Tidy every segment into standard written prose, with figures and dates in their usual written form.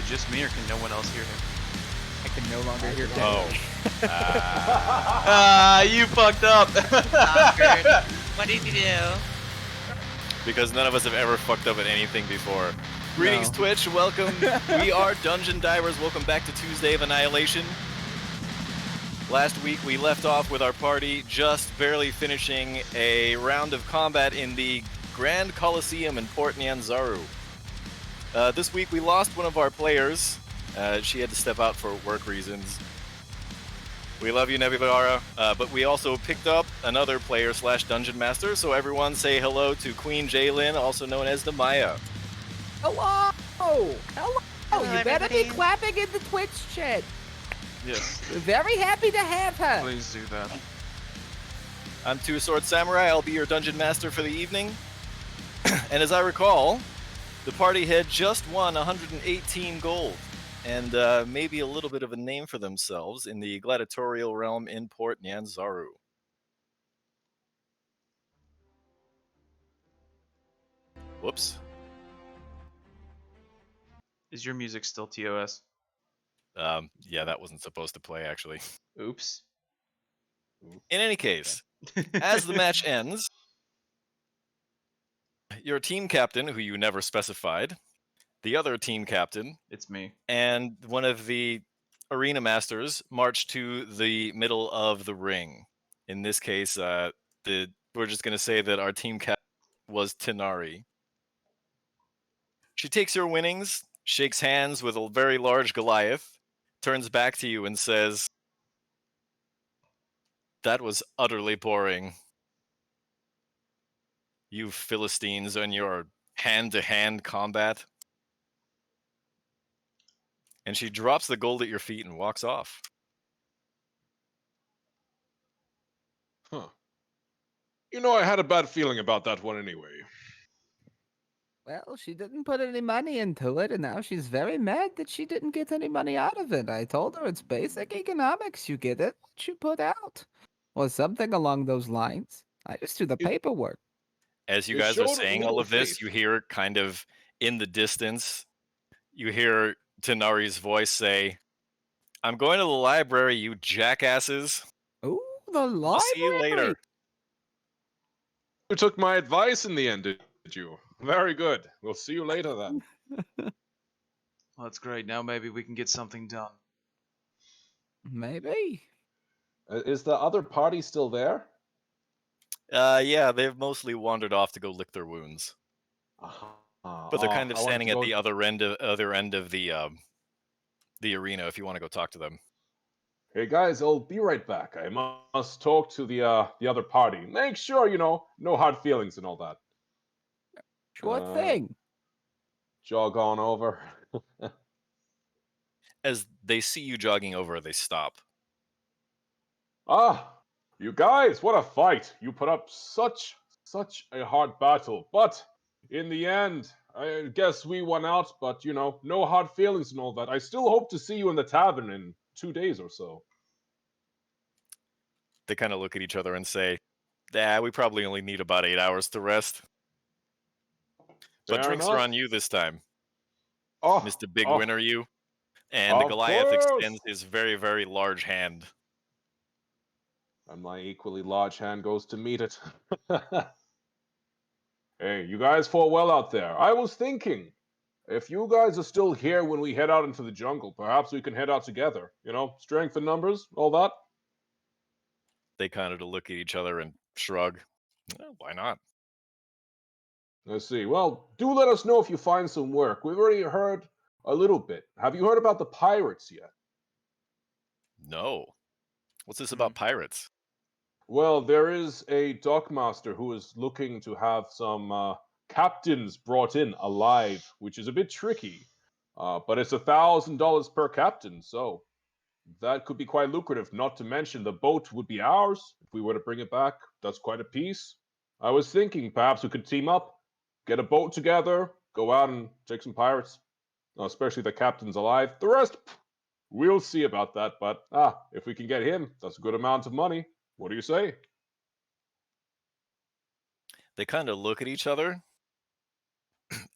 it just me, or can no one else hear him? I can no longer hear Ken. You fucked up. Awkward. What did you do? Because none of us have ever fucked up at anything before. Greetings, No. Twitch. Welcome. We are Dungeon Divers. Welcome back to Tuesday of Annihilation. Last week, we left off with our party just barely finishing a round of combat in the Grand Coliseum in Port Nyanzaru. This week, we lost one of our players. She had to step out for work reasons. We love you, Nebulara, but we also picked up another player / dungeon master, so everyone say hello to Queen Jaylin, also known as the Maya. Hello! Hello! Hello, You better be everybody. clapping in the Twitch chat. Yes, We're very happy to have her. please do that. I'm Two Sword Samurai. I'll be your dungeon master for the evening. And as I recall, the party had just won 118 gold and maybe a little bit of a name for themselves in the gladiatorial realm in Port Nyanzaru. Whoops. Is your music still TOS? Yeah, that wasn't supposed to play, actually. Oops. In any case, as the match ends, your team captain, who you never specified, the other team captain, It's me. and one of the arena masters march to the middle of the ring. In this case, we're just going to say that our team captain was Tinari. She takes your winnings, shakes hands with a very large Goliath, turns back to you and says, "That was utterly boring. You Philistines and your hand-to-hand combat." And she drops the gold at your feet and walks off. Huh. You know, I had a bad feeling about that one anyway. Well, she didn't put any money into it, and now she's very mad that she didn't get any money out of it. I told her it's basic economics. You get it, what you put out. Or something along those lines. I just do the paperwork. As you It guys are showed saying all little of this, faith. you hear kind of in the distance, you hear Tinari's voice say, "I'm going to the library, you jackasses. Ooh, the I'll library. see you later." You took my advice in the end, did you? Very good. We'll see you later then. Well, that's great. Now maybe we can get something done. Maybe. Is the other party still there? Yeah, they've mostly wandered off to go lick their wounds. But they're kind of standing at the other end of the arena if you want to go talk to them. Hey guys, I'll be right back. I must talk to the other party. Make sure, no hard feelings and all that. Sure thing. Jog on over. As they see you jogging over, they stop. Ah, you guys, what a fight. You put up such a hard battle. But in the end, I guess we won out, but no hard feelings and all that. I still hope to see you in the tavern in 2 days or so. They kind of look at each other and say, we probably only need about 8 hours to rest. But Fair drinks are enough. on you this time, Oh, Mr. Big oh, Winner you. And the of Goliath course. extends his very, very large hand. And my equally large hand goes to meet it. Hey, you guys fought well out there. I was thinking, if you guys are still here when we head out into the jungle, perhaps we can head out together. Strength in numbers, all that. They kind of look at each other and shrug. Why not? Let's see. Well, do let us know if you find some work. We've already heard a little bit. Have you heard about the pirates yet? No. What's this about pirates? Well, there is a dockmaster who is looking to have some captains brought in alive, which is a bit tricky. But it's $1,000 per captain, so that could be quite lucrative. Not to mention the boat would be ours if we were to bring it back. That's quite a piece. I was thinking perhaps we could team up, get a boat together, go out and take some pirates. Especially the captain's alive. The rest, we'll see about that. But if we can get him, that's a good amount of money. What do you say? They kind of look at each other,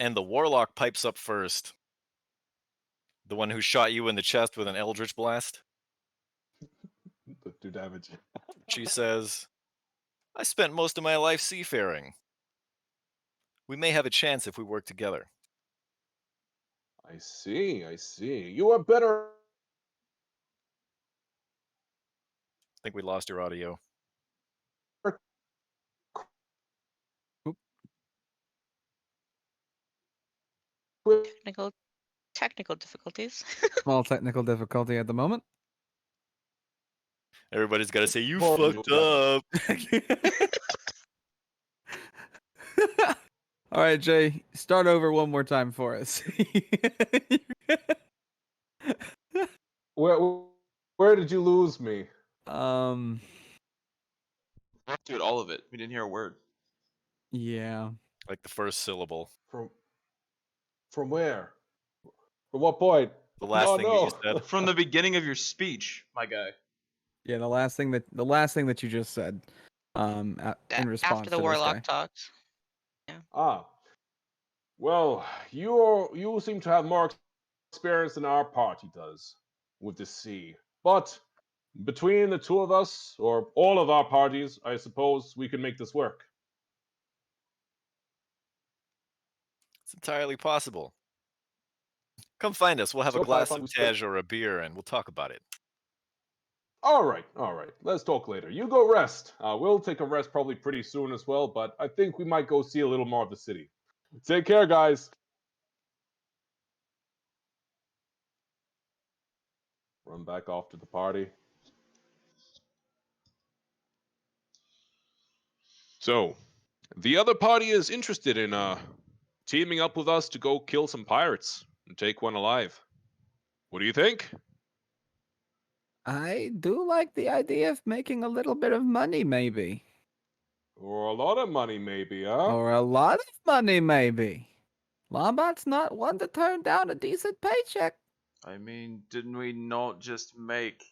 and the warlock pipes up first. The one who shot you in the chest with an eldritch blast? Do damage. She says, I spent most of my life seafaring. We may have a chance if we work together. I see, I see. You are better. I think we lost your audio. Technical technical difficulties. Small technical difficulty at the moment. Everybody's got to say, you Well, fucked up. All right, Jay, start over one more time for us. Where, where did you lose me? um, Dude, all of it. We didn't hear a word. yeah. Like the first syllable. From where? From what point? The last Oh thing that you no. said. From the beginning of your speech, my guy. Yeah, the last thing that you just said, in response After the to this warlock guy. talks. Ah. Well, you seem to have more experience than our party does with the sea. But between the two of us, or all of our parties, I suppose we can make this work. It's entirely possible. Come find us. We'll have a So far, glass if of I'm tej or a beer and we'll talk about it. All right, all right. Let's talk later. You go rest. We'll take a rest probably pretty soon as well, but I think we might go see a little more of the city. Take care, guys. Run back off to the party. So, the other party is interested in teaming up with us to go kill some pirates and take one alive. What do you think? I do like the idea of making a little bit of money, maybe. Or a lot of money, maybe, huh? Or a lot of money, maybe. Lombard's not one to turn down a decent paycheck. I mean, didn't we not just make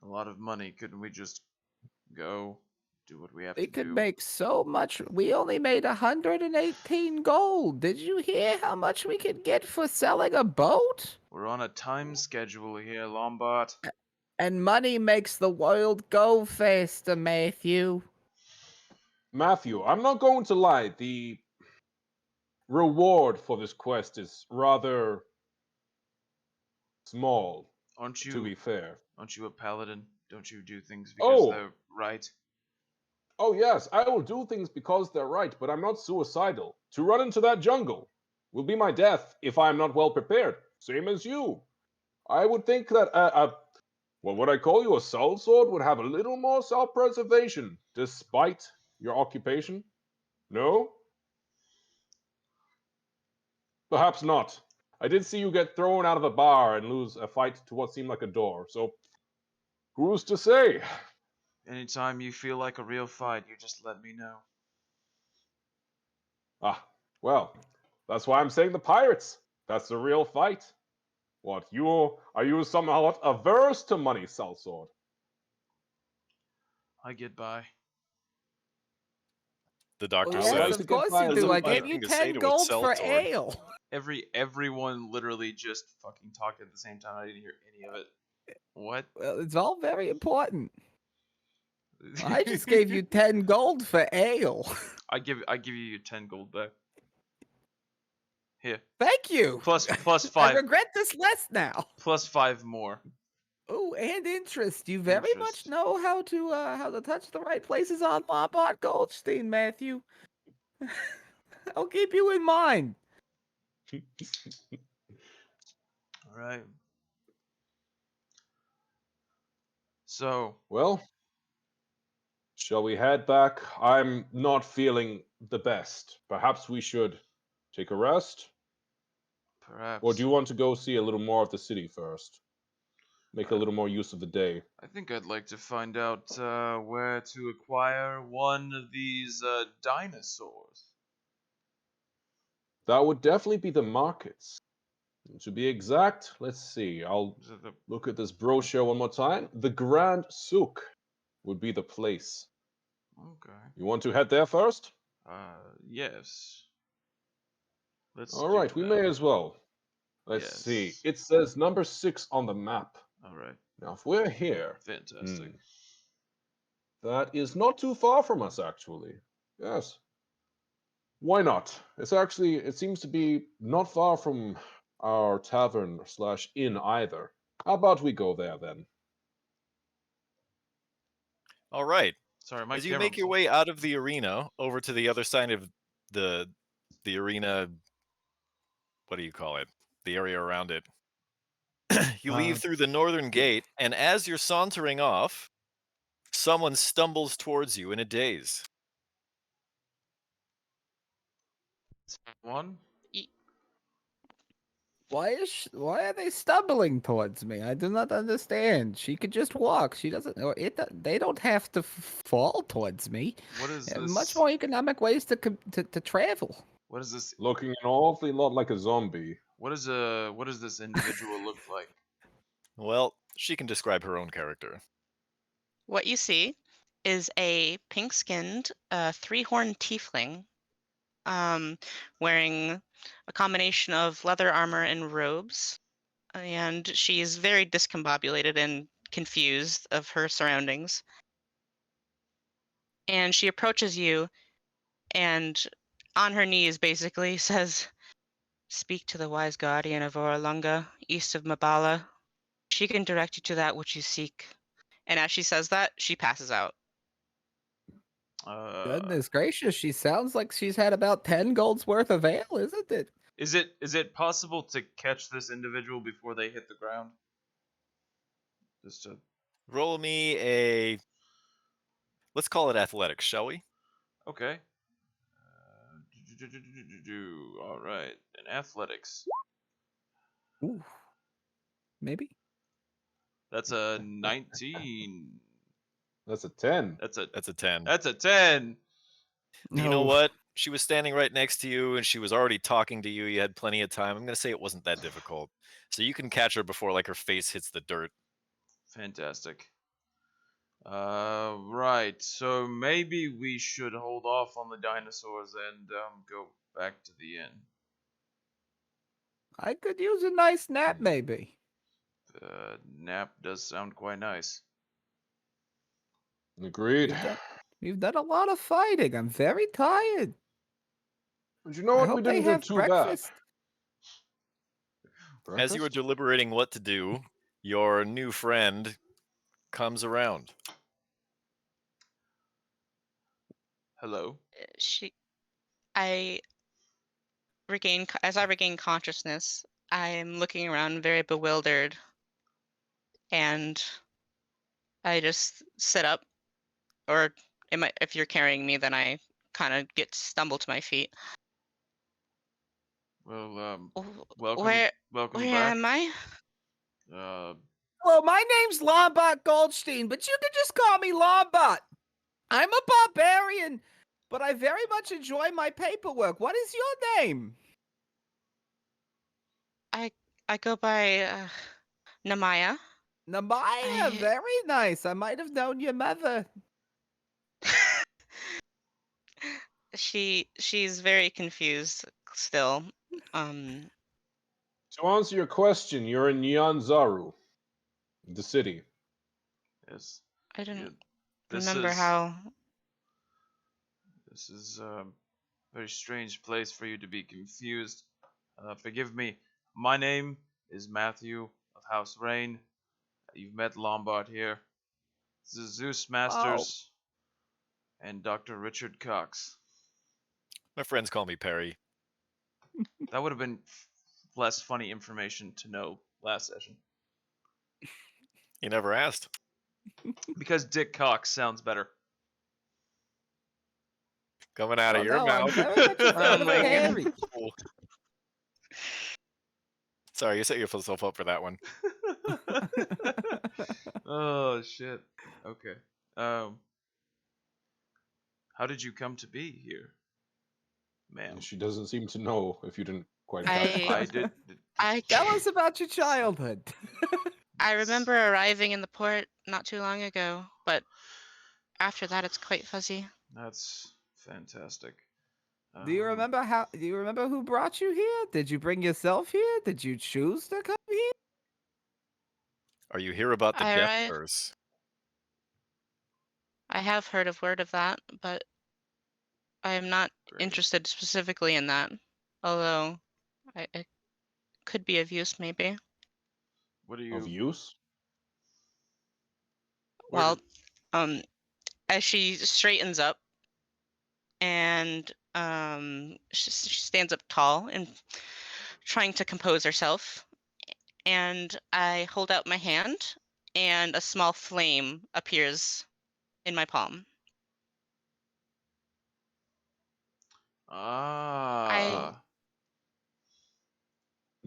a lot of money? Couldn't we just go do what we have We to could do? make so much. We only made 118 gold. Did you hear how much we could get for selling a boat? We're on a time schedule here, Lombard. And money makes the world go faster, Matthew. Matthew, I'm not going to lie. The reward for this quest is rather small, Aren't to be you fair. aren't you a paladin? Don't you do things because Oh, they're right? oh yes, I will do things because they're right, but I'm not suicidal. To run into that jungle will be my death if I am not well prepared. Same as you. I would think that what would I call you? A soul sword would have a little more self-preservation, despite your occupation. No, perhaps not. I did see you get thrown out of a bar and lose a fight to what seemed like a door. So who's to say? Anytime you feel like a real fight, you just let me know. Ah, well, that's why I'm saying the pirates. That's the real fight. What, are you somehow averse to money, Sellsword? I get by. The Oh, doctor yes, like says, to of get course by you a do. little I funny gave better. you thing to say 10 to a gold for sellsword. ale. Everyone literally just fucking talked at the same time. I didn't hear any of it. What? Well, it's all very important. I just gave you 10 gold for ale. I give you your 10 gold back. Here. Thank you. Plus I 5 regret this less now. plus 5 more. Oh, and interest. You very much Interest. know how to touch the right places on Lombard Goldstein, Matthew. I'll keep you in mind. All right. So, Well, shall we head back? I'm not feeling the best. Perhaps we should take a rest? Or do perhaps you want to go see a little more of the city first? Make a little more use of the day. I think I'd like to find out where to acquire one of these dinosaurs. That would definitely be the markets. To be exact, let's see. I'll Is it the look at this brochure one more time. The Grand Souk would be the place. Okay. You want to head there first? Yes. Let's All do right, we that. may as well. Let's see. Yes. It says number 6 on the map. All right. Now, if we're here, Fantastic. that is not too far from us, actually. Yes. Why not? It seems to be not far from our tavern slash inn either. How about we go there then? All right. Sorry, my As you camera. make your way out of the arena over to the other side of the arena, what do you call it? The area around it. You leave through the northern gate, and as you're sauntering off, someone stumbles towards you in a daze. One. Why are they stumbling towards me? I do not understand. She could just walk. She doesn't. Or they don't have to fall towards me. What is There are this? much more economic ways to travel. What is this? Looking an awfully lot like a zombie. What does this individual look like? Well, she can describe her own character. What you see is a pink-skinned, three-horned tiefling, wearing a combination of leather armor and robes, and she's very discombobulated and confused of her surroundings. And she approaches you, and on her knees, basically says, "Speak to the wise guardian of Oralunga, east of Mabala. She can direct you to that which you seek." And as she says that, she passes out. Goodness gracious, she sounds like she's had about 10 golds worth of ale, isn't it? Is it possible to catch this individual before they hit the ground? Just to. Roll me a. Let's call it athletics, shall we? Okay. All right. In athletics. Ooh. Maybe. That's a 19. That's a 10. That's a 10. That's a 10. You know what? She was standing right next to you, and she was already talking to you. You had plenty of time. I'm going to say it wasn't that difficult. So you can catch her before, like, her face hits the dirt. Fantastic. Right. So maybe we should hold off on the dinosaurs and go back to the inn. I could use a nice nap, maybe. Nap does sound quite nice. Agreed. We've done a lot of fighting. I'm very tired. But you know I what? hope We they didn't do have too breakfast. bad. As you were Breakfast? deliberating what to do, your new friend comes around. Hello. As I regain consciousness, I'm looking around very bewildered, and I just sit up, or if you're carrying me, then I kind of stumble to my feet. Well, Oh, welcome where back. am I? Well, my name's Lombard Goldstein, but you can just call me Lombard. I'm a barbarian, but I very much enjoy my paperwork. What is your name? I go by Namaya. Namaya, very nice. I might have known your mother. She's very confused still. To answer your question, you're in Nyanzaru, the city. Yes. I didn't This remember is how. this is a very strange place for you to be confused. Forgive me. My name is Matthew of House Rain. You've met Lombard here. This is Zeus Masters and Dr. Richard Cox. My friends call me Perry. That would have been less funny information to know last session. You never asked. Because Dick Cox sounds better. Coming out of your I'm mouth. very much a fan Oh of my Harry. Sorry, you set yourself up for that one. Oh shit. Okay. How did you come to be here, ma'am? She doesn't seem to know if you didn't quite I- catch that. Tell us about your childhood. I remember arriving in the port not too long ago, but after that it's quite fuzzy. That's fantastic. Do you remember how? Do you remember who brought you here? Did you bring yourself here? Did you choose to come here? Are you here about the I death arrived. curse? I have heard of word of that, but I am not Great. interested specifically in that. Although, it could be of use, maybe. What are Of you? use? Where Well, did? as she straightens up and she stands up tall and trying to compose herself, and I hold out my hand, and a small flame appears in my palm. I Ah.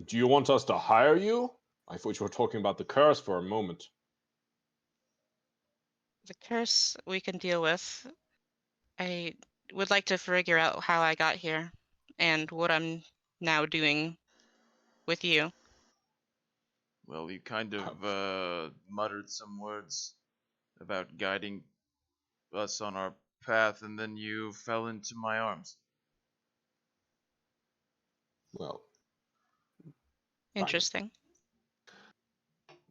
Do you want us to hire you? I thought you were talking about the curse for a moment. The curse we can deal with. I would like to figure out how I got here and what I'm now doing with you. Well, you kind of muttered some words about guiding us on our path, and then you fell into my arms. Well, Interesting.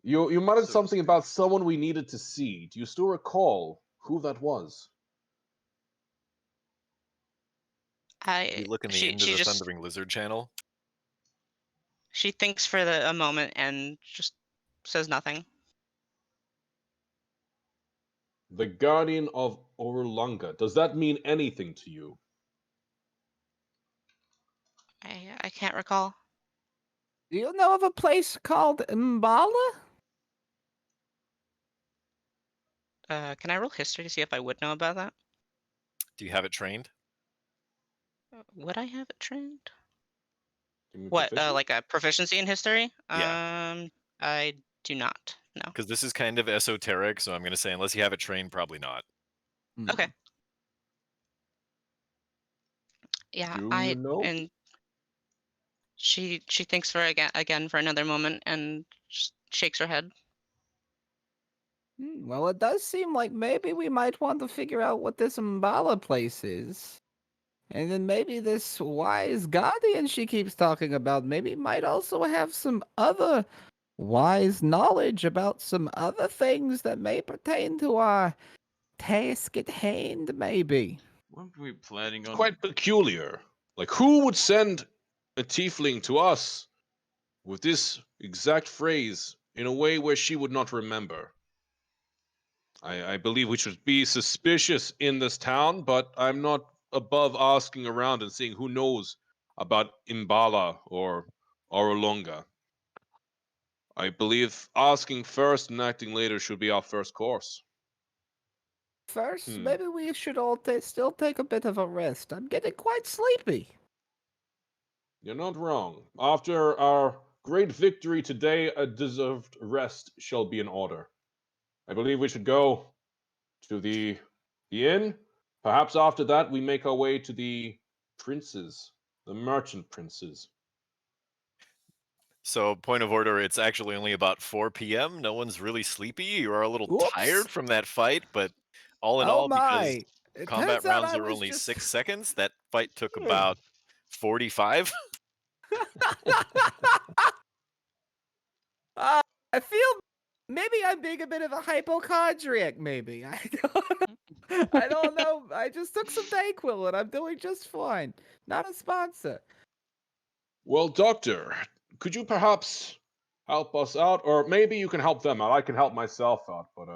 you muttered So to something speak. about someone we needed to see. Do you still recall who that was? You look in the She Into she the just Thundering Lizard channel. she thinks for a moment and just says nothing. The Guardian of Orlunga. Does that mean anything to you? I can't recall. Do you know of a place called Mbala? Can I roll history to see if I would know about that? Do you have it trained? Would I have it trained? Give me What, proficiency? like a proficiency in history? Yeah. I do not. No. Because this is kind of esoteric, so I'm going to say unless you have it trained, probably not. Okay. Yeah, Do you know? and she thinks for again for another moment and just shakes her head. Well, it does seem like maybe we might want to figure out what this Mbala place is. And then maybe this wise guardian she keeps talking about maybe might also have some other wise knowledge about some other things that may pertain to our task at hand, maybe. Weren't we planning It's on? quite peculiar. Like, who would send a tiefling to us with this exact phrase in a way where she would not remember? I believe we should be suspicious in this town, but I'm not above asking around and seeing who knows about Imbala or Orolonga. I believe asking first and acting later should be our first course. First, Hmm. maybe we should all still take a bit of a rest. I'm getting quite sleepy. You're not wrong. After our great victory today, a deserved rest shall be in order. I believe we should go to the inn. Perhaps after that we make our way to the princes, the merchant princes. So, point of order, it's actually only about 4 p.m. No one's really sleepy. You are a little Oops! tired from that fight, but all in Oh all, because my! It combat turns out rounds I are was only just. 6 seconds, that fight took about 45. Uh, I feel maybe I'm being a bit of a hypochondriac. Maybe I don't know. I just took some Dayquil and I'm doing just fine. Not a sponsor. Well, doctor, could you perhaps help us out, or maybe you can help them out? I can help myself out, but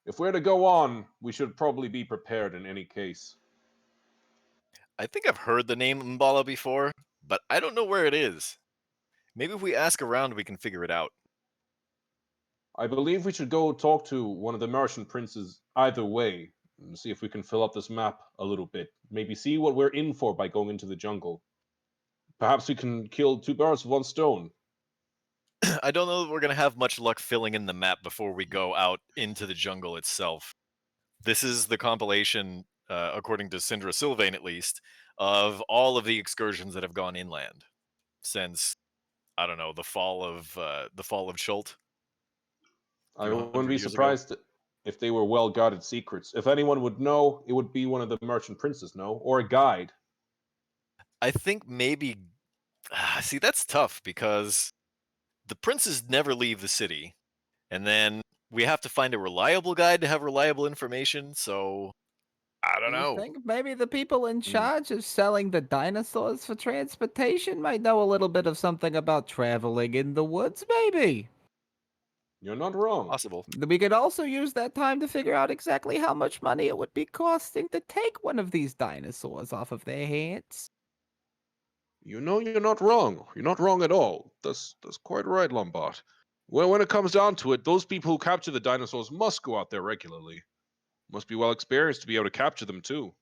if we're to go on, we should probably be prepared in any case. I think I've heard the name Mbala before, but I don't know where it is. Maybe if we ask around, we can figure it out. I believe we should go talk to one of the merchant princes either way and see if we can fill up this map a little bit. Maybe see what we're in for by going into the jungle. Perhaps we can kill two birds with one stone. I don't know that we're going to have much luck filling in the map before we go out into the jungle itself. This is the compilation, according to Syndra Sylvain at least, of all of the excursions that have gone inland since, I don't know, the fall of Schult I wouldn't 200 be years ago. surprised if they were well guarded secrets. If anyone would know, it would be one of the merchant princes, no? Or a guide. I think maybe. See, that's tough because the princes never leave the city, and then we have to find a reliable guide to have reliable information. So I don't You know. think maybe the people in Hmm. charge of selling the dinosaurs for transportation might know a little bit of something about traveling in the woods, maybe? You're not wrong. Possible. We could also use that time to figure out exactly how much money it would be costing to take one of these dinosaurs off of their hands. You know you're not wrong. You're not wrong at all. That's quite right, Lombard. Well, when it comes down to it, those people who capture the dinosaurs must go out there regularly. Must be well experienced to be able to capture them too.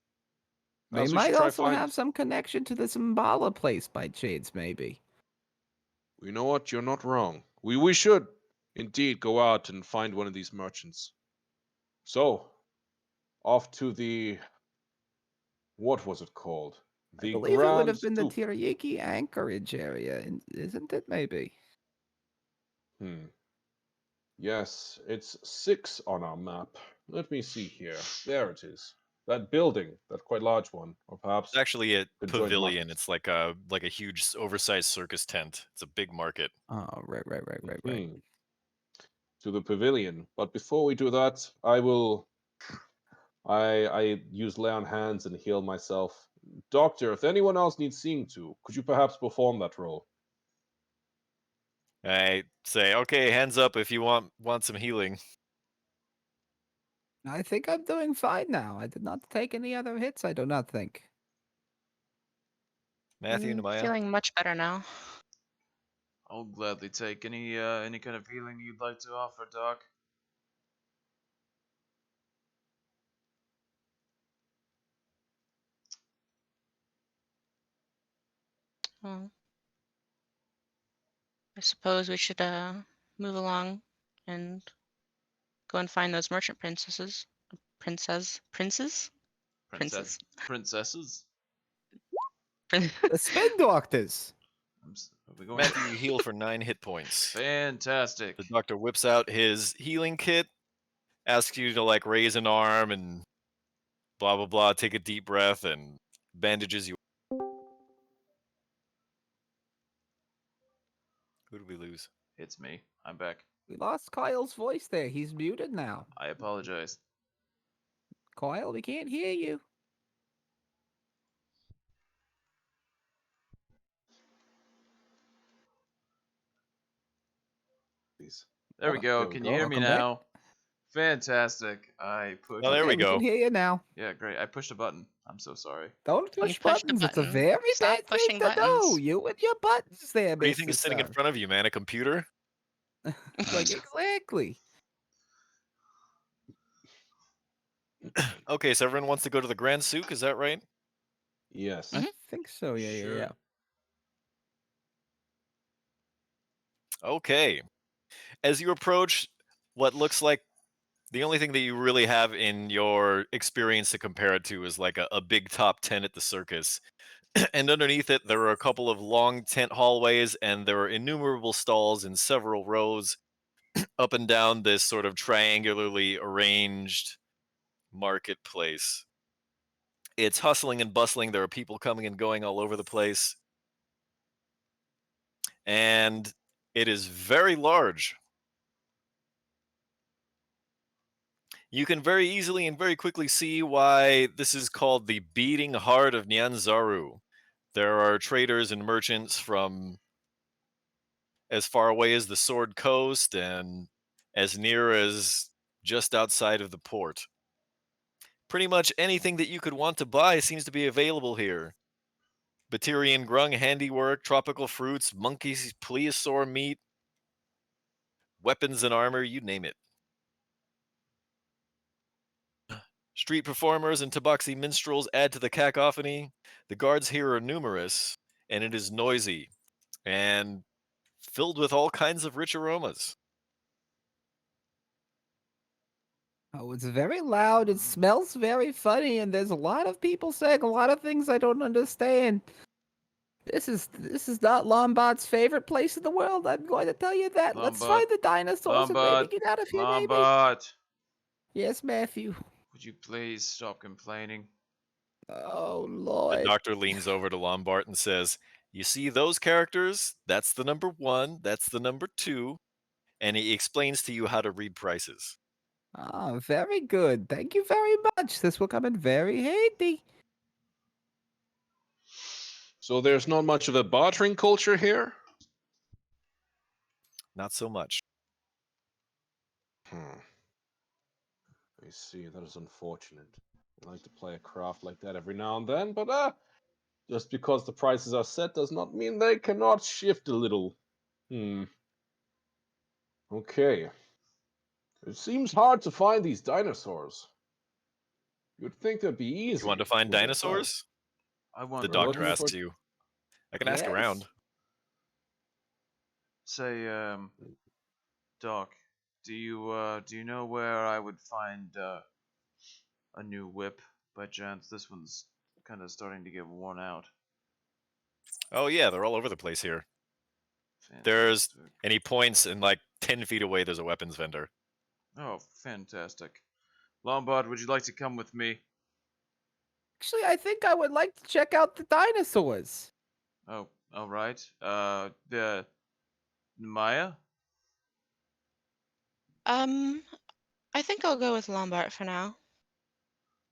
They Perhaps we might should try also find. have some connection to this Mbala place by chance, maybe. You know what? You're not wrong. We should indeed go out and find one of these merchants. So, off to the what was it called? I The believe it would Grand have been the Stoop. Tirayiki anchorage area, isn't it, maybe? Hmm. Yes, it's 6 on our map. Let me see here. There it is. That building, that quite large one, or perhaps It's actually a conjoined pavilion. markets. It's like a huge oversized circus tent. It's a big market. Oh, right. Hmm. To the pavilion. But before we do that, I use lay on hands and heal myself. Doctor, if anyone else needs seeing to, could you perhaps perform that role? I say, okay, hands up if you want some healing. I think I'm doing fine now. I did not take any other hits, I do not think. Matthew, Namaya. Feeling much better now. I'll gladly take any kind of healing you'd like to offer, Doc. Well, I suppose we should move along and go and find those merchant princesses. Princes? Princesses. The spin doctors! Are we going? Matthew, you heal for 9 hit points. Fantastic. The doctor whips out his healing kit, asks you to like raise an arm and blah blah blah, take a deep breath, and bandages you. Who did we lose? It's me. I'm back. We lost Kyle's voice there. He's muted now. I apologize. Kyle, we can't hear you. Please. There we go. There we Can go. you hear me Welcome back. now? Fantastic. I pushed. Oh, there we Okay, go. We can hear you now. Yeah, great. I pushed a button. I'm so sorry. Don't You push pushed a buttons. It's a button. very Stop bad pushing thing to do. buttons. You and your buttons there, What do you think Mr. is sitting in Sir. front of you, man? A computer? Like, exactly. Okay, so everyone wants to go to the Grand Souk, is that right? Yes. I think so, yeah. Sure. Okay. As you approach what looks like the only thing that you really have in your experience to compare it to is like a big top tent at the circus. And underneath it, there are a couple of long tent hallways, and there are innumerable stalls in several rows up and down this sort of triangularly arranged marketplace. It's hustling and bustling. There are people coming and going all over the place. And it is very large. You can very easily and very quickly see why this is called the beating heart of Nyanzaru. There are traders and merchants from as far away as the Sword Coast and as near as just outside of the port. Pretty much anything that you could want to buy seems to be available here. Baterian grung handiwork, tropical fruits, monkeys, plesiosaur meat, weapons and armor, you name it. Street performers and tabaxi minstrels add to the cacophony. The guards here are numerous, and it is noisy and filled with all kinds of rich aromas. Oh, it's very loud. It smells very funny, and there's a lot of people saying a lot of things I don't understand. This is not Lombard's favorite place in the world. I'm going to tell you that. Let's Lombard. find the dinosaurs and maybe get out of here, maybe. Lombard. Yes, Matthew. Would you please stop complaining? Oh, The Lord. doctor leans over to Lombard and says, "You see those characters? That's the number 1, that's the number 2." And he explains to you how to read prices. Ah, very good. Thank you very much. This will come in very handy. So there's not much of a bartering culture here? Not so much. Hmm. I see. That is unfortunate. I like to play a craft like that every now and then, but just because the prices are set does not mean they cannot shift a little. Okay. It seems hard to find these dinosaurs. You'd think they'd be easy You want to find with a bow. dinosaurs? I The want We're doctor looking for. asks you. I can ask Yes. around. say, Doc, do you know where I would find a new whip by chance? This one's kind of starting to get worn out. Oh yeah, they're all over the place here. There's, Fantastic. and he points, and like 10 feet away there's a weapons vendor. Oh, fantastic. Lombard, would you like to come with me? Actually, I think I would like to check out the dinosaurs. Oh, all right. The Maya? I think I'll go with Lombard for now.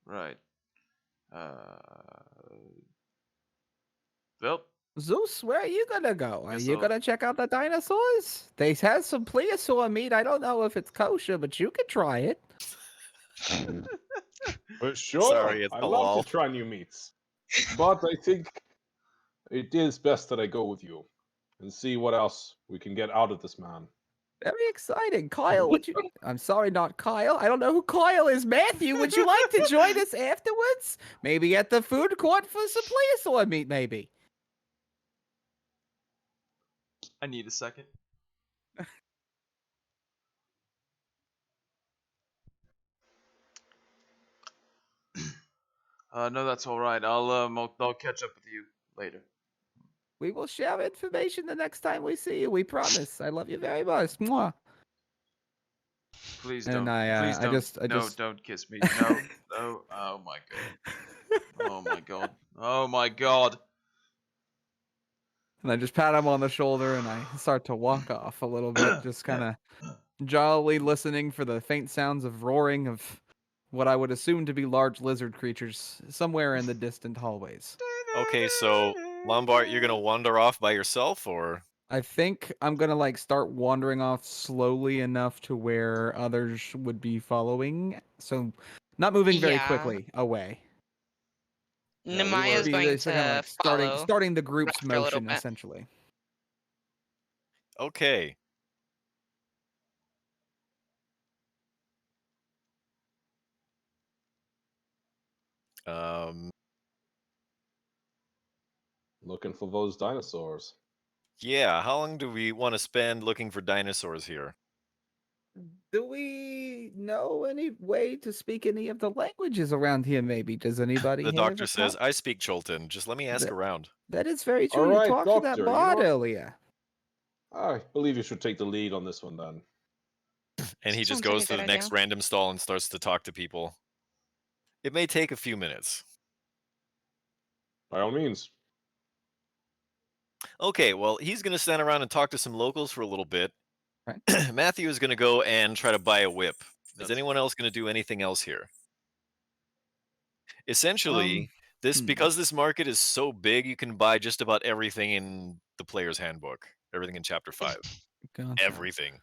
Right. Well, Zeus, where are you gonna go? Are Guess you I'll- gonna check out the dinosaurs? They have some plesiosaur meat. I don't know if it's kosher, but you can try it. Sure, Sorry, it's I love to halal. try new meats. But I think it is best that I go with you and see what else we can get out of this man. Very exciting. Kyle, would you... I'm sorry, not Kyle. I don't know who Kyle is. Matthew, would you like to join us afterwards? Maybe at the food court for some plesiosaur meat, maybe. I need a second. No, that's all right. I'll catch up with you later. We will share information the next time we see you. We promise. I love you very much. Mwah. Please And don't. Please I don't. just Don't kiss me. No. No. Oh my god. Oh my god. Oh my god. and I just pat him on the shoulder and I start to walk off a little bit, just kind of jollily listening for the faint sounds of roaring of what I would assume to be large lizard creatures somewhere in the distant hallways. Okay, so Lombard, you're gonna wander off by yourself, or I think I'm gonna like start wandering off slowly enough to where others would be following. So not moving very Yeah. quickly away. Yeah, we Namaya's were- Be going kind of to like follow starting the group's after a little motion bit. essentially. okay. Um, Looking for those dinosaurs. yeah. How long do we want to spend looking for dinosaurs here? Do we know any way to speak any of the languages around here? Maybe does anybody? The have doctor a says, cop- "I speak Cholton. Just let me ask That- around." That is very true. All You right, talked to that doctor, you know bard what? earlier. I believe you should take the lead on this one then. And he just Sounds like goes a to good the idea. next random stall and starts to talk to people. It may take a few minutes. By all means. Okay, well, he's going to stand around and talk to some locals for a little bit. Right. Matthew is going to go and try to buy a whip. Is That's anyone else going to do anything else here? Essentially, Hmm. because this market is so big, you can buy just about everything in the player's handbook. Everything in chapter 5. Gotcha. Everything.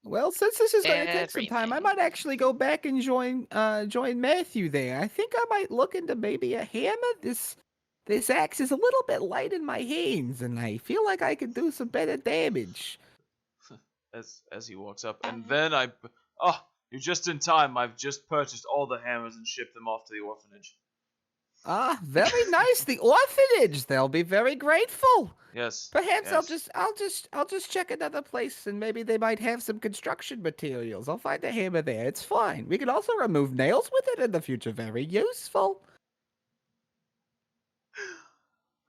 Well, since this is going to take some time, I Everything. might actually go back and join Matthew there. I think I might look into maybe a hammer. This axe is a little bit light in my hands, and I feel like I could do some better damage. As he walks up, and then oh, you're just in time. I've just purchased all the hammers and shipped them off to the orphanage. Ah, very nice. The orphanage. They'll be very grateful. Yes. Perhaps yes. I'll just check another place, and maybe they might have some construction materials. I'll find a hammer there. It's fine. We can also remove nails with it in the future. Very useful.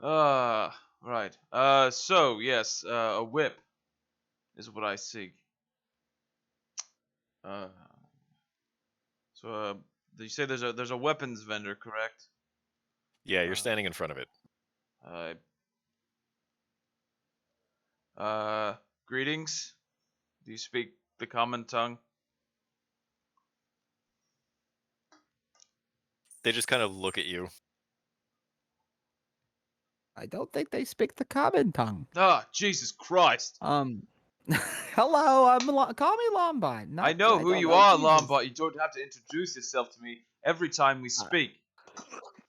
Right. So yes, a whip is what I seek. So you say there's a weapons vendor, correct? Yeah, you're Uh, standing in front of it. Greetings. Do you speak the common tongue? They just kind of look at you. I don't think they speak the common tongue. Ah, Jesus Christ! Hello, call me Lombard. I Not, know I who don't you know are, Jesus. Lombard. You don't have to introduce yourself to me every time we speak.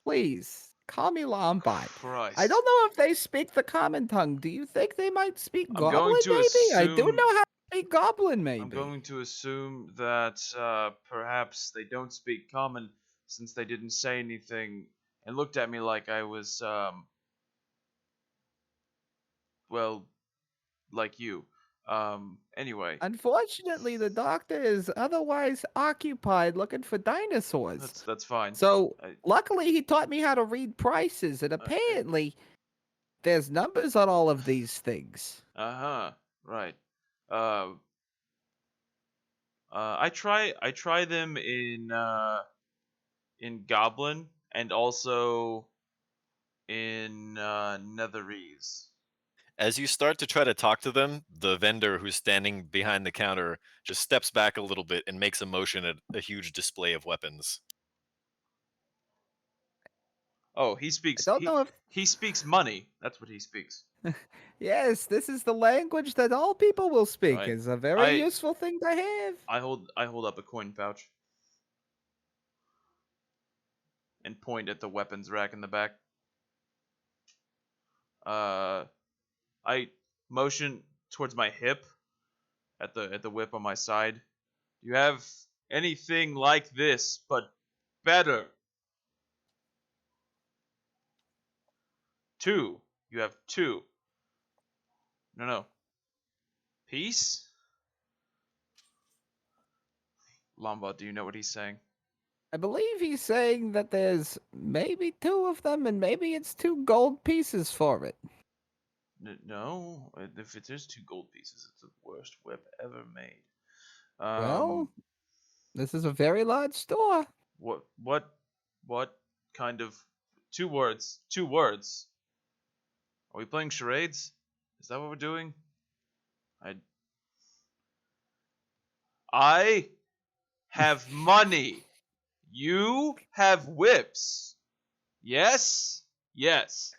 Please, call me Lombard. I Christ. don't know if they speak the common tongue. Do you think they might speak I'm going Goblin, to maybe? I do assume. know how to speak Goblin, maybe. I'm going to assume that perhaps they don't speak common since they didn't say anything and looked at me like I was, well, like you. Anyway, Unfortunately, the doctor is otherwise occupied looking for dinosaurs. that's fine. So, I, luckily, he taught me how to read prices, and apparently, there's numbers on all of these things. uh-huh. Right. Uh, I try them in Goblin and also in Netherese. As you start to try to talk to them, the vendor who's standing behind the counter just steps back a little bit and makes a motion at a huge display of weapons. Oh, I don't know if. he speaks money. That's what he speaks. Yes, this is the language that all people will speak. Right. It's a very I useful thing to have. I hold up a coin pouch and point at the weapons rack in the back. I motion towards my hip at the whip on my side. Do you have anything like this, but better? Two. You have two. No. Peace? Lombard, do you know what he's saying? I believe he's saying that there's maybe two of them, and maybe it's 2 gold pieces for it. No. If it is two gold pieces, it's the worst whip ever made. Well, this is a very large store. What kind of two words? Two words. Are we playing charades? Is that what we're doing? I have money. You have whips. Yes? Yes.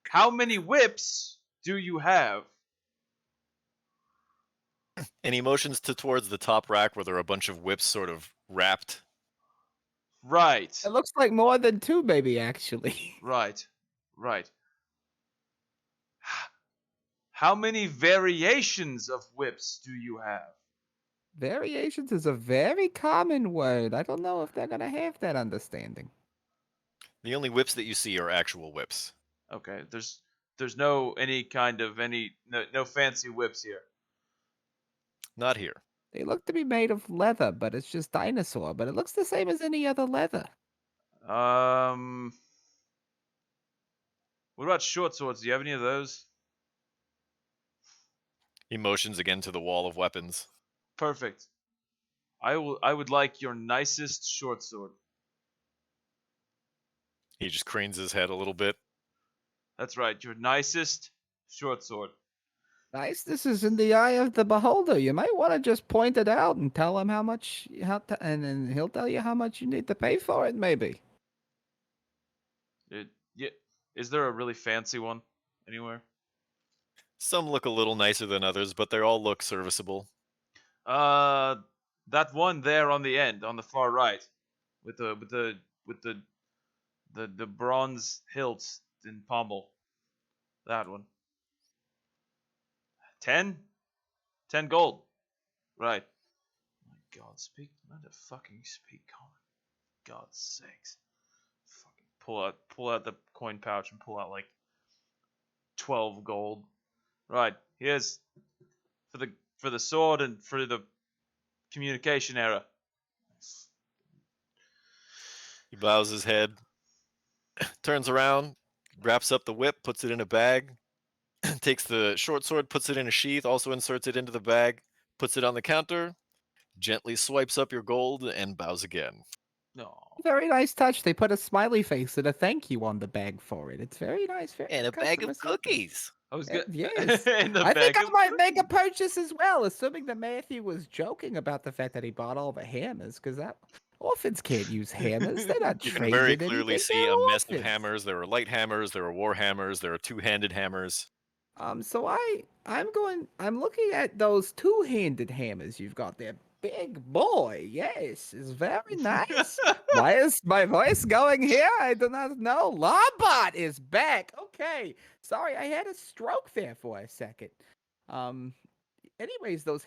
How many whips do you have? And he motions towards the top rack where there are a bunch of whips sort of wrapped. Right. It looks like more than 2, maybe, actually. Right. How many variations of whips do you have? Variations is a very common word. I don't know if they're going to have that understanding. The only whips that you see are actual whips. Okay, there's no no fancy whips here. Not here. They look to be made of leather, but it's just dinosaur. But it looks the same as any other leather. What about short swords? Do you have any of those? He motions again to the wall of weapons. Perfect. I would like your nicest short sword. He just cranes his head a little bit. That's right, your nicest short sword. Nice. This is in the eye of the beholder. You might want to just point it out and tell him and then he'll tell you how much you need to pay for it, maybe. Yeah, is there a really fancy one anywhere? Some look a little nicer than others, but they all look serviceable. That one there on the end, on the far right, with the bronze hilts and pommel. That one. 10? 10 gold. Right. My God, learn to fucking speak common. God's sakes. Fucking pull out the coin pouch and pull out like 12 gold. Right. Here's for the sword and for the communication error. He bows his head, turns around, wraps up the whip, puts it in a bag, takes the short sword, puts it in a sheath, also inserts it into the bag, puts it on the counter, gently swipes up your gold, and bows again. No. Very nice touch. They put a smiley face and a thank you on the bag for it. It's very nice. Very And a bag customer of service. cookies. I was good. Yes. In the I think bag I of might make a cookies. purchase as well, assuming that Matthew was joking about the fact that he bought all the hammers, because orphans can't use hammers. They're not You can trained very in clearly anything. see They're a mess of orphans. hammers. There are light hammers, there are war hammers, there are two-handed hammers. So I'm looking at those two-handed hammers you've got there. Big boy, yes, is very nice. Why is my voice going here? I do not know. Lombard is back. Okay. Sorry, I had a stroke there for a second. Anyways, those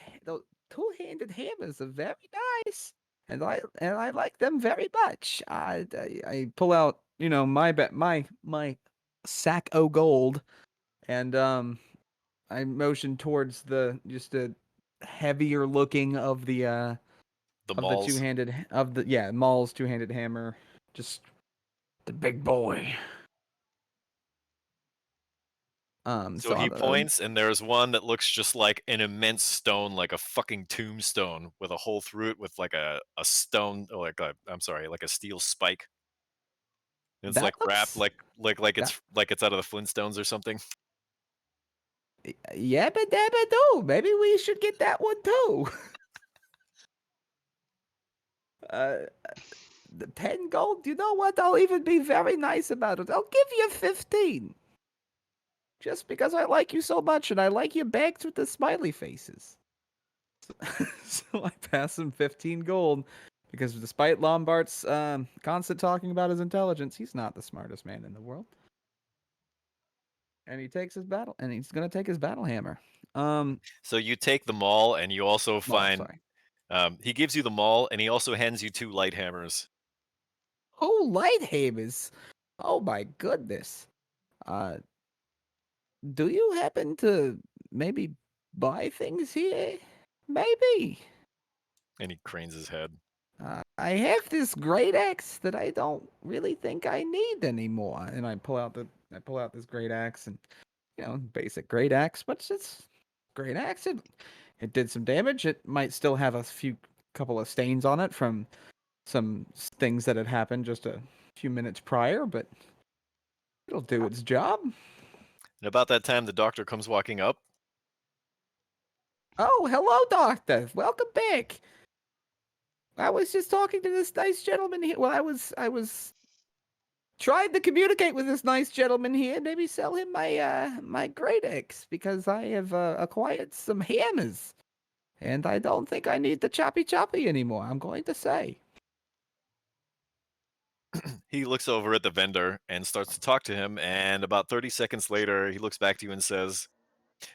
two-handed hammers are very nice, and I like them very much. I pull out, my sack o' gold, and I motion towards the heavier looking The of the malls. two-handed of the yeah Maul's two-handed hammer, just the big boy. So So he I'm points, and there's one that looks just like an immense stone, like a fucking tombstone, with a hole through it, with like a stone, or like a steel spike. And it's that like wrapped, looks that like it's out of the Flintstones or something. yabba dabba do. Maybe we should get that one too. uh, the 10 gold. You know what? I'll even be very nice about it. I'll give you 15. Just because I like you so much and I like your bags with the smiley faces. So I pass him 15 gold because despite Lombard's constant talking about his intelligence, he's not the smartest man in the world. And he's gonna take his battle hammer. So you take the maul, and you also find Sorry. he gives you the maul, and he also hands you 2 light hammers. Oh, light hammers. Oh my goodness. Uh, do you happen to maybe buy things here? Maybe. And he cranes his head. I have this great axe that I don't really think I need anymore. And I pull out this great axe, and basic great axe, but it's great axe. It did some damage. It might still have a couple of stains on it from some things that had happened just a few minutes prior, but it'll do its job. And about that time, the doctor comes walking up. Oh, hello, doctor. Welcome back. I was just talking to this nice gentleman here. Well, I was trying to communicate with this nice gentleman here. Maybe sell him my great axe because I have acquired some hammers, and I don't think I need the choppy anymore. I'm going to say. He looks over at the vendor and starts to talk to him, and about 30 seconds later, he looks back to you and says,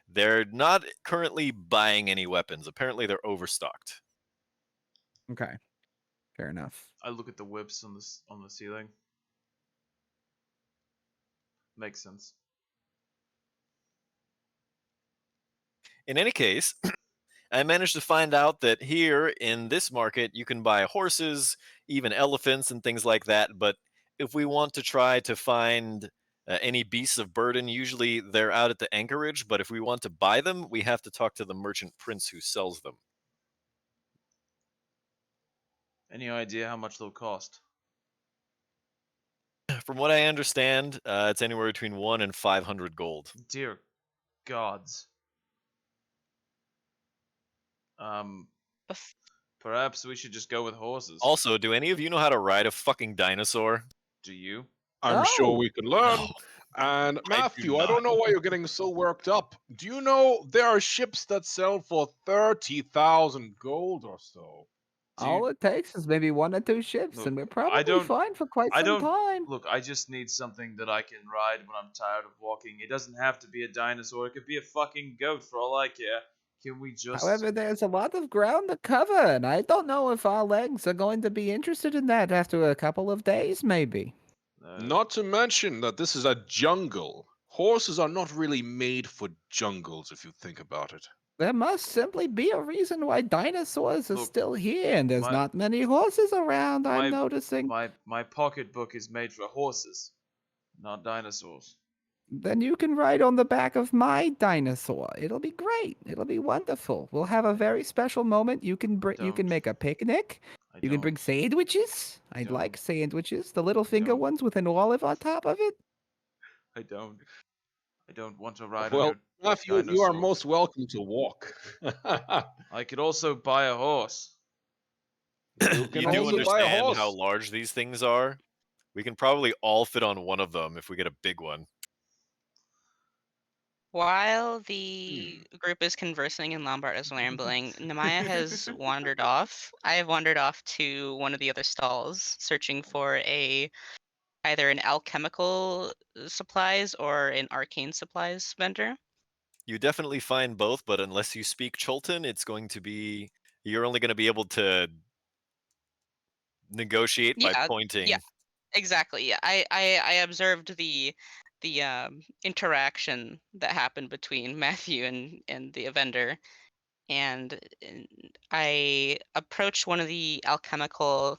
"They're not currently buying any weapons. Apparently, they're overstocked." Okay, fair enough. I look at the whips on the ceiling. Makes sense. In any case, I managed to find out that here in this market, you can buy horses, even elephants, and things like that. But if we want to try to find any beasts of burden, usually they're out at the anchorage. But if we want to buy them, we have to talk to the merchant prince who sells them. Any idea how much they'll cost? From what I understand, it's anywhere between 1 and 500 gold. Dear gods. Bef- Perhaps we should just go with horses. Also, do any of you know how to ride a fucking dinosaur? Do you? I'm sure Oh. we can learn. No. And do Matthew, I not. don't know why you're getting so worked up. Do you know there are ships that sell for 30,000 gold or so? Do All you it takes is maybe 1 or 2 ships, Look, and we're I probably don't- fine for quite I some don't time. look. I just need something that I can ride when I'm tired of walking. It doesn't have to be a dinosaur. It could be a fucking goat for all I care. Can we just? However, there's a lot of ground to cover, and I don't know if our legs are going to be interested in that after a couple of days, maybe. Not to mention that this is a jungle. Horses are not really made for jungles, if you think about it. There must simply be a reason why dinosaurs are Look, still here, and there's my- not many horses around, I'm my- noticing. My pocketbook is made for horses, not dinosaurs. Then you can ride on the back of my dinosaur. It'll be great. It'll be wonderful. We'll have a very special moment. You can Don't. make a picnic. You can bring sandwiches. I'd don't. like sandwiches. The little finger don't. ones with an olive on top of it. I don't. I don't want to ride on Well, your Matthew, you are dinosaur. most welcome to walk. I could also buy a horse. You can You do also buy a understand how horse. large these things are? We can probably all fit on one of them if we get a big one. While the group is conversing and Lombard is rambling, Namaya has wandered off. I have wandered off to one of the other stalls, searching for either an alchemical supplies or an arcane supplies vendor. You definitely find both, but unless you speak Cholton, it's going to be you're only going to be able to negotiate by Yeah, pointing. yeah, exactly. Yeah, I observed the interaction that happened between Matthew and the vendor, and I approached one of the alchemical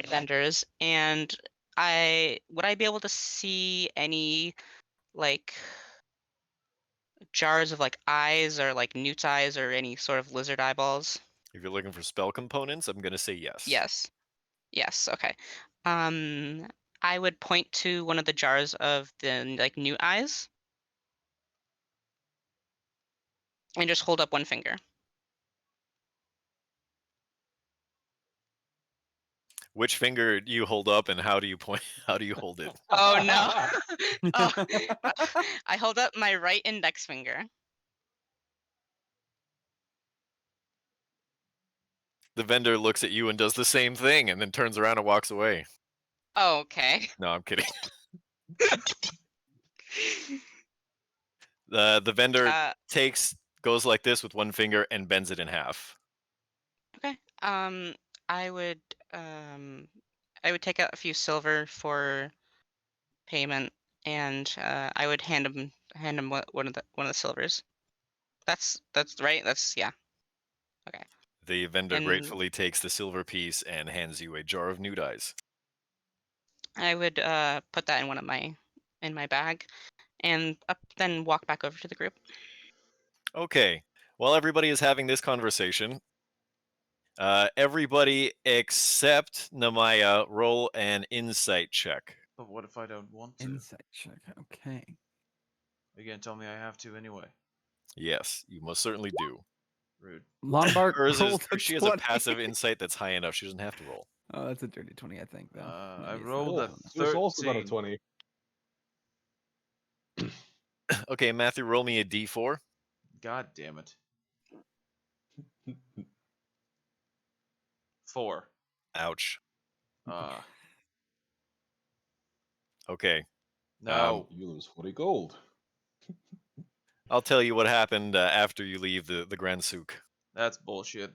vendors, and would I be able to see any like jars of like eyes or like newt's eyes or any sort of lizard eyeballs? If you're looking for spell components, I'm going to say yes. Yes. Yes, okay. Um I would point to one of the jars of the like newt eyes and just hold up one finger. Which finger do you hold up and how do you point? How do you hold it? Oh no. Oh, I hold up my right index finger. The vendor looks at you and does the same thing and then turns around and walks away. Oh, okay. No, I'm kidding. The vendor Uh, goes like this with one finger and bends it in half. okay. I would um I would take out a few silver for payment, and I would hand him one of the silvers. That's right. That's yeah. Okay. The vendor And gratefully takes the silver piece and hands you a jar of newt eyes. I would put that in one of in my bag, and then walk back over to the group. Okay. While everybody is having this conversation, everybody except Namaya roll an insight check. But what if I don't want to? Insight check. Okay. You're gonna tell me I have to anyway. Yes, you most certainly do. Rude. Lombard Hers rolled a she has a 20. passive insight that's high enough. She doesn't have to roll. Oh, that's a dirty 20, I think, though. I Maybe it's rolled not. a It was also got a 13. 20. Okay, Matthew, roll me a d4. God damn it. 4. Ouch. Okay, No. You lose 40 gold. I'll tell you what happened after you leave the Grand Souk. That's bullshit.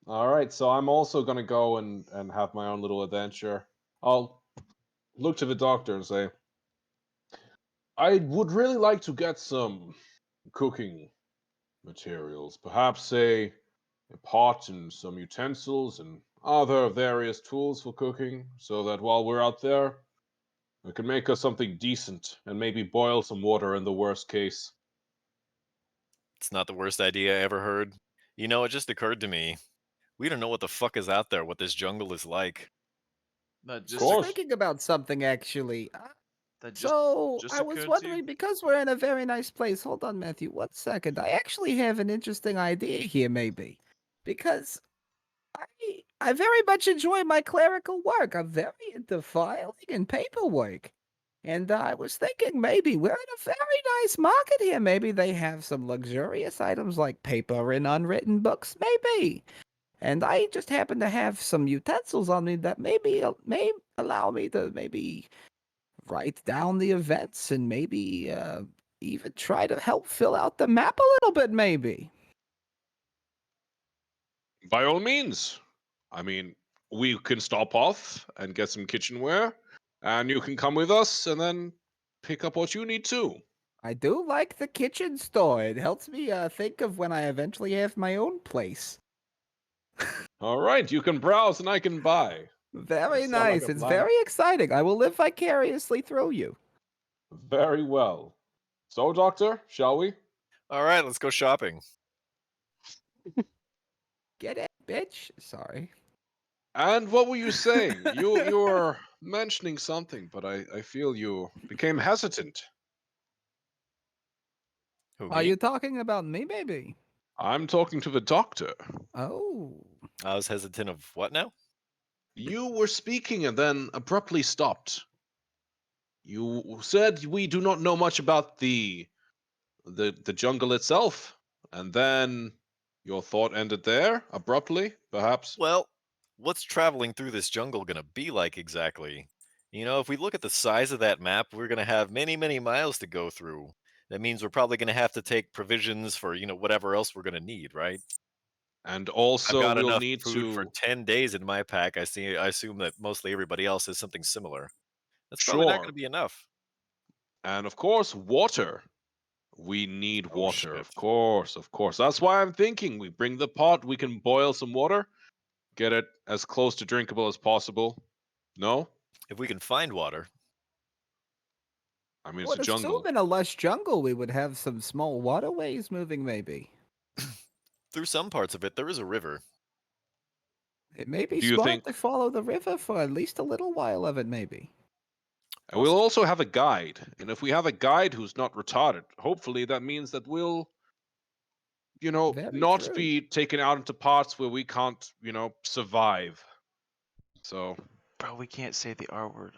All right, so I'm also gonna go and have my own little adventure. I'll look to the doctor and say, I would really like to get some cooking materials, perhaps a pot and some utensils and other various tools for cooking, so that while we're out there, we can make us something decent and maybe boil some water in the worst case. It's not the worst idea I ever heard. You know, it just occurred to me. We don't know what the fuck is out there, what this jungle is like. That I just, was course. thinking about something, actually. that just, So, just I was occurred to you? wondering, because we're in a very nice place. Hold on, Matthew. 1 second. I actually have an interesting idea here, maybe. Because I very much enjoy my clerical work. I'm very into filing and paperwork. And I was thinking maybe we're in a very nice market here. Maybe they have some luxurious items like paper and unwritten books, maybe. And I just happen to have some utensils on me that maybe may allow me to maybe write down the events and maybe even try to help fill out the map a little bit, maybe. By all means. I mean, we can stop off and get some kitchenware, and you can come with us and then pick up what you need too. I do like the kitchen store. It helps me think of when I eventually have my own place. All right, you can browse and I can buy. Very That sound like nice. a It's plan? very exciting. I will live vicariously through you. Very well. So, Doctor, shall we? All right, let's go shopping. Get it, bitch. Sorry. And what were you saying? You were mentioning something, but I feel you became hesitant. Who, Are me? you talking about me, baby? I'm talking to the doctor. Oh. I was hesitant of what now? You were speaking and then abruptly stopped. You said we do not know much about the jungle itself, and then your thought ended there abruptly, perhaps. Well, what's traveling through this jungle gonna be like exactly? You know, if we look at the size of that map, we're gonna have many, many miles to go through. That means we're probably gonna have to take provisions for, whatever else we're gonna need, right? And I've also, got we'll enough need food for to 10 days in my pack. I assume that mostly everybody else has something similar. That's probably not sure, gonna be enough. and of course, water. We need Oh water, shit. of course, of course. That's why I'm thinking we bring the pot, we can boil some water, get it as close to drinkable as possible. No? If we can find water. I mean, I it's a would assume jungle. in a lush jungle we would have some small waterways moving, maybe. Through some parts of it, there is a river. It may be Do you smart think? to follow the river for at least a little while of it, maybe. And we'll also have a guide. And if we have a guide who's not retarded, hopefully that means that we'll, Very not true. be taken out into parts where we can't, survive. So, Bro, we can't say the R word.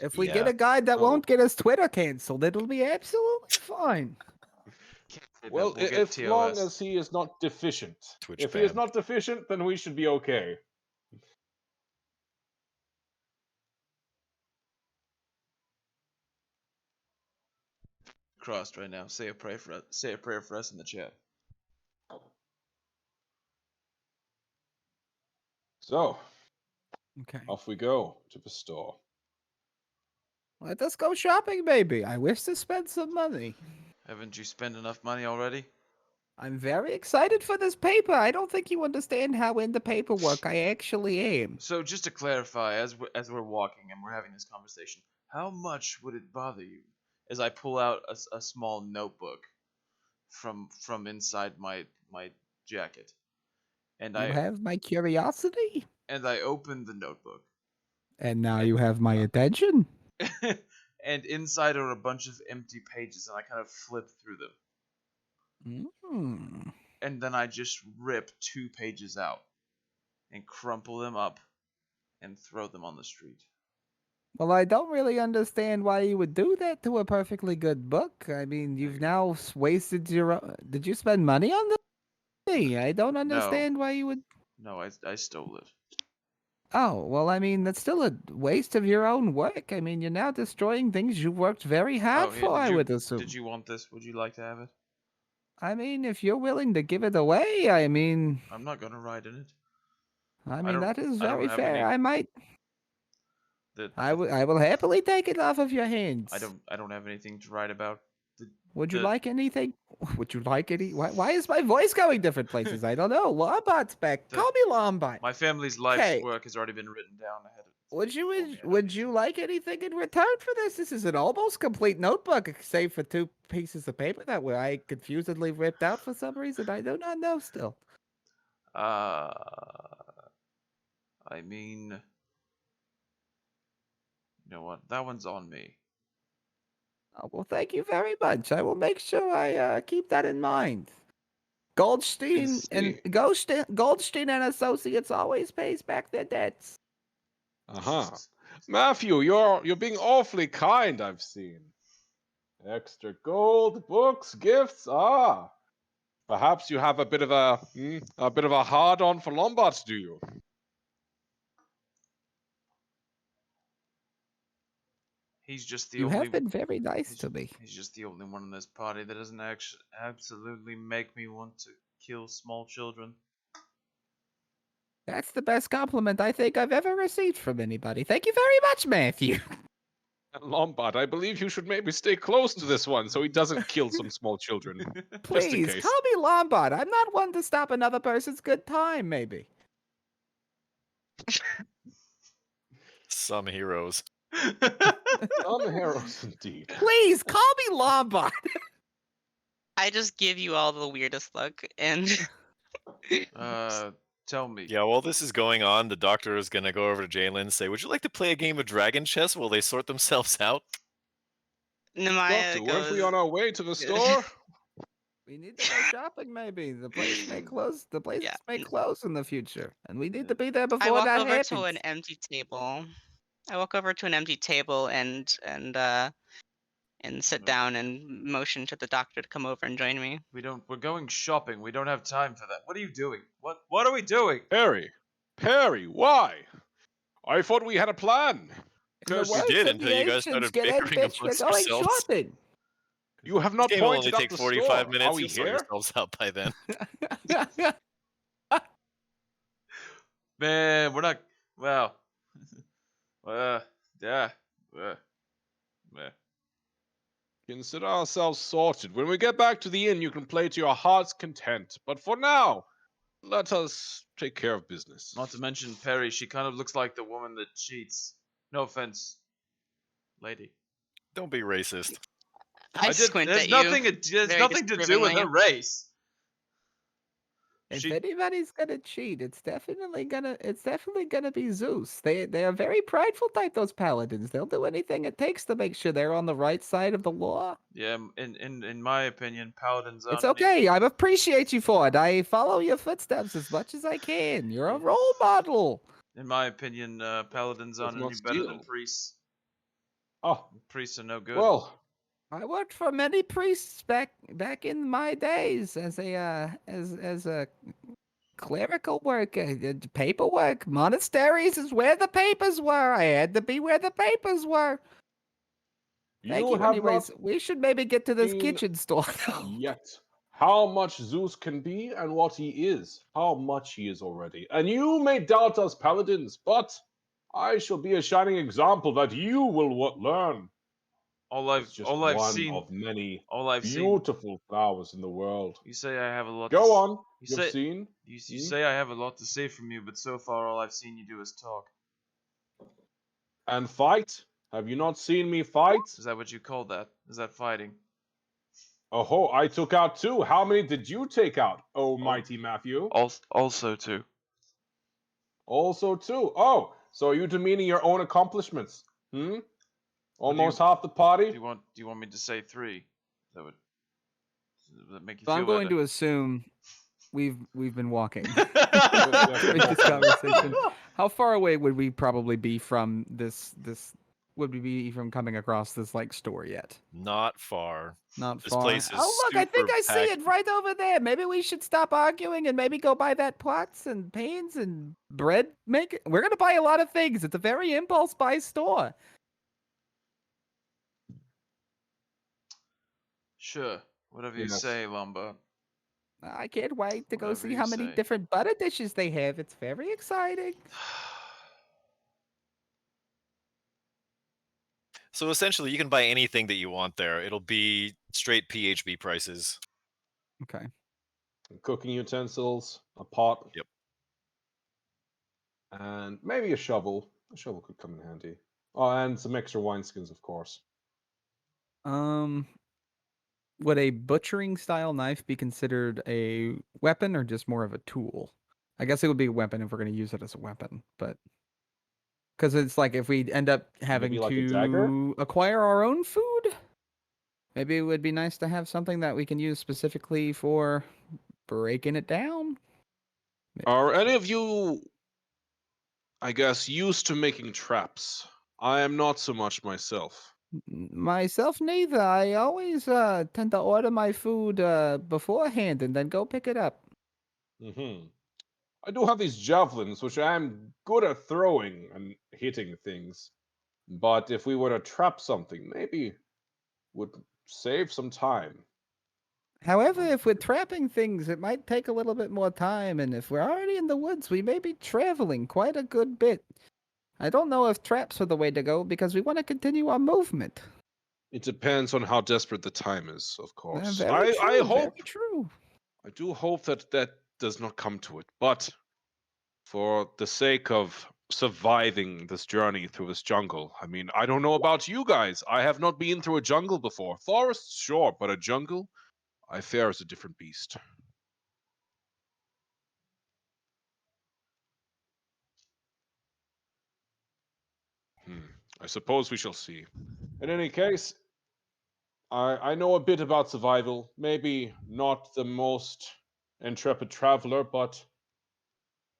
If we get Yeah. a guide that Oh. won't get his Twitter canceled, it'll be absolutely fine. Can't say that. well, We'll get if long TOS. as he is not deficient. Twitch If he is ban. not deficient, then we should be okay. Crossed right now. Say a prayer for us. Say a prayer for us in the chat. So, Okay. off we go to the store. Let us go shopping, baby. I wish to spend some money. Haven't you spent enough money already? I'm very excited for this paper. I don't think you understand how into paperwork I actually am. So just to clarify, as we're walking and we're having this conversation, how much would it bother you? As I pull out a small notebook from inside my jacket, and You have my curiosity, I open the notebook, and now And- you have my attention. and inside are a bunch of empty pages, and I kind of flip through them, Mm. and then I just rip 2 pages out, and crumple them up, and throw them on the street. Well, I don't really understand why you would do that to a perfectly good book. I mean, you've now wasted your. Did you spend money on this? Hey, I don't understand why you would. No, I stole it. Oh, well, I mean, that's still a waste of your own work. I mean, you're now destroying things you worked very hard Oh, here, for, I would assume. did you want this? Would you like to have it? I mean, if you're willing to give it away, I mean, I'm not gonna write in it. that is I don't very have fair. any- I might. I will happily take it off of your hands. I don't have anything to write about. Would you the- like anything? Would you like any? Why is my voice going different places? I don't know. Lombard's back. The- Call me Lombard. My family's life's Okay. work has already been written down ahead of. Would you for me, I don't would need you to. like anything in return for this? This is an almost complete notebook, save for 2 pieces of paper that were I confusedly ripped out for some reason. I do not know still. I mean, you know what? That one's on me. Oh, well, thank you very much. I will make sure I keep that in mind. Goldstein and see. Goldstein and Associates always pays back their debts. Uh-huh. Matthew, you're being awfully kind, I've seen. Extra gold, books, gifts. Ah. Perhaps you have a bit of a hard-on for Lombards, do you? He's just the You only. have been very nice to me. He's just the only one in this party that doesn't actually absolutely make me want to kill small children. That's the best compliment I think I've ever received from anybody. Thank you very much, Matthew. Lombard, I believe you should maybe stay close to this one so he doesn't kill some small children. Just in Please, case. call me Lombard. I'm not one to stop another person's good time, maybe. Some heroes. Some heroes indeed. Please, call me Lombard. I just give you all the weirdest look, and Tell me. Yeah, while this is going on, the doctor is going to go over to Jalen and say, "Would you like to play a game of dragon chess while they sort themselves out?" Namaya Doctor, weren't we goes. on our way to the store? We need to go shopping. Maybe the place may close. The places Yeah. may close in the future, and we need to be there I before walk that over happens. to an empty table. I walk over to an empty table and sit down and motion to the doctor to come over and join me. We're going shopping. We don't have time for that. What are you doing? What are we doing? Perry, why? I thought we had a plan. In the Because We words did of the until you guys ancients, started get in, bickering bitch. We're amongst going yourselves. shopping. you have This not game will only pointed out take the 45 store. minutes. Are we You'll sort here? yourselves out by then. Man, we're not. Well. Yeah. Uh, yeah. Consider ourselves sorted. When we get back to the inn, you can play to your heart's content. But for now, let us take care of business. Not to mention Perry. She kind of looks like the woman that cheats. No offense, lady. Don't be racist. I squint There's at nothing. you. There's very nothing to do with disapprovingly. her race. If She. anybody's gonna cheat, it's definitely gonna be Zeus. They are very prideful type. Those paladins. They'll do anything it takes to make sure they're on the right side of the law. Yeah. In my opinion, paladins It's aren't. okay. I appreciate you for it. I follow your footsteps as much as I can. You're a Yeah. role model. In my opinion, paladins Does aren't not any better than steal. priests. Oh, Priests are no good. well, I worked for many priests back in my days as a clerical work, paperwork. Monasteries is where the papers were. I had to be where the papers were. Thank you you. have Anyways, we should maybe get to this seen kitchen store. not yet how much Zeus can be and what he is. How much he is already. And you may doubt us, paladins, but I shall be a shining example that you will learn. It's just all I've one seen. of many All I've seen. beautiful flowers in the world. You say I have a lot. Go on. You You've say seen? you say I have a lot to say from you, but so far all I've seen you do is talk. And fight? Have you not seen me fight? Is that what you call that? Is that fighting? Oh, I took out 2. How many did you take out, oh mighty Matthew? Also too. Also 2. Oh, so are you demeaning your own accomplishments? Almost half the Do party? you want me to say 3? Does that make you So feel I'm going better? to assume we've been walking Yes, during this yes. conversation. How far away would we probably be from this? Would we be from coming across this like store yet? Not far. Not This far. place is Oh look, I think super I see packed. it right over there. Maybe we should stop arguing and maybe go buy that pots and pans and bread. We're gonna buy a lot of things. It's a very impulse buy store. Sure. Whatever you Yes. say, Lombard. I can't wait to go Whatever see you how many say. different butter dishes they have. It's very exciting. So essentially, you can buy anything that you want there. It'll be straight PHB prices. Okay. Cooking utensils, a pot. Yep. And maybe a shovel. A shovel could come in handy. Oh, and some extra wineskins, of course. Would a butchering style knife be considered a weapon or just more of a tool? I guess it would be a weapon if we're going to use it as a weapon, but because it's like if we end up having Maybe like a dagger? to acquire our own food, maybe it would be nice to have something that we can use specifically for breaking it down. Are any of you, I guess, used to making traps? I am not so much myself. Myself neither. I always tend to order my food beforehand and then go pick it up. I do have these javelins, which I am good at throwing and hitting things. But if we were to trap something, maybe would save some time. However, if we're trapping things, it might take a little bit more time, and if we're already in the woods, we may be traveling quite a good bit. I don't know if traps are the way to go because we want to continue our movement. It depends on how desperate the time is, of course. Very true, I hope, very true. I do hope that that does not come to it. But for the sake of surviving this journey through this jungle, I mean, I don't know about you guys. I have not been through a jungle before. Forests, sure, but a jungle, I fear is a different beast. I suppose we shall see. In any case, I know a bit about survival. Maybe not the most intrepid traveler, but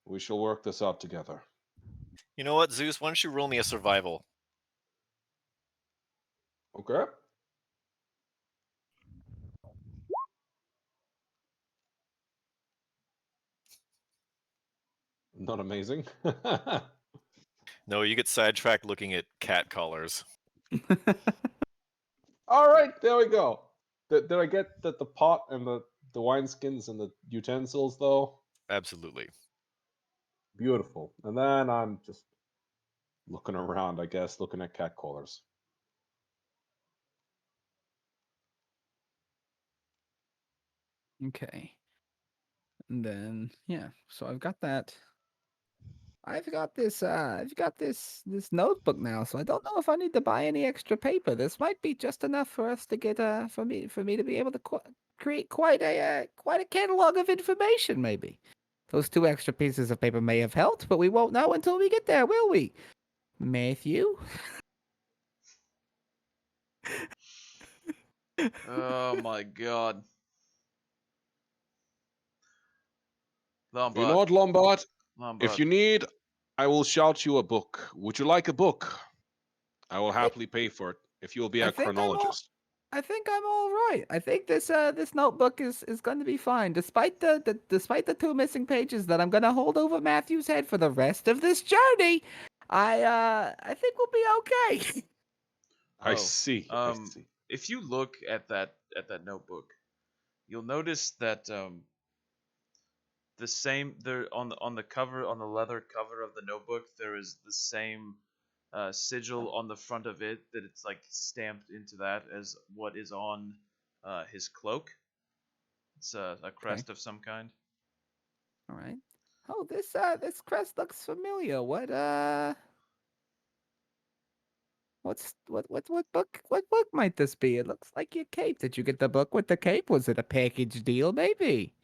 we shall work this out together. You know what, Zeus? Why don't you roll me a survival? Okay. Not amazing. No, you get sidetracked looking at cat collars. All right, there we go. Did I get the pot and the wineskins and the utensils though? Absolutely. Beautiful. And then I'm just looking around, I guess, looking at cat collars. Okay. And then yeah, so I've got that. I've got this notebook now, so I don't know if I need to buy any extra paper. This might be just enough for us to get for me to be able to create quite a catalog of information. Maybe those 2 extra pieces of paper may have helped, but we won't know until we get there, will we, Matthew? Oh my god. You know Lombard. what, Lombard? If Lombard. you need, I will shout you a book. Would you like a book? I will happily pay for it if you will be I a think I'm all- chronologist. I think I'm all right. I think this notebook is going to be fine, despite despite the 2 missing pages that I'm going to hold over Matthew's head for the rest of this journey. I think we'll be okay. I Oh, see. I see. if you look at that notebook, you'll notice that the same there on the cover, on the leather cover of the notebook, there is the same sigil on the front of it, that it's like stamped into that as what is on his cloak. It's a crest of some kind. All right. Oh, this crest looks familiar. What book might this be? It looks like your cape. Did you get the book with the cape? Was it a package deal, maybe?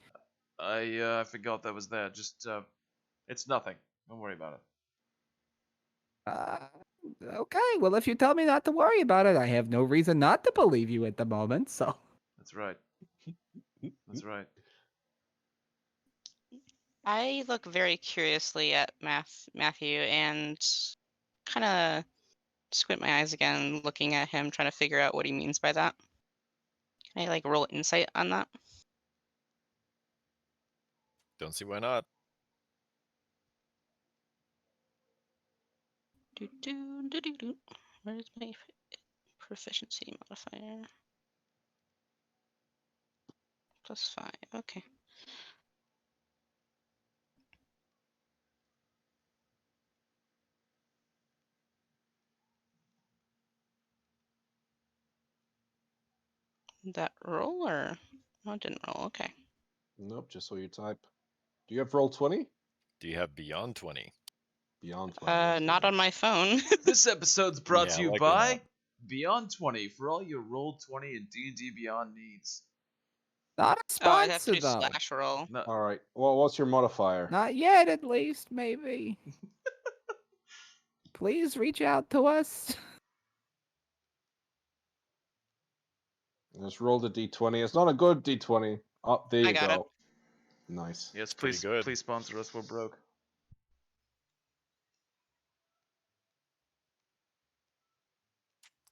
I forgot that was there. Just it's nothing. Don't worry about it. Uh, okay. Well, if you tell me not to worry about it, I have no reason not to believe you at the moment. So, That's right. That's right. I look very curiously at Matthew and kind of squint my eyes again, looking at him, trying to figure out what he means by that. Can I like roll insight on that? Don't see why not. Where's my proficiency modifier? +5. Okay. Did that roll or? Oh, it didn't roll. Okay. Nope, just so you type. Do you have roll 20? Do you have beyond 20? Beyond 20. Yes, Not there on my phone. This episode's brought Yeah, to you likely by not. Beyond 20 for all your Roll 20 and D&D Beyond needs. not a Oh, I'd have to sponsor do though. slash roll. No, All right. Well, what's your modifier? Not yet, at least. Maybe. Please reach out to us. Just roll the d20. It's not a good d20. Oh, there I you got it. go. Nice. yes, pretty please, good. please sponsor us. We're broke.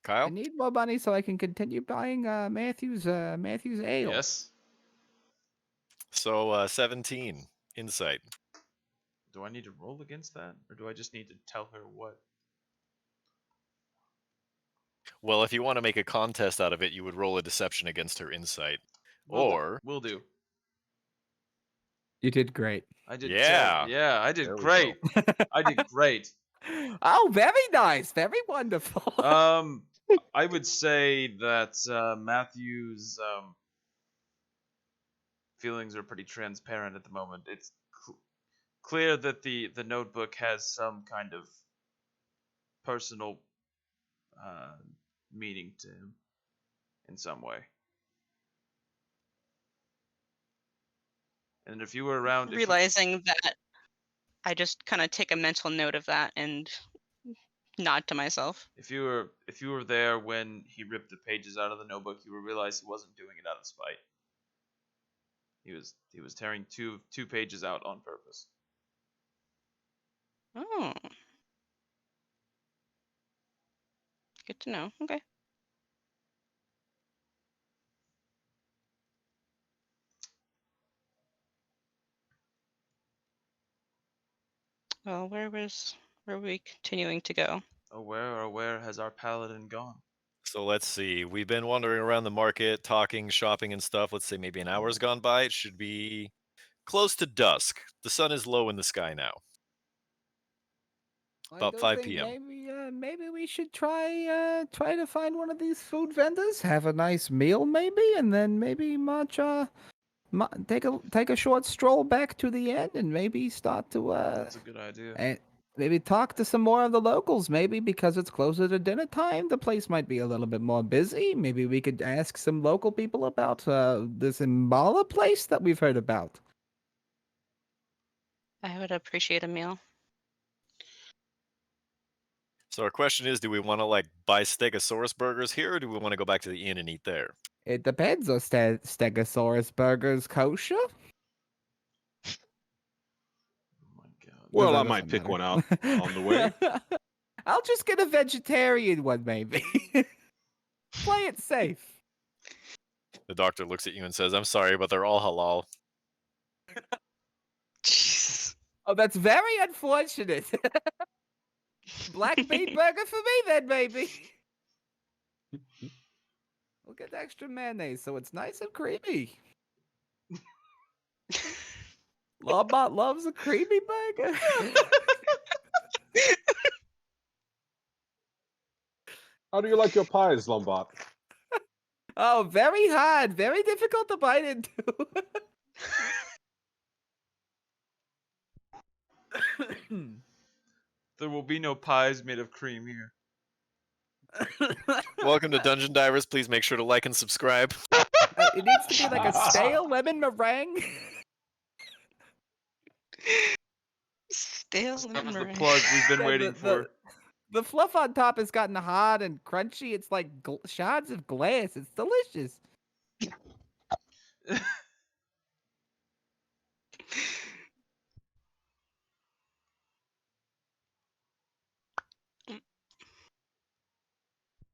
I Kyle? need more money so I can continue buying Matthew's ale. Yes. So 17 insight. Do I need to roll against that, or do I just need to tell her what? Well, if you want to make a contest out of it, you would roll a deception against her insight. Or Will do. You did great. I did. Yeah. Yeah, I did There we great. I did great. Oh, very nice. Very wonderful. I would say that Matthew's feelings are pretty transparent at the moment. It's clear that the notebook has some kind of personal meaning to him in some way. And if you were around, Realizing that, I just kind of take a mental note of that and Nod to myself. If you were there when he ripped the pages out of the notebook, you would realize he wasn't doing it out of spite. He was tearing two pages out on purpose. Oh. Good to know. Okay. Well, where were we continuing to go? Oh, where has our paladin gone? So let's see. We've been wandering around the market, talking, shopping, and stuff. Let's say maybe an hour's gone by. It should be close to dusk. The sun is low in the sky now. I About do 5 think p.m. maybe we should try to find one of these food vendors, have a nice meal maybe, and then maybe take a short stroll back to the inn and maybe start to That's a good idea. and maybe talk to some more of the locals maybe because it's closer to dinner time. The place might be a little bit more busy. Maybe we could ask some local people about this Imbala place that we've heard about. I would appreciate a meal. So our question is, do we want to like buy Stegosaurus burgers here, or do we want to go back to the inn and eat there? It depends. Are Stegosaurus burgers kosher? Oh my god. Well, That I doesn't might pick matter. one out on the way. I'll just get a vegetarian one, maybe. Play it safe. The doctor looks at you and says, I'm sorry, but they're all halal. Jeez. Oh, that's very unfortunate. Black bean burger for me, then, baby. We'll get extra mayonnaise so it's nice and creamy. Lobot loves a creamy burger. How do you like your pies, Lombard? Oh, very hard. Very difficult to bite into. There will be no pies made of cream here. Welcome to Dungeon Divers. Please make sure to like and subscribe. It needs to be like a stale lemon meringue. Stale That was the lemon plug we've been Yeah, waiting for. The fluff on top has gotten hard and crunchy. It's like shards of glass. It's delicious.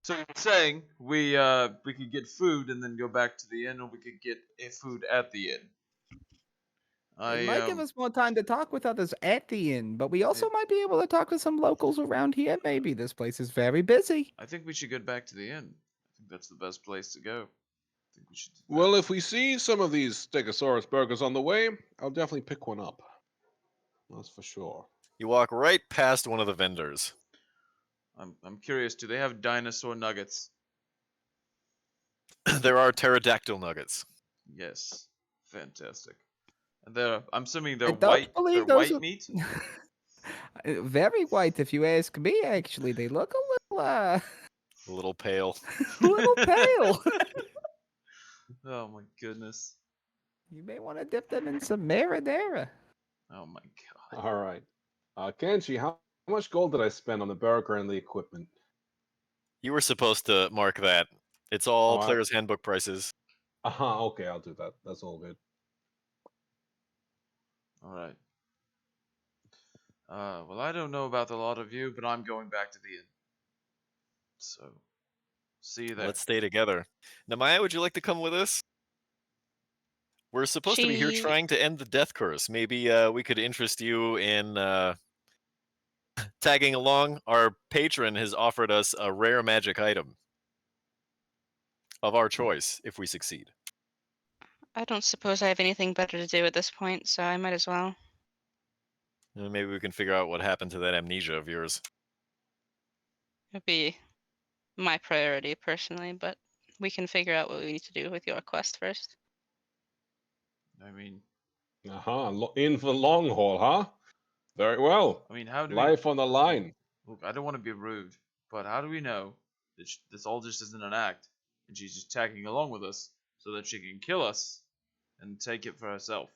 So you're saying we could get food and then go back to the inn, or we could get a food at the inn. It might give us more time to talk with others at the inn, but we also might be able to talk to some locals around here. Maybe this place is very busy. I think we should get back to the inn. I think that's the best place to go. I think we should. Well, if we see some of these Stegosaurus burgers on the way, I'll definitely pick one up. That's for sure. You walk right past one of the vendors. I'm curious. Do they have dinosaur nuggets? There are pterodactyl nuggets. Yes. Fantastic. And I'm assuming I they're don't white. believe They're those white are- meat. Very white, if you ask me. Actually, they look a A little pale. little pale. Oh my goodness. You may want to dip them in some marinara. Oh my god. All right. Kenshi, how much gold did I spend on the burger and the equipment? You were supposed to mark that. It's all Oh, player's handbook prices. Okay, I'll do that. That's all good. All right. Well, I don't know about a lot of you, but I'm going back to the inn. So, see you there. Let's stay together. Now, Maya, would you like to come with us? We're supposed to be here She- trying to end the death curse. Maybe we could interest you in tagging along. Our patron has offered us a rare magic item of our choice if we succeed. I don't suppose I have anything better to do at this point, so I might as well. And maybe we can figure out what happened to that amnesia of yours. It'd be my priority personally, but we can figure out what we need to do with your quest first. I mean, In for the long haul, huh? Very well. how do Life on the line. Look, I don't want to be rude, but how do we know that this all just isn't an act, and she's just tagging along with us so that she can kill us and take it for herself?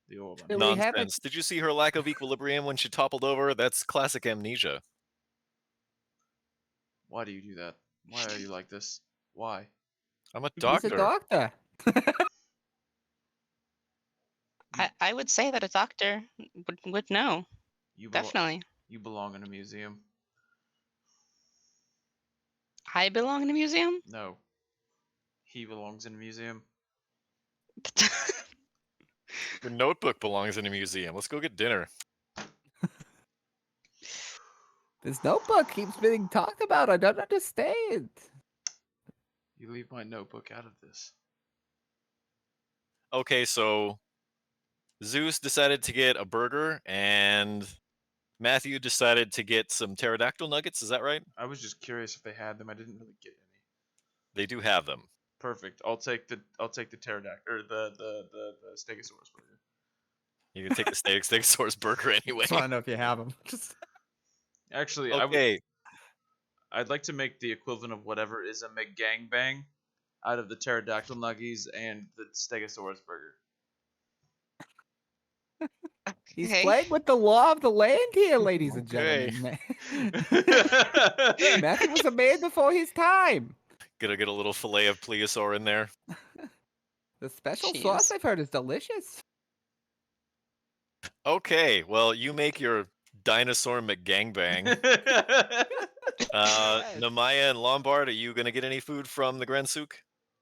The orb. I mean. We have Nonsense. Did you see her lack of equilibrium when she toppled over? That's classic amnesia. Why do you do that? Why are you like this? Why? I'm a He's a doctor. doctor. I would say that a doctor would know. You belo- Definitely. You belong in a museum. I belong in a museum? No. He belongs in a museum. Your notebook belongs in a museum. Let's go get dinner. This notebook keeps being talked about. I don't understand. You leave my notebook out of this. Okay, so Zeus decided to get a burger, and Matthew decided to get some pterodactyl nuggets. Is that right? I was just curious if they had them. I didn't really get any. They do have them. Perfect. I'll take the pterodactyl or the stegosaurus burger. You can take the Stegosaurus burger anyway. Just want to know if you have them. Actually, Okay, I'd like to make the equivalent of whatever is a McGangbang out of the pterodactyl nuggies and the stegosaurus burger. He's Okay. playing with the law of the land here, ladies and Okay. gentlemen. Matthew was a man before his time. gonna get a little fillet of plesiosaur in there. The special sauce Jeez. I've heard is delicious. Okay, well, you make your dinosaur McGangbang. Yes. Namaya and Lombard, are you gonna get any food from the Grand Souk?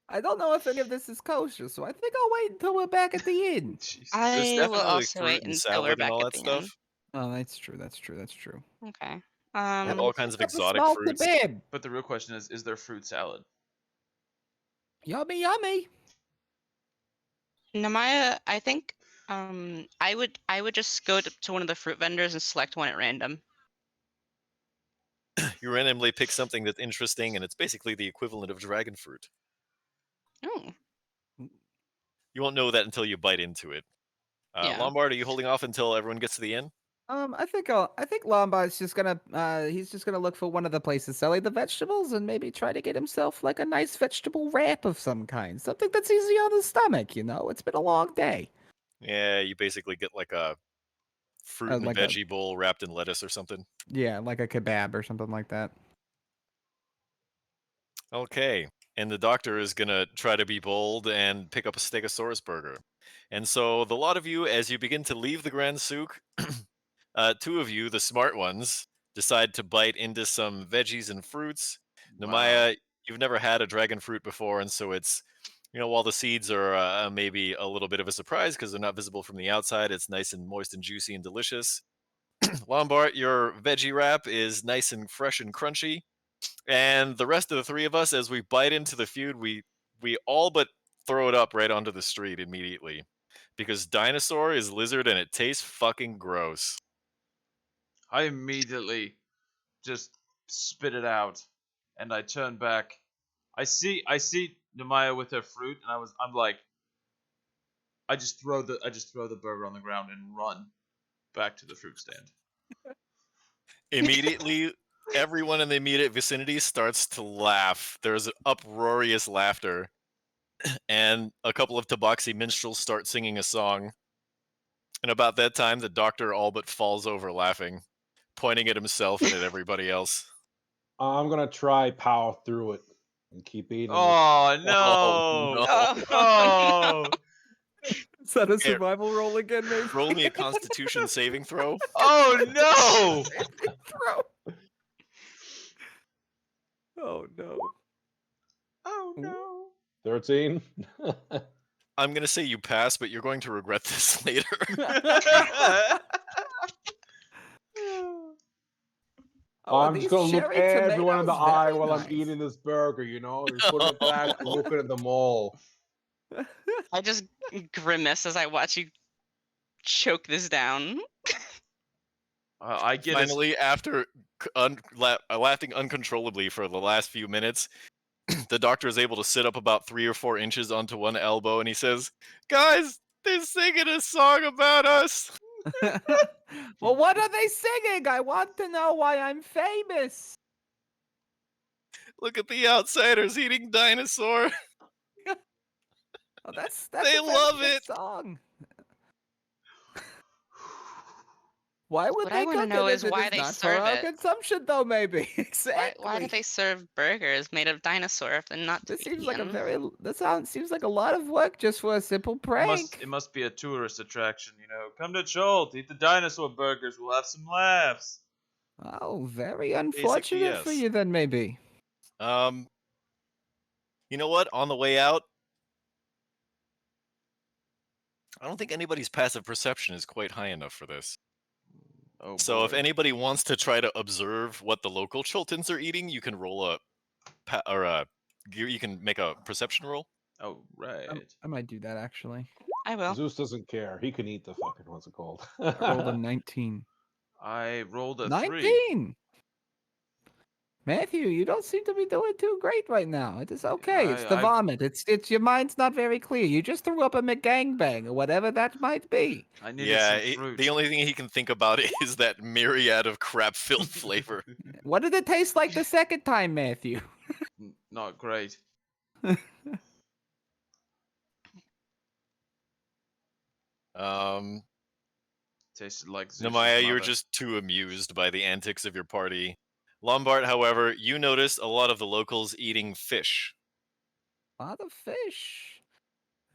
I don't know if any of this is kosher, so I think I'll wait until we're back at the inn. Jesus. There's I will definitely also fruit wait and until we're salad back and all at that the end. stuff. Oh, that's true. That's true. That's true. Okay. They have all kinds of Pick up a exotic small fruits. kebab. But the real question is there fruit salad? Yummy, yummy. Namaya, I think I would just go to one of the fruit vendors and select one at random. You randomly pick something that's interesting, and it's basically the equivalent of dragon fruit. Oh. You won't know that until you bite into it. Yeah. Lombard, are you holding off until everyone gets to the inn? I think Lombard's just gonna he's just gonna look for one of the places selling the vegetables and maybe try to get himself like a nice vegetable wrap of some kind. Something that's easy on the stomach, you know? It's been a long day. Yeah, you basically get like a fruit and Like a veggie bowl wrapped in lettuce or something. yeah, like a kebab or something like that. Okay, and the doctor is gonna try to be bold and pick up a Stegosaurus burger. And so the lot of you, as you begin to leave the Grand Souk, two of you, the smart ones, decide to bite into some veggies and fruits. Wow. Namaya, you've never had a dragon fruit before, and so it's, while the seeds are maybe a little bit of a surprise because they're not visible from the outside, it's nice and moist and juicy and delicious. Lombard, your veggie wrap is nice and fresh and crunchy. And the rest of the three of us, as we bite into the food, we all but throw it up right onto the street immediately. Because dinosaur is lizard and it tastes fucking gross. I immediately just spit it out, and I turn back. I see Namaya with her fruit, and I'm like, I just throw the burger on the ground and run back to the fruit stand. Immediately, everyone in the immediate vicinity starts to laugh. There's uproarious laughter. And a couple of Tabaxi minstrels start singing a song. And about that time, the doctor all but falls over laughing, pointing at himself and at everybody else. I'm gonna try power through it and keep eating it. Oh no! Oh, no. Oh! Is that a Okay. survival roll again, maybe? Roll me a Constitution saving throw. Oh no! Throw. Oh no. Oh no! 13. I'm gonna say you pass, but you're going to regret this later. Oh, are I'm just these gonna look cherry everyone in the tomatoes? eye Very while I'm nice. eating this burger, Just putting it back and looking at them all. I just grimace as I watch you choke this down. I get Finally, after laughing uncontrollably for the last few minutes, the doctor is able to sit up about 3 or 4 inches onto one elbow, and he says, "Guys, they're singing a song about us." Well, what are they singing? I want to know why I'm famous. Look at the outsiders eating dinosaur. Oh, that's They a very love good it. song. Why would What they I want to cook know it is if it why is they not for serve our it. consumption, though? Maybe Why exactly. do they serve burgers made of dinosaur if they're not to This be seems like a eaten? very. Seems like a lot of work just for a simple It prank. must be a tourist attraction, you know. Come to Jolt, eat the dinosaur burgers. We'll have some laughs. Oh, very Basically, unfortunate for yes. you then, maybe. You know what? On the way out, I don't think anybody's passive perception is quite high enough for this. Oh So if boy. anybody wants to try to observe what the local Chiltons are eating, you can roll you can make a perception roll. Oh right. I might do that actually. I will. Zeus doesn't care. He can eat the fucking what's it called? I rolled a 19. I rolled a 3. 19. Matthew, you don't seem to be doing too great right now. It is okay. It's the I vomit. It's your mind's not very clear. You just threw up a McGangbang or whatever that might be. I needed Yeah, some fruit. the only thing he can think about is that myriad of crap-filled flavor. What did it taste like the second time, Matthew? Not great. Um, Tasted like Zeus's Namaya, you're mother. just too amused by the antics of your party. Lombard, however, you notice a lot of the locals eating fish. A lot of fish.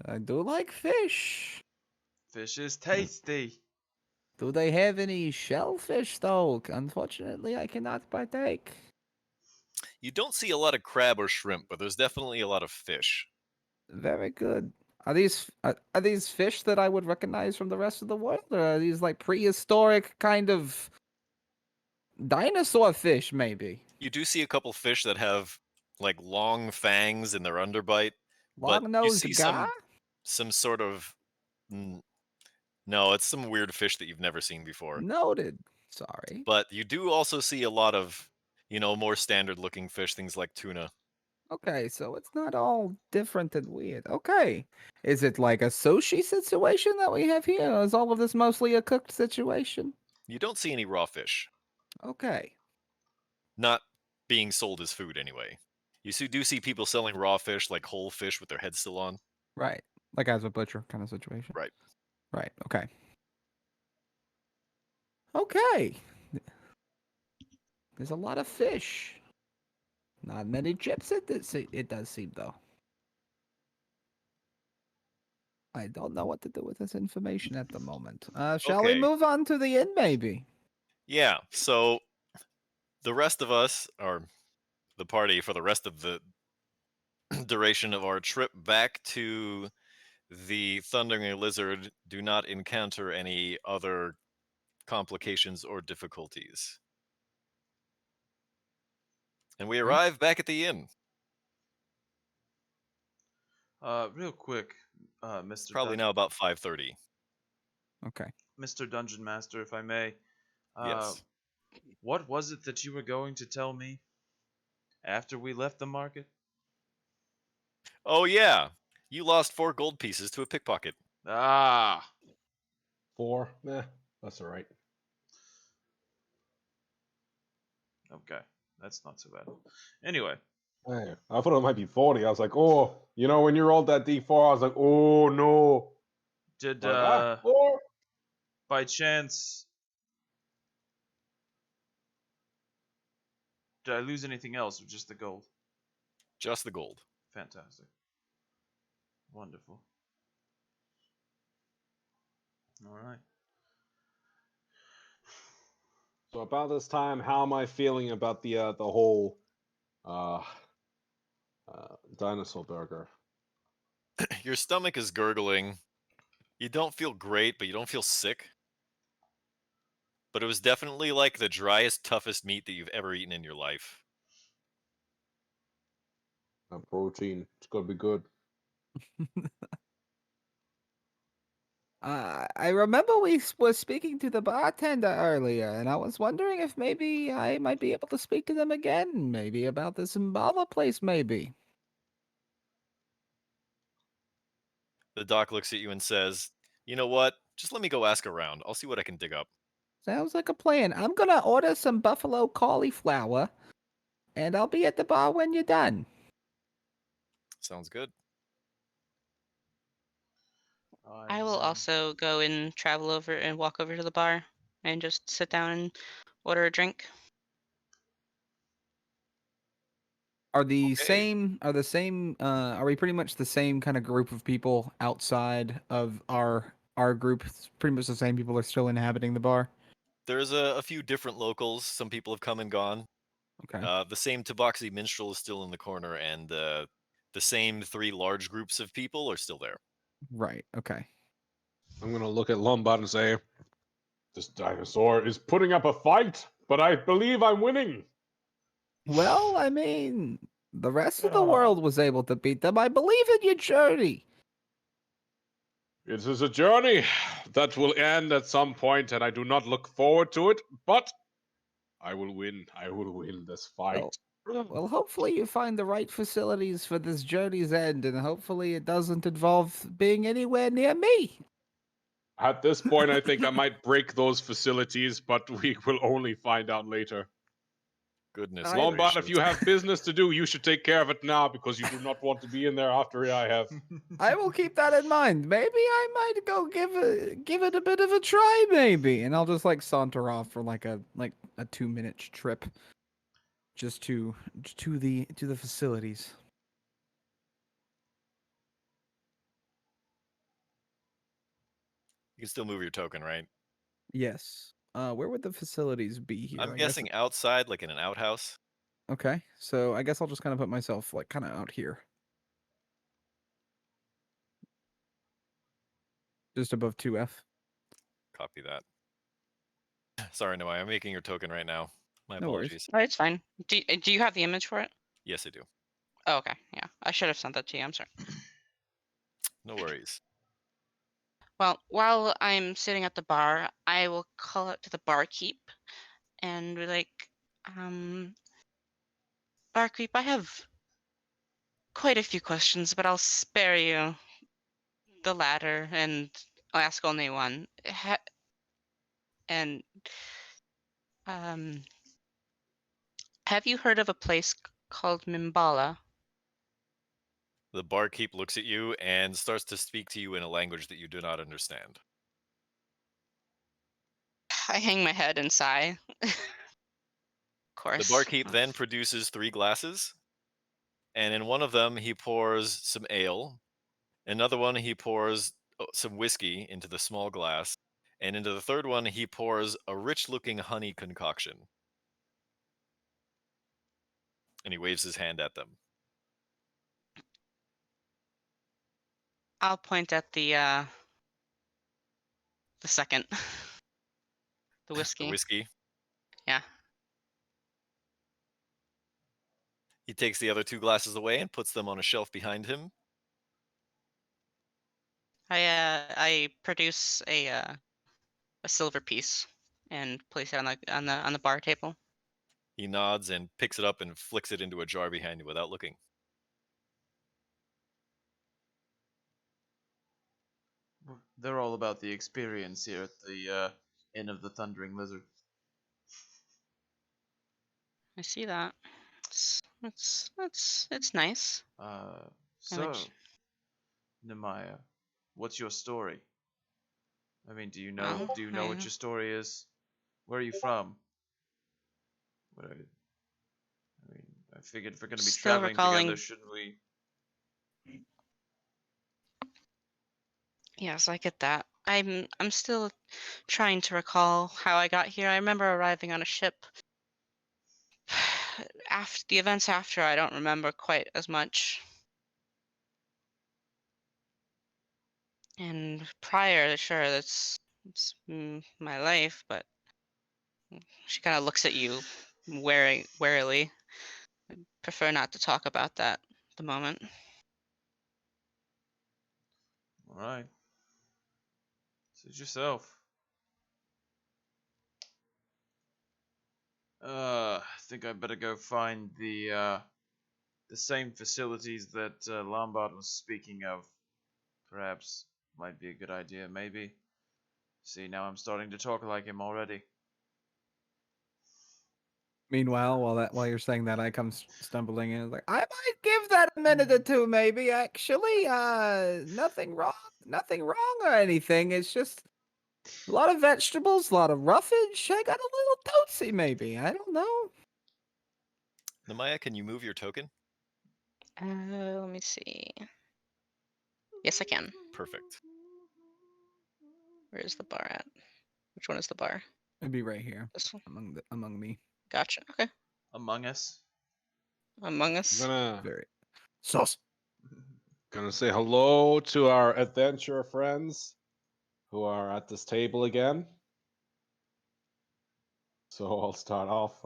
I do like fish. Fish is tasty. Do they have any shellfish, though? Unfortunately, I cannot partake. You don't see a lot of crab or shrimp, but there's definitely a lot of fish. Very good. Are these fish that I would recognize from the rest of the world, or are these like prehistoric kind of dinosaur fish? Maybe You do see a couple fish that have like long fangs in their underbite, but you long-nosed see guy. some sort of no, it's some weird fish that you've never seen before. Noted. Sorry. But you do also see a lot of, more standard looking fish, things like tuna. Okay, so it's not all different and weird. Okay. Is it like a sushi situation that we have here, or is all of this mostly a cooked situation? You don't see any raw fish. Okay. Not being sold as food anyway. You do see people selling raw fish, like whole fish with their heads still on. Right. Like as a butcher kind of situation. Right. Right. Okay. Okay. There's a lot of fish. Not many chips, it does seem, though. I don't know what to do with this information at the moment. Shall we Okay. move on to the inn, maybe? Yeah, so the rest of us, or the party for the rest of the duration of our trip back to the Thundering Lizard, do not encounter any other complications or difficulties. And we arrive back at the inn. Real quick, Mr. Probably now about 5:30. Okay. Mr. Dungeon Master, if I may. Yes. What was it that you were going to tell me after we left the market? Oh yeah, you lost 4 gold pieces to a pickpocket. Ah, 4? Meh, that's alright. okay. That's not so bad. Anyway, Hey, I thought it might be 40. I was like, oh, when you rolled that D4, I was like, oh no. did, Like, 4? by chance, did I lose anything else or just the gold? Just the gold. Fantastic. Wonderful. Alright. So about this time, how am I feeling about the whole dinosaur burger? Your stomach is gurgling. You don't feel great, but you don't feel sick. But it was definitely like the driest, toughest meat that you've ever eaten in your life. Protein. It's gonna be good. I remember we were speaking to the bartender earlier, and I was wondering if maybe I might be able to speak to them again. Maybe about the Zimbala place, maybe. The doc looks at you and says, "You know what? Just let me go ask around. I'll see what I can dig up." Sounds like a plan. I'm gonna order some buffalo cauliflower, and I'll be at the bar when you're done. Sounds good. I will also go and travel over and walk over to the bar. and just sit down and order a drink. Are the Okay. same? Are we pretty much the same kind of group of people outside of our group? It's pretty much the same people are still inhabiting the bar. There's a few different locals. Some people have come and gone. Okay. The same Tabaxi minstrel is still in the corner, and the same 3 large groups of people are still there. Right. Okay. I'm gonna look at Lombard and say, "This dinosaur is putting up a fight, but I believe I'm winning." Well, I mean, the rest of the Ah. world was able to beat them. I believe in your journey. It is a journey that will end at some point, and I do not look forward to it, but I will win. I will win this fight. Well, hopefully you find the right facilities for this journey's end, and hopefully it doesn't involve being anywhere near me. At this point, I think I might break those facilities, but we will only find out later. Goodness Lombard, if gracious. you have business to do, you should take care of it now because you do not want to be in there after I have. I will keep that in mind. Maybe I might go give it a bit of a try, maybe, and I'll just like saunter off for like a 2-minute trip, just to the facilities. You can still move your token, right? Yes. Where would the facilities be here? I'm I guess guessing outside, like in an outhouse. Okay, so I guess I'll just kind of put myself like kind of out here, just above 2F. Copy that. Sorry, Noah, I'm making your token right now. My No worries. apologies. Oh, it's fine. Do you have the image for it? Yes, I do. Oh, okay. Yeah, I should have sent that to you. I'm sorry. No worries. Well, while I'm sitting at the bar, I will call out to the barkeep and be like, barkeep, I have quite a few questions, but I'll spare you the latter and I'll ask only one. And have you heard of a place called Mimbala? The barkeep looks at you and starts to speak to you in a language that you do not understand. I hang my head and sigh. Of course. The barkeep then produces 3 glasses, and in one of them he pours some ale. Another one he pours some whiskey into the small glass, and into the third one he pours a rich-looking honey concoction. And he waves his hand at them. I'll point at the second. The whiskey. The whiskey. Yeah. He takes the other 2 glasses away and puts them on a shelf behind him. I produce a silver piece and place it on the bar table. He nods and picks it up and flicks it into a jar behind him without looking. They're all about the experience here at the Inn of the Thundering Lizard. I see that. It's nice. So, Which- Nemaya, what's your story? I mean, do you know Well, what your story is? Where are you from? I mean, I figured if we're going to be Still traveling recalling- together, shouldn't we? Yes, I get that. I'm still trying to recall how I got here. I remember arriving on a ship. After the events after, I don't remember quite as much. And prior, sure, that's my life, but she kind of looks at you warily. I prefer not to talk about that at the moment. All right. Suit yourself. I think I better go find the same facilities that Lombard was speaking of. Perhaps might be a good idea. Maybe. See, now I'm starting to talk like him already. Meanwhile, while you're saying that, I come stumbling in, like, I might give that a minute or two, maybe. Actually, nothing wrong or anything. It's just A lot of vegetables, a lot of roughage. I got a little tootsie, maybe. I don't know. Namaya, can you move your token? Let me see. Yes, I can. Perfect. Where is the bar at? Which one is the bar? It'd be right here This one. among me. Gotcha. Okay. Among Us. Among Us. Very sauce. Gonna say hello to our adventurer friends who are at this table again. So I'll start off.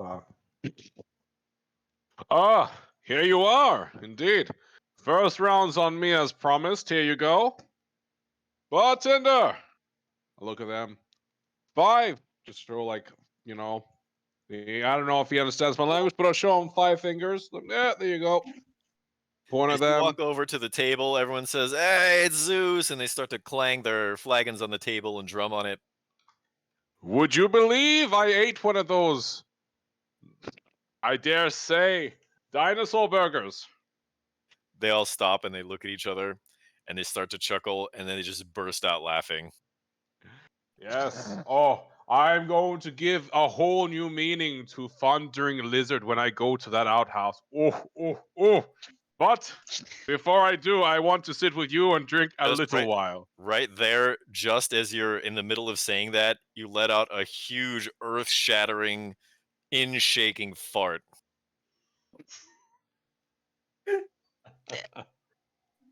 Here you are, indeed. First round's on me as promised. Here you go. Bartender! I look at them. 5. Just show, like, you know. I don't know if he understands my language, but I'll show him 5 fingers. Yeah, there you go. Point As of you them. walk over to the table, everyone says, "Hey, it's Zeus," and they start to clang their flagons on the table and drum on it. Would you believe I ate one of those? I dare say, dinosaur burgers. They all stop and they look at each other and they start to chuckle and then they just burst out laughing. Yes. Oh, I'm going to give a whole new meaning to Thundering Lizard when I go to that outhouse. Oh. But before I do, I want to sit with you and drink a Just little while. Right there, just as you're in the middle of saying that, you let out a huge earth-shattering, in-shaking fart.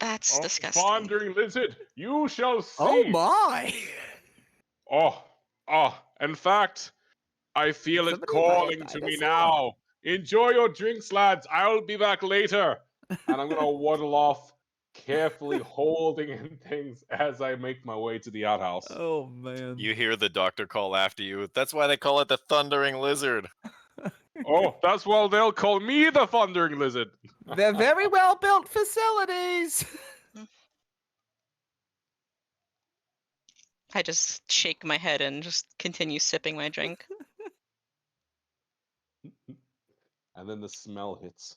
That's Oh, disgusting. Thundering Lizard, you shall see. Oh my! In fact, I feel it Somebody invite a calling to me dinosaur? now. Enjoy your drinks, lads. I'll be back later. And I'm going to waddle off, carefully holding in things as I make my way to the outhouse. Oh man! You hear the doctor call after you. That's why they call it the Thundering Lizard. Oh, that's why they'll call me the Thundering Lizard. They're very well built facilities. I just shake my head and just continue sipping my drink. And then the smell hits.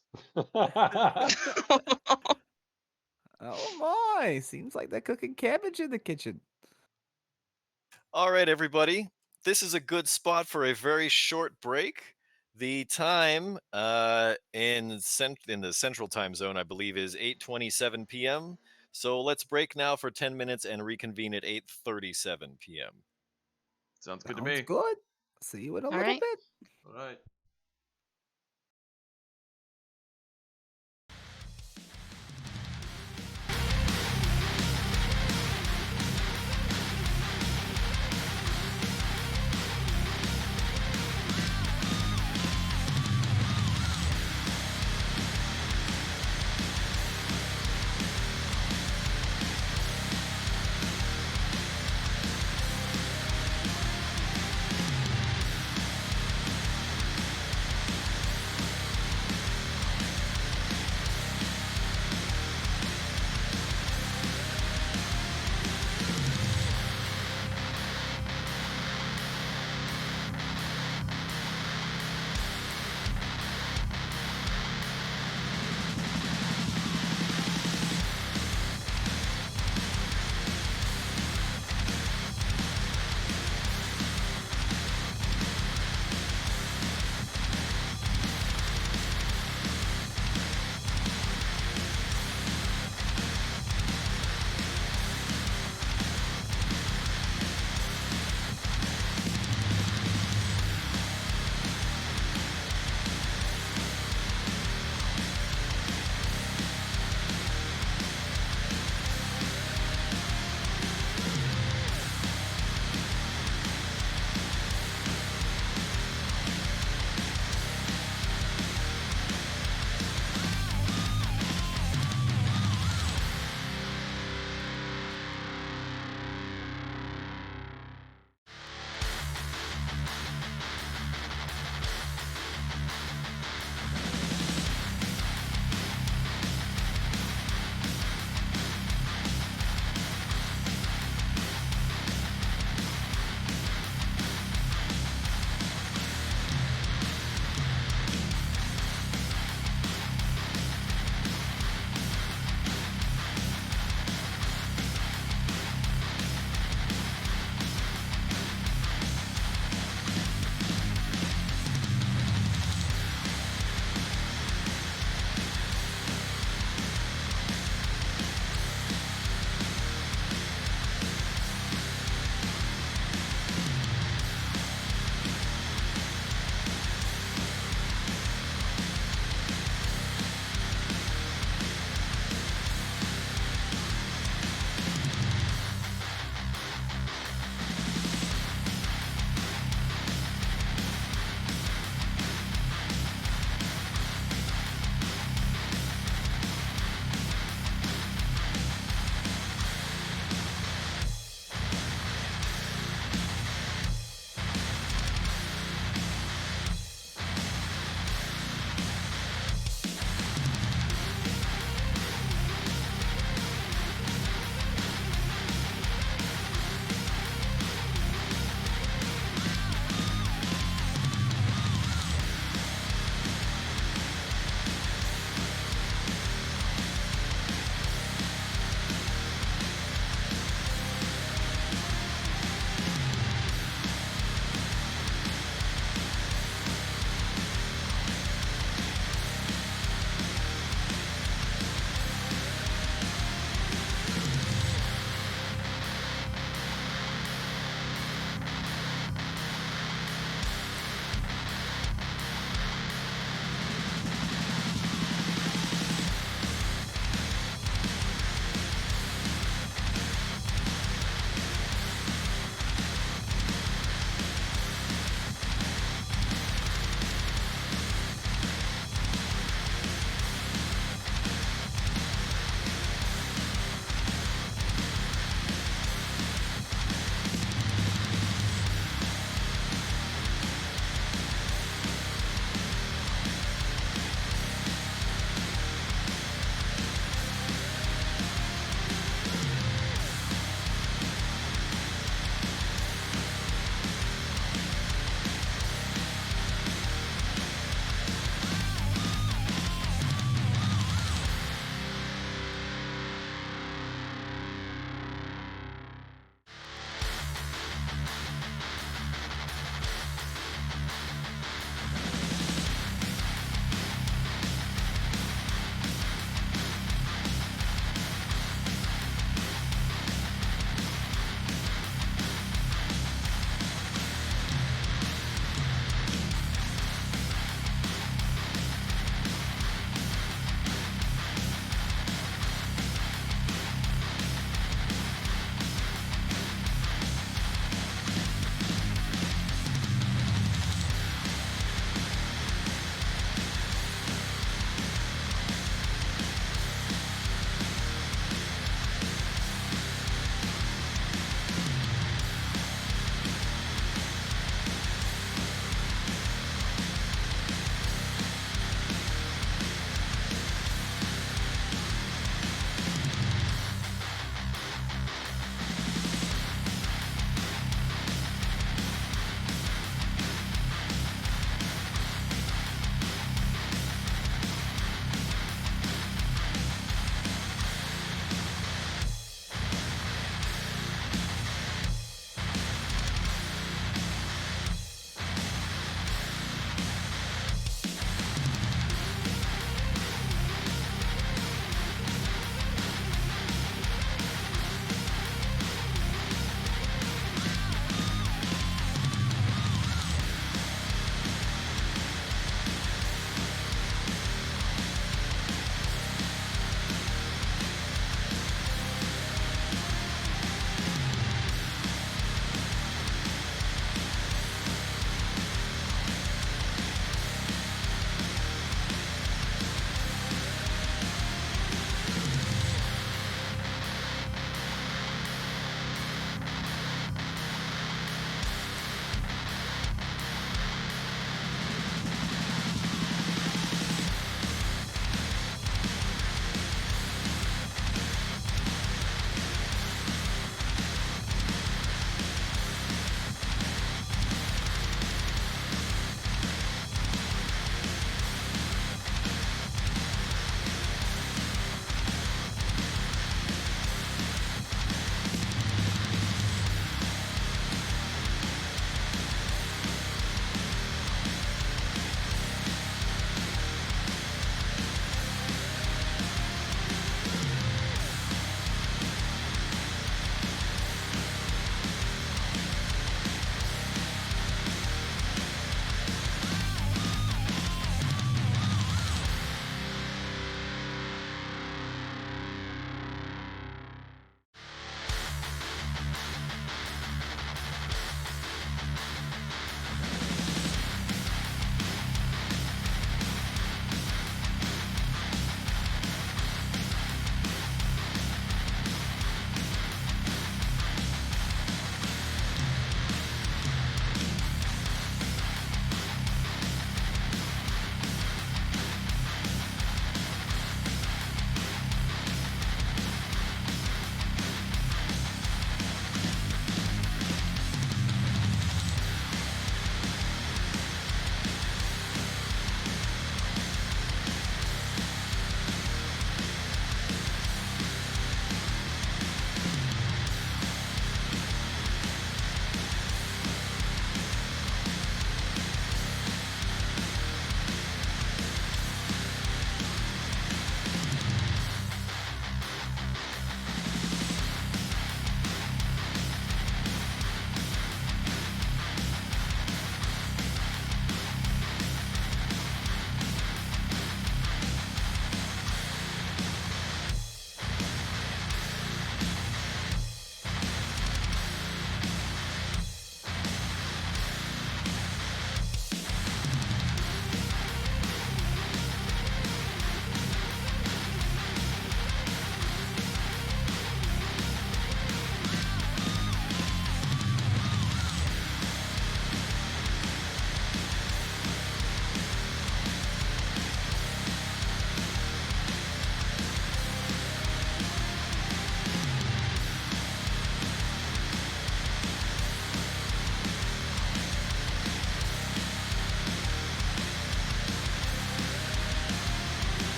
Oh my! Seems like they're cooking cabbage in the kitchen. All right, everybody. This is a good spot for a very short break. The time in the central time zone, I believe, is 8:27 p.m. So let's break now for 10 minutes and reconvene at 8:37 p.m. Sounds good to Sounds me. good. See you in a All little right. bit. All right.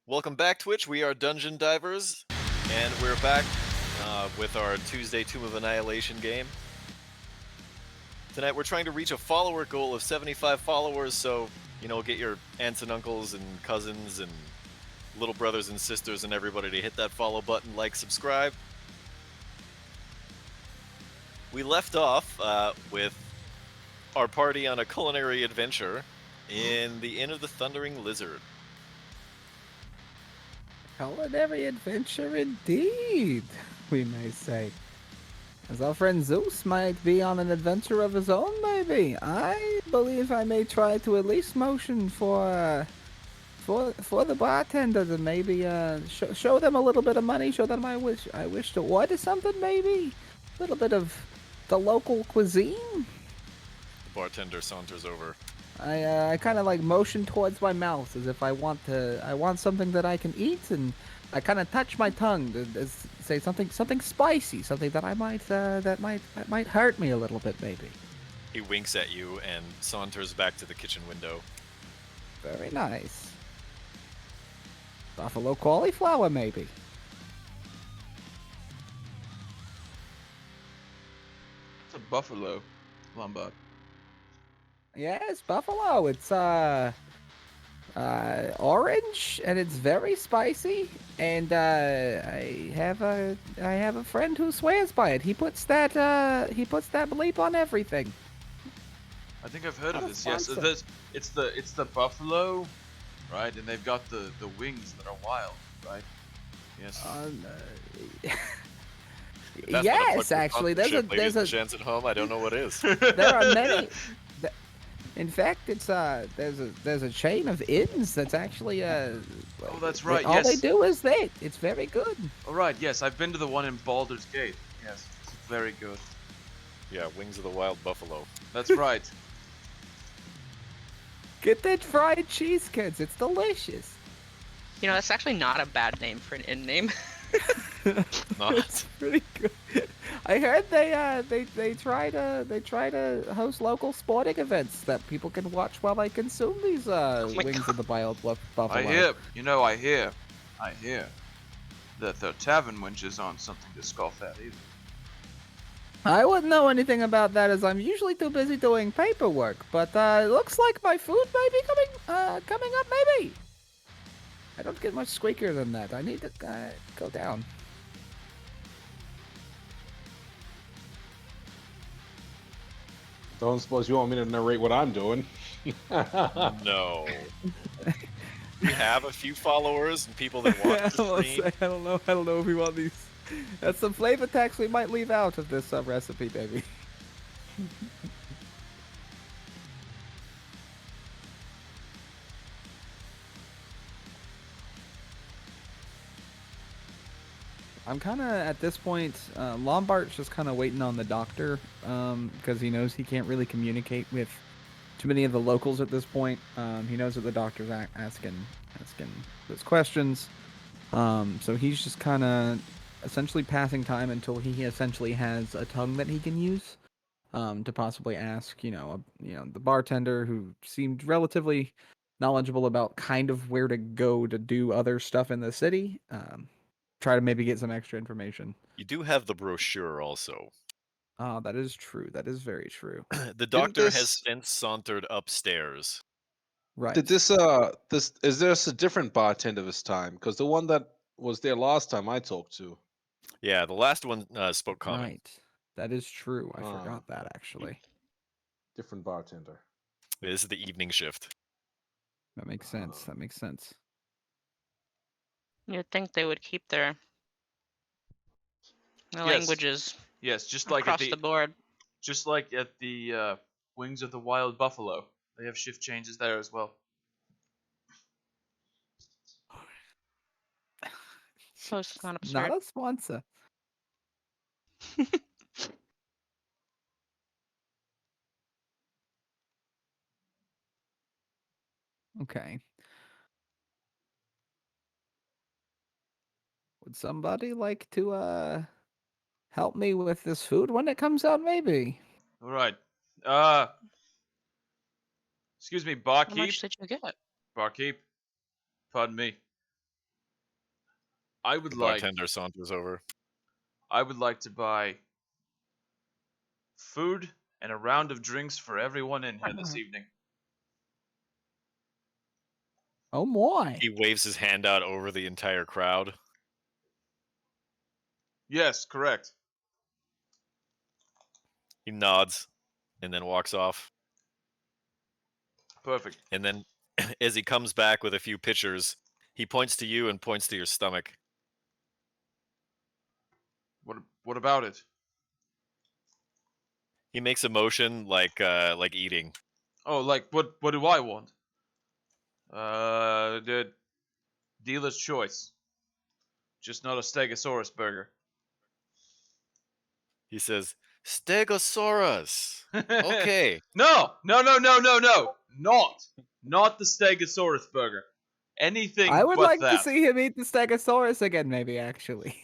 Welcome back, Twitch. We are Dungeon Divers, and we're back with our Tuesday Tomb of Annihilation game. Tonight we're trying to reach a follower goal of 75 followers, so, get your aunts and uncles and cousins and little brothers and sisters and everybody to hit that follow button, like, subscribe. We left off with our party on a culinary adventure in the Inn of the Thundering Lizard. Culinary adventure indeed, we may say. As our friend Zeus might be on an adventure of his own, maybe. I believe I may try to at least motion for the bartender to maybe show them a little bit of money, show them I wish to order something, maybe. A little bit of the local cuisine. The bartender saunters over. I kind of like motion towards my mouth as if I want something that I can eat, and I kind of touch my tongue to say something spicy, something that I might that might hurt me a little bit, maybe. He winks at you and saunters back to the kitchen window. Very nice. Buffalo cauliflower, maybe. It's a buffalo, Lombard. Yes, buffalo. It's orange, and it's very spicy. And I have a friend who swears by it. He puts that bleep on everything. I think I've heard Not of a this. Yes, sponsor. it's the buffalo, right? And they've got the wings that are wild, right? Yes. If that's not a Yes, plug for actually, sponsorship, ladies and there's a gents at home, I don't know what is. there are many. In fact, it's there's a chain of inns that's actually Oh, that's right. All Yes. they do is that. It's very good. All right. Yes, I've been to the one in Baldur's Gate. Yes, it's very good. Yeah, Wings of the Wild Buffalo. That's right. Get that fried cheese, kids. It's delicious. That's actually not a bad name for an inn name. Not. It's pretty good. I heard they try to host local sporting events that people can watch while they consume these my wings of the wild buffalo. I hear that the tavern wenches aren't something to scoff at either. I wouldn't know anything about that as I'm usually too busy doing paperwork, but it looks like my food may be coming up, maybe. I don't get much squeakier than that. I need to go down. Don't suppose you want me to narrate what I'm doing? No. We have a few followers and people that want to stream. I don't know if we want these. That's some flavor text we might leave out of this recipe, baby. I'm kind of at this point. Lombard's just kind of waiting on the doctor because he knows he can't really communicate with too many of the locals at this point. He knows that the doctor's asking those questions. So he's just kind of essentially passing time until he essentially has a tongue that he can use to possibly ask, the bartender who seemed relatively knowledgeable about kind of where to go to do other stuff in the city. Try to maybe get some extra information. You do have the brochure also. Oh, that is true. That is very true. The doctor has this- since sauntered upstairs. Right. Did this is there a different bartender this time? Because the one that was there last time I talked to. Yeah, the last one spoke common. Right. That is true. I Ah. forgot that actually. Different bartender. This is the evening shift. That makes sense. That makes sense. You'd think they would keep their Yes. languages Yes, just like across the board. at the Wings of the Wild Buffalo. They have shift changes there as well. Post not Not absurd. a sponsor. Okay. Would somebody like to help me with this food when it comes out, maybe? All right. Excuse me, How barkeep. much did you get? Barkeep. Pardon me. I would The like bartender saunters over. to buy food and a round of drinks for everyone in here this evening. Oh my. He waves his hand out over the entire crowd. Yes, correct. He nods and then walks off. Perfect. And then as he comes back with a few pitchers, he points to you and points to your stomach. What about it? He makes a motion like eating. Oh, like what do I want? The dealer's choice. Just not a Stegosaurus burger. He says, Stegosaurus. Okay. No. Not the Stegosaurus burger. Anything I would but like that. to see him eat the Stegosaurus again, maybe, actually.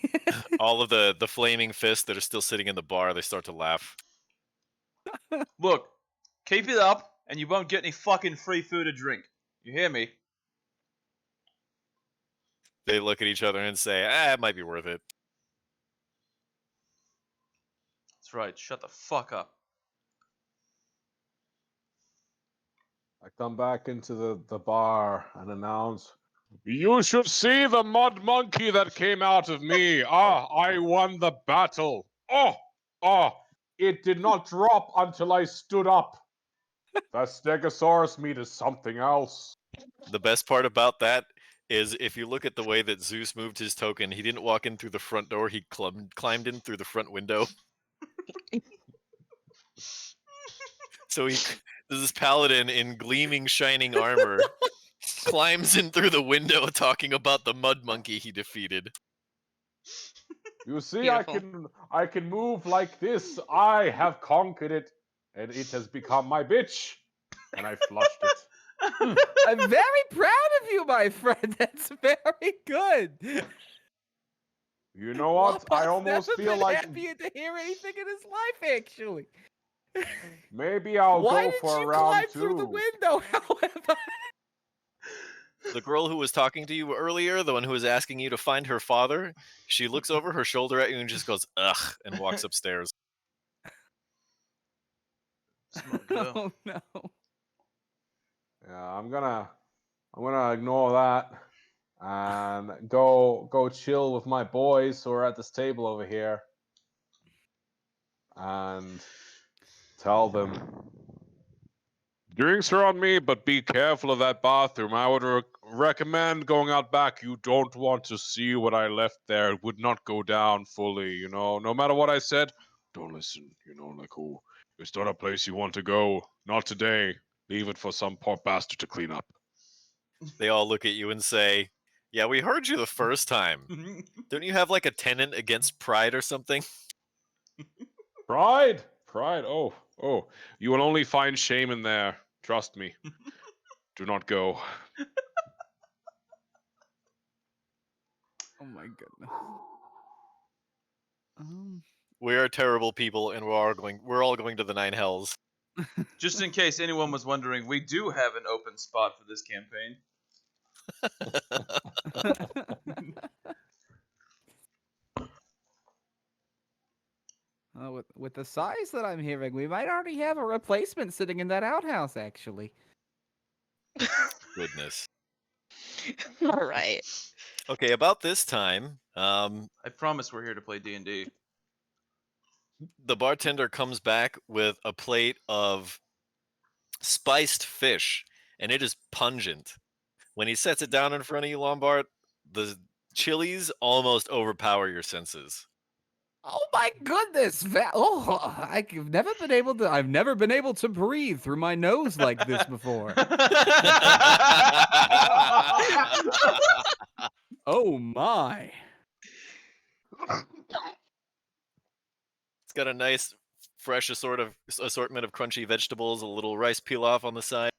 All of the flaming fists that are still sitting in the bar, they start to laugh. Look, keep it up, and you won't get any fucking free food or drink. You hear me? They look at each other and say, it might be worth it. That's right. Shut the fuck up. I come back into the bar and announce, "You should see the mud monkey that came out of me. I won the battle. It did not drop until I stood up. That Stegosaurus meat is something else." The best part about that is if you look at the way that Zeus moved his token, he didn't walk in through the front door, he climbed in through the front window. So there's this paladin in gleaming, shining armor climbs in through the window talking about the mud monkey he defeated. You see, Beautiful. I can move like this. I have conquered it, and it has become my bitch. And I flushed it. I'm very proud of you, my friend. That's very good. You know what? I Wappa's almost never feel been like happier to hear anything in his life, actually. maybe I'll Why go did for a you round climb two. through the window, however? The girl who was talking to you earlier, the one who was asking you to find her father, she looks over her shoulder at you and just goes, ugh, and walks upstairs. Smart girl. Oh no. Yeah, I'm gonna ignore that and go chill with my boys who are at this table over here and tell them, drinks are on me, but be careful of that bathroom. I would recommend going out back. You don't want to see what I left there. It would not go down fully, you know. No matter what I said, don't listen, you know, like, oh, it's not a place you want to go. Not today. Leave it for some poor bastard to clean up. They all look at you and say, yeah, we heard you the first time. Don't you have like a tenant against pride or something? Pride? Pride? Oh. You will only find shame in there. Trust me. Do not go. Oh my goodness. We are terrible people and we're all going to the nine hells. Just in case anyone was wondering, we do have an open spot for this campaign. With the size that I'm hearing, we might already have a replacement sitting in that outhouse, actually. Goodness. All right. Okay, about this time, I promise we're here to play D&D. the bartender comes back with a plate of spiced fish, and it is pungent. When he sets it down in front of you, Lombard, the chilies almost overpower your senses. Oh my goodness! I've never been able to breathe through my nose like this before. Oh my! It's got a nice, fresh assortment of crunchy vegetables, a little rice pilaf on the side.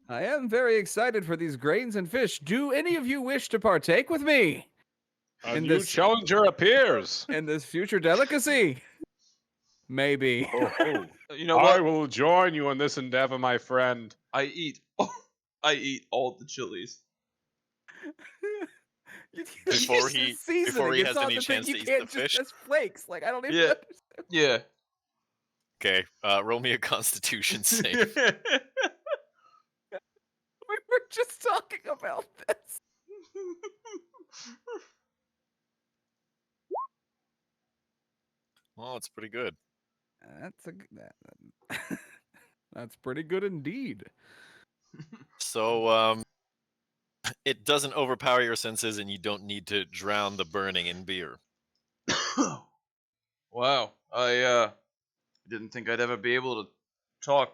I am very excited for these grains and fish. Do any of you wish to partake with me A In new this- challenger appears. in this future delicacy? Maybe. Oh. You know I what? will join you in this endeavor, my friend. I eat all the chilies. Before It's he just seasoning. It's has on any the thing. chance You to eat can't the just fish. as flakes. Like I don't even Yeah. understand. Yeah. Okay, roll me a Constitution save. We were just talking about this. Well, it's pretty good. That's pretty good indeed. So, it doesn't overpower your senses, and you don't need to drown the burning in beer. Wow. I didn't think I'd ever be able to talk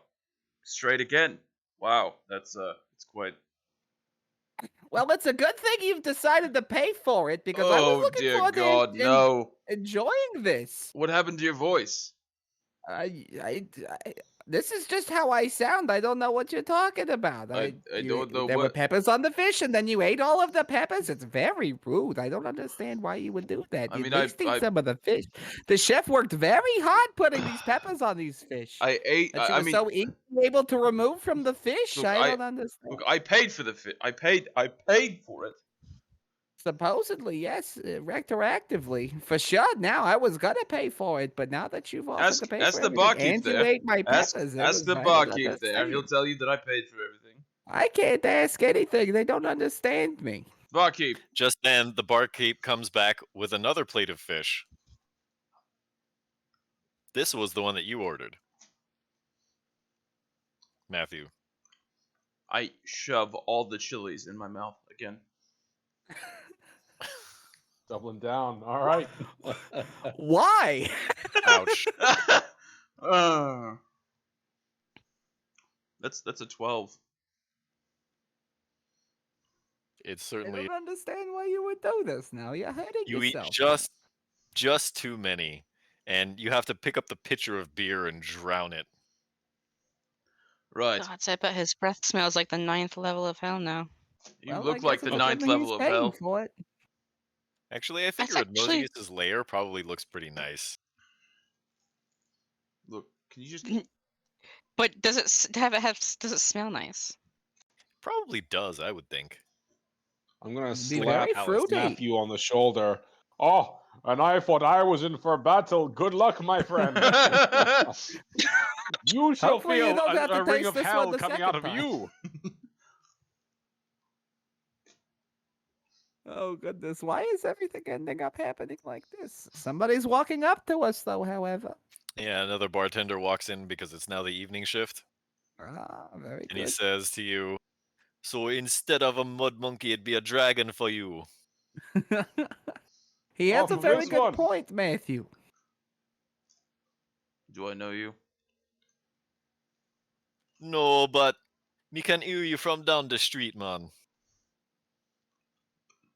straight again. Wow, that's it's quite. Well, it's a good thing you've decided to pay for it because I was Oh looking dear forward God, to no! enjoying this. What happened to your voice? I, this is just how I sound. I don't know what you're talking about. I don't know there were what. peppers on the fish, and then you ate all of the peppers. It's very rude. I don't understand why you would do that. I You mean, at least eat some of the fish. The chef worked very hard putting these peppers on these fish. I ate. That you I were mean, so easily able to remove from the fish. Look, I don't understand. look. I paid for the fit. I paid for it. Supposedly, yes, retroactively for sure. Now I was gonna pay for it, but now that you've offered to pay Ask for the everything barkeep and you there. ate my Ask peppers, the I don't barkeep there. He'll understand. tell you that I paid for everything. I can't ask anything. They don't understand me. Barkeep. Just then, the barkeep comes back with another plate of fish. This was the one that you ordered, Matthew. I shove all the chilies in my mouth again. Doubling down. All right. Why? Ouch. That's a 12. It's I certainly don't understand why you would do this. Now you're hurting you eat yourself. just too many, and you have to pick up the pitcher of beer and drown it. Right. God, I bet his breath smells like the 9th level of hell now. You Well, I look like guess the it's a good 9th thing level he's of paying hell. for it. Actually, I That's figure actually Odmosius's lair probably looks pretty nice. Look, can you just But does does it smell nice? Probably does, I would think. I'm gonna It'd be slap very fruity. Matthew on the shoulder. Oh, and I thought I was in for battle. Good luck, my friend. You shall Hopefully you feel don't have a to ring taste of this hell one the coming out second of time. you. Oh goodness, why is everything ending up happening like this? Somebody's walking up to us though, however. Yeah, another bartender walks in because it's now the evening shift, Ah, very and he good. says to you, "So instead of a mud monkey, it'd be a dragon for you." He Oh, has a for very this good one. point, Matthew. Do I know you? No, but me can hear you from down the street, man.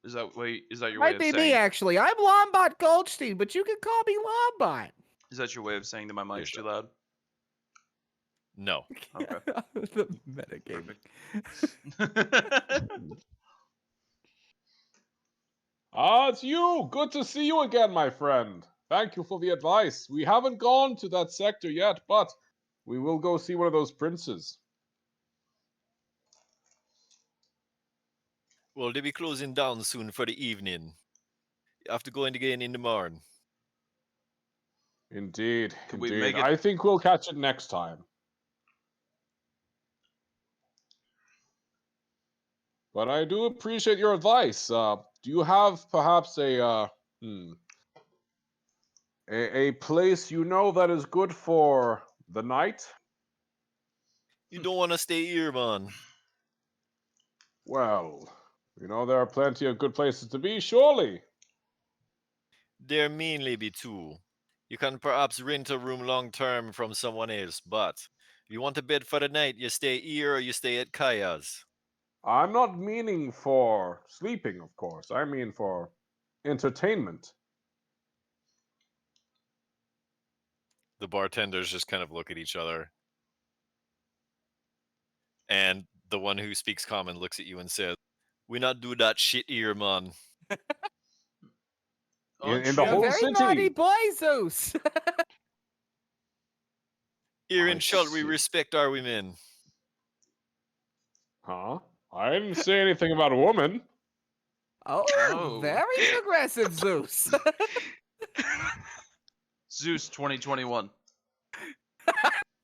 Is that your way Might of be me saying? actually. I'm Lombard Goldstein, but you can call me Lombard. Is that your way of saying that my mic's too Sure. loud? No. Okay. The metagaming. Ah, it's you. Good to see you again, my friend. Thank you for the advice. We haven't gone to that sector yet, but we will go see one of those princes. Well, they'll be closing down soon for the evening. You have to go in again in the morning. Indeed, Could we indeed. make it- I think we'll catch it next time. But I do appreciate your advice. Do you have perhaps a place you know that is good for the night? You don't want to stay here, man. Well, there are plenty of good places to be, surely. There mainly be two. You can perhaps rent a room long term from someone else, but if you want a bed for the night, you stay here or you stay at Kaya's. I'm not meaning for sleeping, of course. I mean for entertainment. The bartenders just kind of look at each other. And the one who speaks common looks at you and says, "We not do that shit here, man." In the You're a whole very naughty city. boy, Zeus. Here I in Shult, we see. respect our women. Huh? I didn't say anything about a woman. Oh, very progressive, Zeus. Zeus 2021.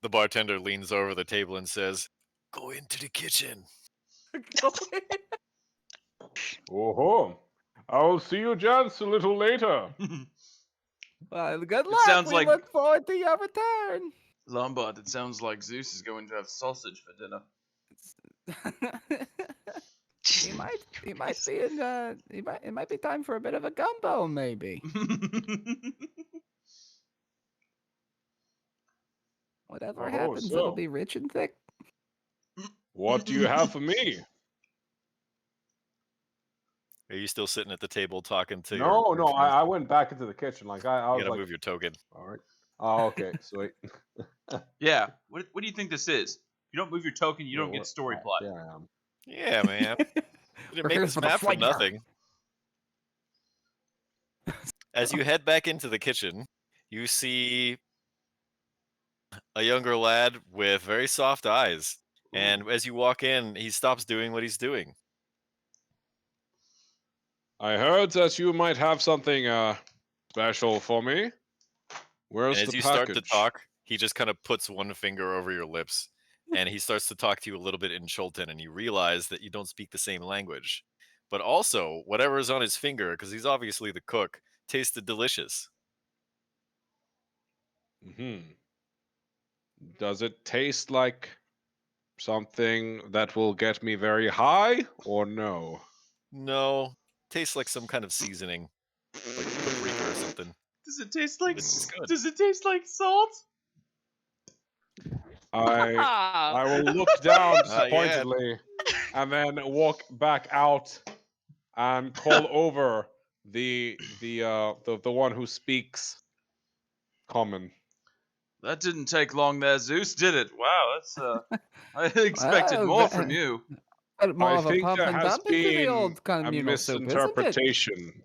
The bartender leans over the table and says, "Go into the kitchen." Oh, I'll see you gents a little later. Well, good luck. sounds We like- look forward to your return. Lombard, it sounds like Zeus is going to have sausage for dinner. He might be in it might be time for a bit of a gumbo, maybe. Whatever Oh, happens, so. it'll be rich and thick. What do you have for me? Are you still sitting at the table talking to No, your friends? I went back into the kitchen. Like I You was gotta like, move your token. all right. Oh, okay, sweet. Yeah. What do you think this is? You don't move your token, you don't get story plot. There I am. Yeah, man. Didn't We're make here this for the map for flavor. nothing. As you head back into the kitchen, you see a younger lad with very soft eyes. And as you walk in, he stops doing what he's doing. I heard that you might have something special for me. Where's And as the you package? start to talk, he just kind of puts one finger over your lips and he starts to talk to you a little bit in Chultan, and you realize that you don't speak the same language. But also, whatever is on his finger, because he's obviously the cook, tasted delicious. Does it taste like something that will get me very high, or no? No, tastes like some kind of seasoning, like paprika or something. Does it taste like It's good. Does it taste like salt? I will look down Not yet. disappointedly, and then walk back out and call over the one who speaks common. That didn't take long there, Zeus, did it? Wow, that's I expected Wow, more that- from you. But more I of a think pump there and has dump into the been old a communal soup, isn't it? misinterpretation.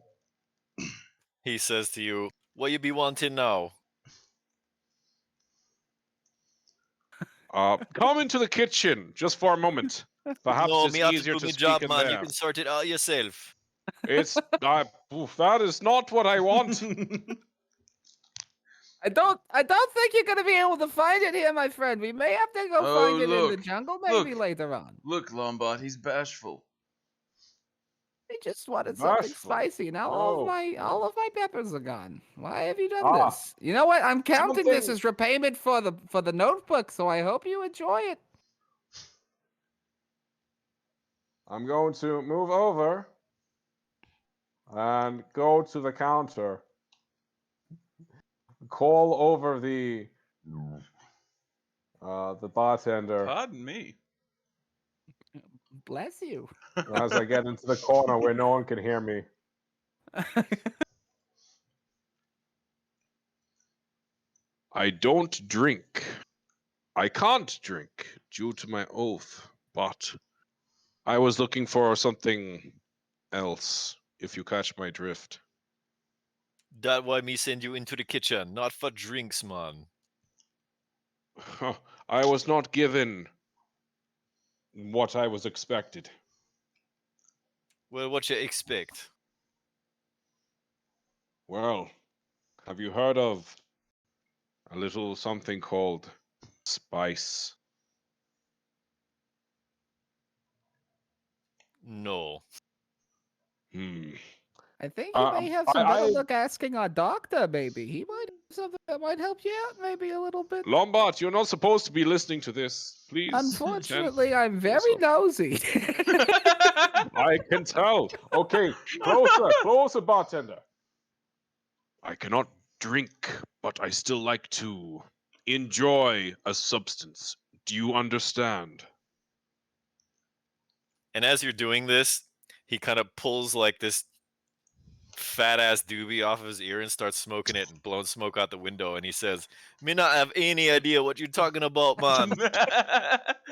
He says to you, "What you be wanting now?" Come into the kitchen just for a moment. Perhaps No, it's me have to easier do to my speak job, in man. You there. can sort it out yourself. It's that is not what I want. I don't think you're gonna be able to find it here, my friend. We may have to go Oh, find it in the look, jungle, maybe look. later on. Look, Lombard, he's bashful. I just wanted something Bashful. spicy. Now Oh. all of my peppers are gone. Why have you done Ah. this? You know what? I'm counting this Something- as repayment for the notebook, so I hope you enjoy it. I'm going to move over and go to the counter. Call over the bartender Pardon me. Bless you. as I get into the corner where no one can hear me. I don't drink. I can't drink due to my oath, but I was looking for something else, if you catch my drift. That why me send you into the kitchen, not for drinks, man. I was not given what I was expected. Well, what you expect? Well, have you heard of a little something called spice? No. I think you may have some I- better luck asking our doctor, maybe. He might have something that might help you out, maybe a little bit. Lombard, you're not supposed to be listening to this. Please. Unfortunately, I'm very nosy. I can tell. Okay, closer, bartender. I cannot drink, but I still like to enjoy a substance. Do you understand? And as you're doing this, he kind of pulls like this fat ass doobie off of his ear and starts smoking it and blowing smoke out the window. And he says, "Me not have any idea what you're talking about, man."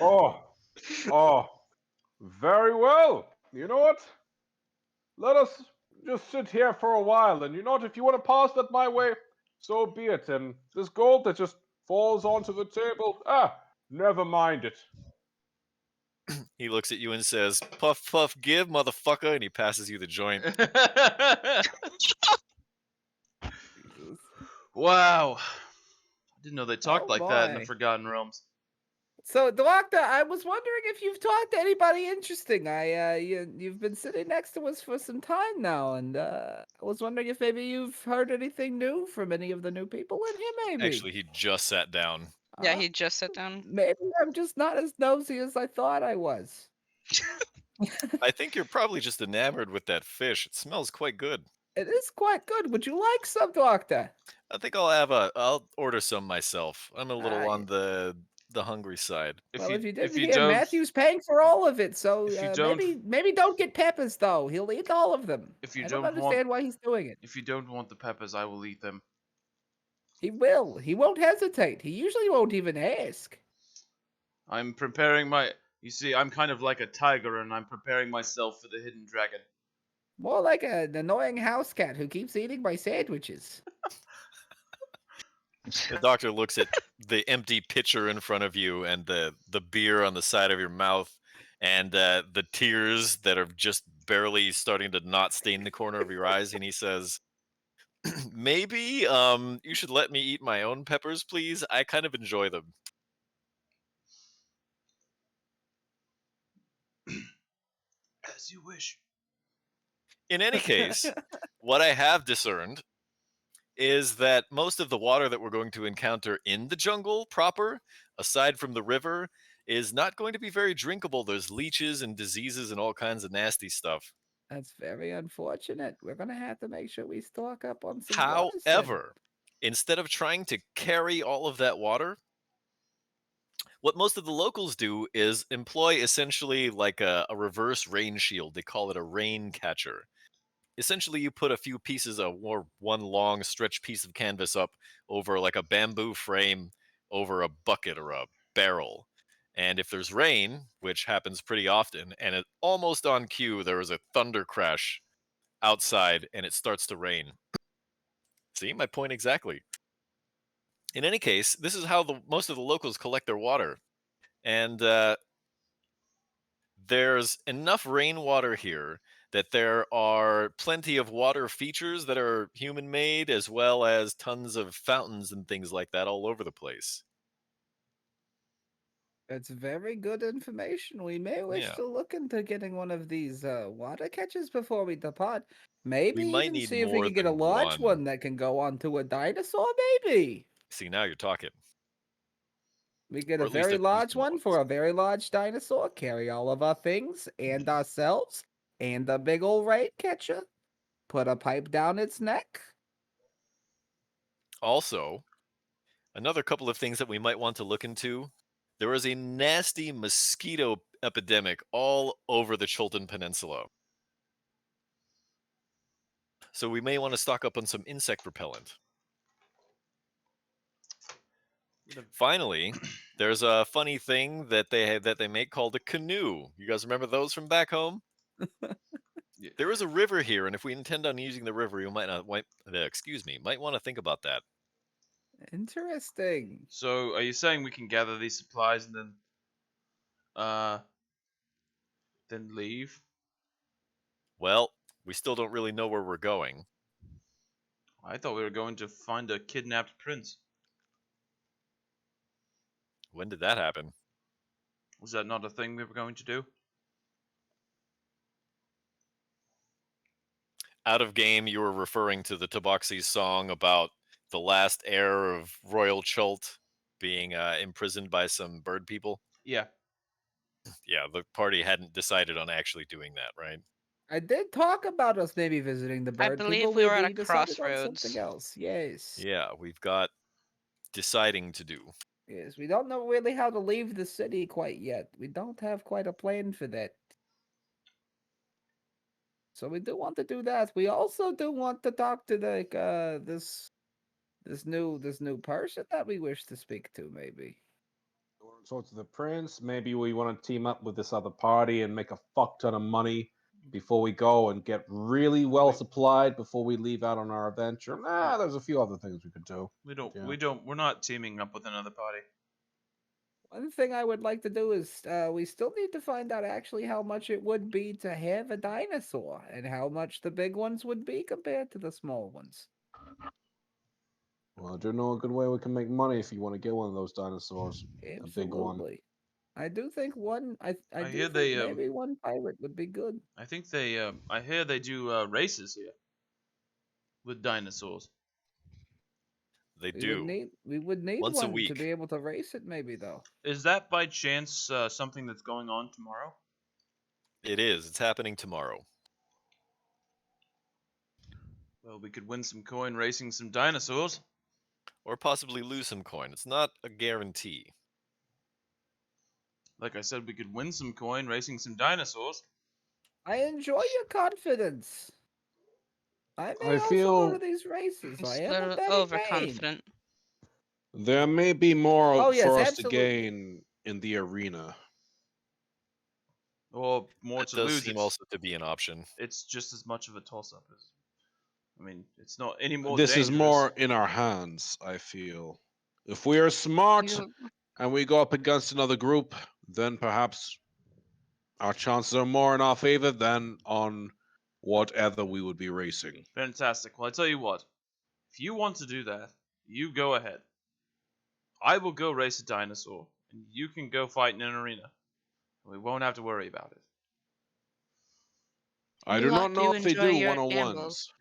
Oh, very well. You know what? Let us just sit here for a while, and you know what? If you want to pass that my way, so be it. And this gold that just falls onto the table, never mind it. He looks at you and says, "Puff, puff, give, motherfucker," and he passes you the joint. Jesus. Wow. I didn't know they talked Oh, like that in the boy. Forgotten Realms. So, Doctor, I was wondering if you've talked to anybody interesting. You've been sitting next to us for some time now, and I was wondering if maybe you've heard anything new from any of the new people in here. Maybe. Actually, he just sat down. Yeah, he just sat down. Maybe I'm just not as nosy as I thought I was. I think you're probably just enamored with that fish. It smells quite good. It is quite good. Would you like some, Doctor? I think I'll order some myself. I'm a little on the hungry side. Well, if you if didn't you hear, don't, Matthew's paying for all of it, so if you don't- maybe don't get peppers though. He'll eat all of them. if you I don't don't understand want, why he's doing it. if you don't want the peppers, I will eat them. He will. He won't hesitate. He usually won't even ask. I'm preparing my. You see, I'm kind of like a tiger, and I'm preparing myself for the hidden dragon. More like an annoying house cat who keeps eating my sandwiches. The doctor looks at the empty pitcher in front of you and the beer on the side of your mouth and the tears that are just barely starting to not stain the corner of your eyes, and he says, "Maybe you should let me eat my own peppers, please. I kind of enjoy them." As you wish. In any case, what I have discerned is that most of the water that we're going to encounter in the jungle proper, aside from the river, is not going to be very drinkable. There's leeches and diseases and all kinds of nasty stuff. That's very unfortunate. We're gonna have to make sure we stock up on some waters then. However, instead of trying to carry all of that water, what most of the locals do is employ essentially like a reverse rain shield. They call it a rain catcher. Essentially, you put a few pieces of or one long stretch piece of canvas up over like a bamboo frame over a bucket or a barrel. And if there's rain, which happens pretty often, and it almost on cue, there is a thunder crash outside and it starts to rain. See, my point exactly. In any case, this is how most of the locals collect their water. And there's enough rainwater here that there are plenty of water features that are human made, as well as tons of fountains and things like that all over the place. That's very good information. We may wish Yeah. to look into getting one of these water catchers before we depart. Maybe might even need see if we more can get a than large one. one that can go onto a dinosaur, maybe. See, now you're talking. We get Or a at least very a few large small one ones. for a very large dinosaur, carry all of our things and ourselves, and a big old rain catcher. Put a pipe down its neck. Also, another couple of things that we might want to look into. There is a nasty mosquito epidemic all over the Chiltern Peninsula. So we may want to stock up on some insect repellent. Finally, there's a funny thing that they make called a canoe. You guys remember those from back home? Yeah. There is a river here, and if we intend on using the river, you might want to think about that. Interesting. So, are you saying we can gather these supplies and then leave? Well, we still don't really know where we're going. I thought we were going to find a kidnapped prince. When did that happen? Was that not a thing we were going to do? Out of game, you were referring to the Tabaxi song about the last heir of Royal Chult being imprisoned by some bird people. Yeah. Yeah, the party hadn't decided on actually doing that, right? I did talk about us maybe visiting the I bird believe people. we were at a decided on crossroads. something else. Yes. Yeah, we've got deciding to do. Yes. We don't know really how to leave the city quite yet. We don't have quite a plan for that. So we do want to do that. We also do want to talk to this new person that we wish to speak to, maybe. We want to talk to the prince. Maybe we want to team up with this other party and make a fuck ton of money before we go and get really well supplied before we leave out on our adventure. There's a few other things we could do. We're not teaming up with another party. One thing I would like to do is we still need to find out actually how much it would be to have a dinosaur and how much the big ones would be compared to the small ones. Well, I do know a good way we can make money if you want to get one of those dinosaurs. A big one. Absolutely. I do think one. I I do hear think they maybe one pirate would be good. I think they I hear they do races here with dinosaurs. They do. We would need Once a one to week. be able to race it. Maybe though. Is that by chance something that's going on tomorrow? It is. It's happening tomorrow. Well, we could win some coin racing some dinosaurs. Or possibly lose some coin. It's not a guarantee. Like I said, we could win some coin racing some dinosaurs. I enjoy your confidence. I may I also go to feel these races. He's I a am a little betting man. overconfident. there may be more Oh, yes, for us to absolutely. gain in the arena. Or more That to does lose. seem also to be an option. It's just as much of a toss-up as. I mean, it's not any more This dangerous. is more in our hands, I feel. If we are smart You, and we go up against another group, then perhaps our chances are more in our favor than on whatever we would be racing. Fantastic. Well, I tell you what. If you want to do that, you go ahead. I will go race a dinosaur, and you can go fight in an arena. We won't have to worry about it. I you do not want know to if they enjoy do your 101s. gambles.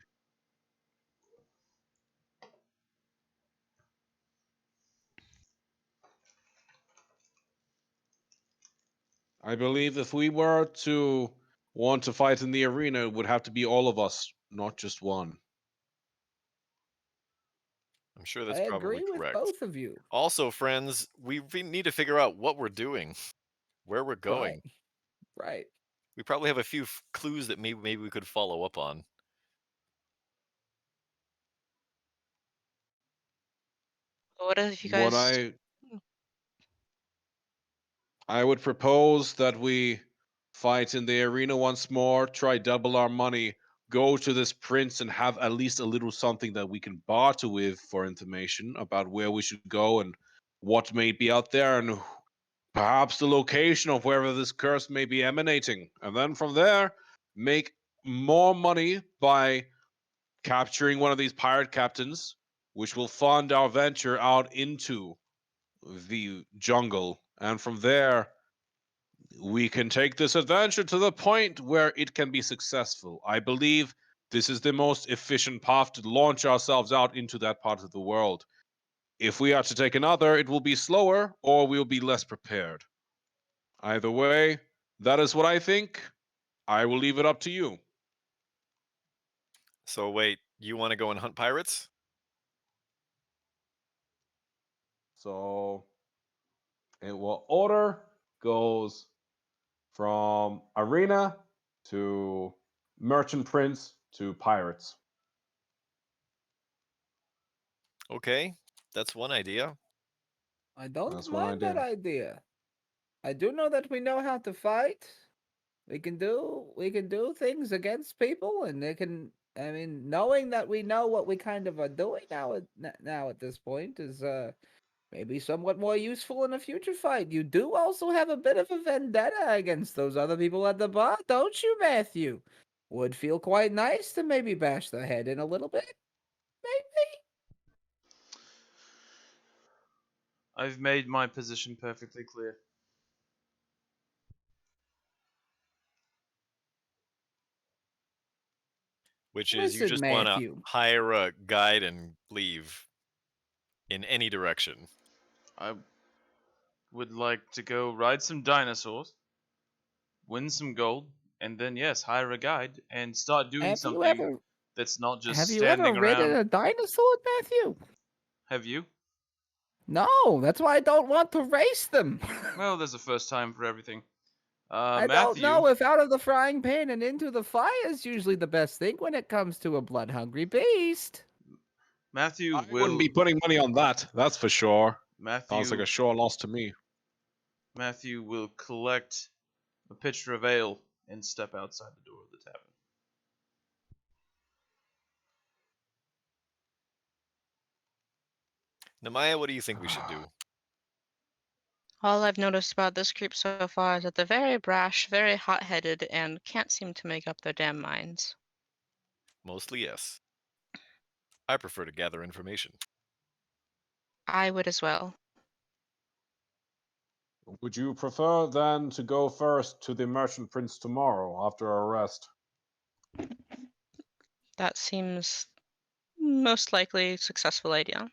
I believe if we were to want to fight in the arena, it would have to be all of us, not just one. I'm sure I that's probably agree with correct. both of you. Also, friends, we need to figure out what we're doing, where we're going. Right. We probably have a few clues that maybe we could follow up on. What if you What guys? I would propose that we fight in the arena once more, try double our money, go to this prince and have at least a little something that we can barter with for information about where we should go and what may be out there and perhaps the location of wherever this curse may be emanating. And then from there, make more money by capturing one of these pirate captains, which will fund our venture out into the jungle. And from there, we can take this adventure to the point where it can be successful. I believe this is the most efficient path to launch ourselves out into that part of the world. If we are to take another, it will be slower or we'll be less prepared. Either way, that is what I think. I will leave it up to you. So wait, you want to go and hunt pirates? So, and what order goes from arena to merchant prince to pirates? Okay, that's one idea. I don't That's one mind that idea. idea. I do know that we know how to fight. We can do things against people, and they can. I mean, knowing that we know what we kind of are doing now at this point is maybe somewhat more useful in a future fight. You do also have a bit of a vendetta against those other people at the bar, don't you, Matthew? Would feel quite nice to maybe bash their head in a little bit, maybe. I've made my position perfectly clear. Which is you Listen, just want to Matthew. hire a guide and leave in any direction. I would like to go ride some dinosaurs, win some gold, and then yes, hire a guide and start doing Have you something ever that's not just have you ever standing ridden around. a dinosaur, Matthew? Have you? No, that's why I don't want to race them. Well, there's a first time for everything. I don't Matthew, know if out of the frying pan and into the fire is usually the best thing when it comes to a blood-hungry beast. Matthew I will wouldn't be putting money on that, that's for sure. Sounds like Matthew a sure loss to me. Matthew will collect a pitcher of ale and step outside the door of the tavern. Namaya, what do you think we should do? All I've noticed about this group so far is that they're very brash, very hot-headed, and can't seem to make up their damn minds. Mostly yes. I prefer to gather information. I would as well. Would you prefer then to go first to the Merchant Prince tomorrow after our rest? That seems most likely a successful idea.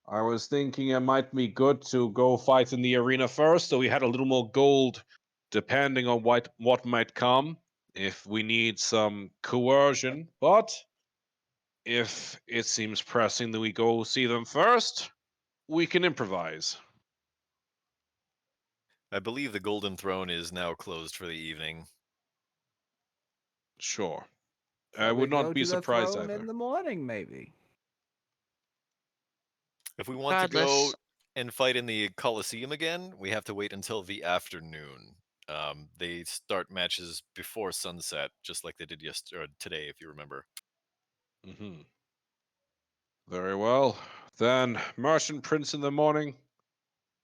I was thinking it might be good to go fight in the arena first, so we had a little more gold, depending on what might come. If we need some coercion, but if it seems pressing that we go see them first, we can improvise. I believe the Golden Throne is now closed for the evening. Sure. So I we would not go be to the surprised throne either. in the morning, maybe. If we want to go Regardless, and fight in the Colosseum again, we have to wait until the afternoon. They start matches before sunset, just like they did yesterday, or today, if you remember. Hmm. Very well. Then, Merchant Prince in the morning,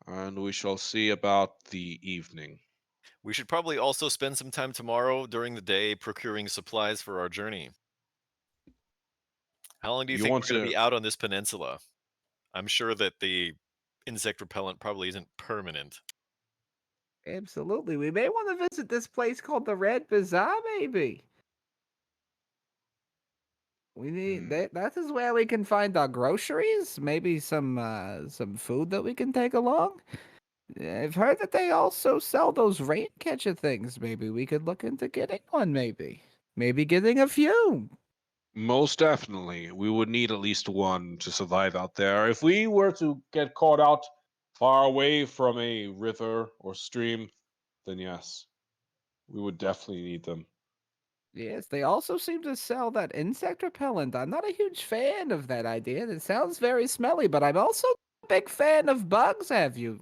and we shall see about the evening. We should probably also spend some time tomorrow during the day procuring supplies for our journey. How long do you You think want we're going to to? be out on this peninsula? I'm sure that the insect repellent probably isn't permanent. Absolutely. We may want to visit this place called the Red Bazaar, maybe. We need Hmm. that is where we can find our groceries, maybe some food that we can take along. I've heard that they also sell those rain catcher things. Maybe we could look into getting one, maybe getting a few. Most definitely, we would need at least one to survive out there. If we were to get caught out far away from a river or stream, then yes, we would definitely need them. Yes, they also seem to sell that insect repellent. I'm not a huge fan of that idea. It sounds very smelly, but I'm also a big fan of bugs, have you?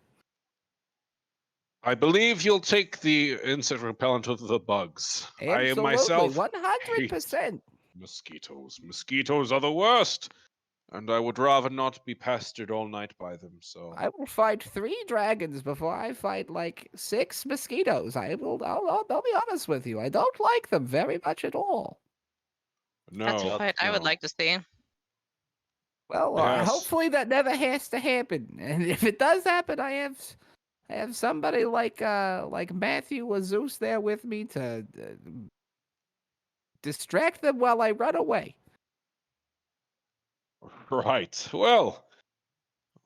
I believe you'll take the insect repellent of the bugs. I Absolutely, myself hate 100%. mosquitoes. Mosquitoes are the worst, and I would rather not be pestered all night by them. So I will fight 3 dragons before I fight like 6 mosquitoes. I'll be honest with you. I don't like them very much at all. that's a no, Well, fight I would no. like to see. Well, Yes. hopefully that never has to happen. And if it does happen, I have somebody like Matthew or Zeus there with me to distract them while I run away. Right. Well,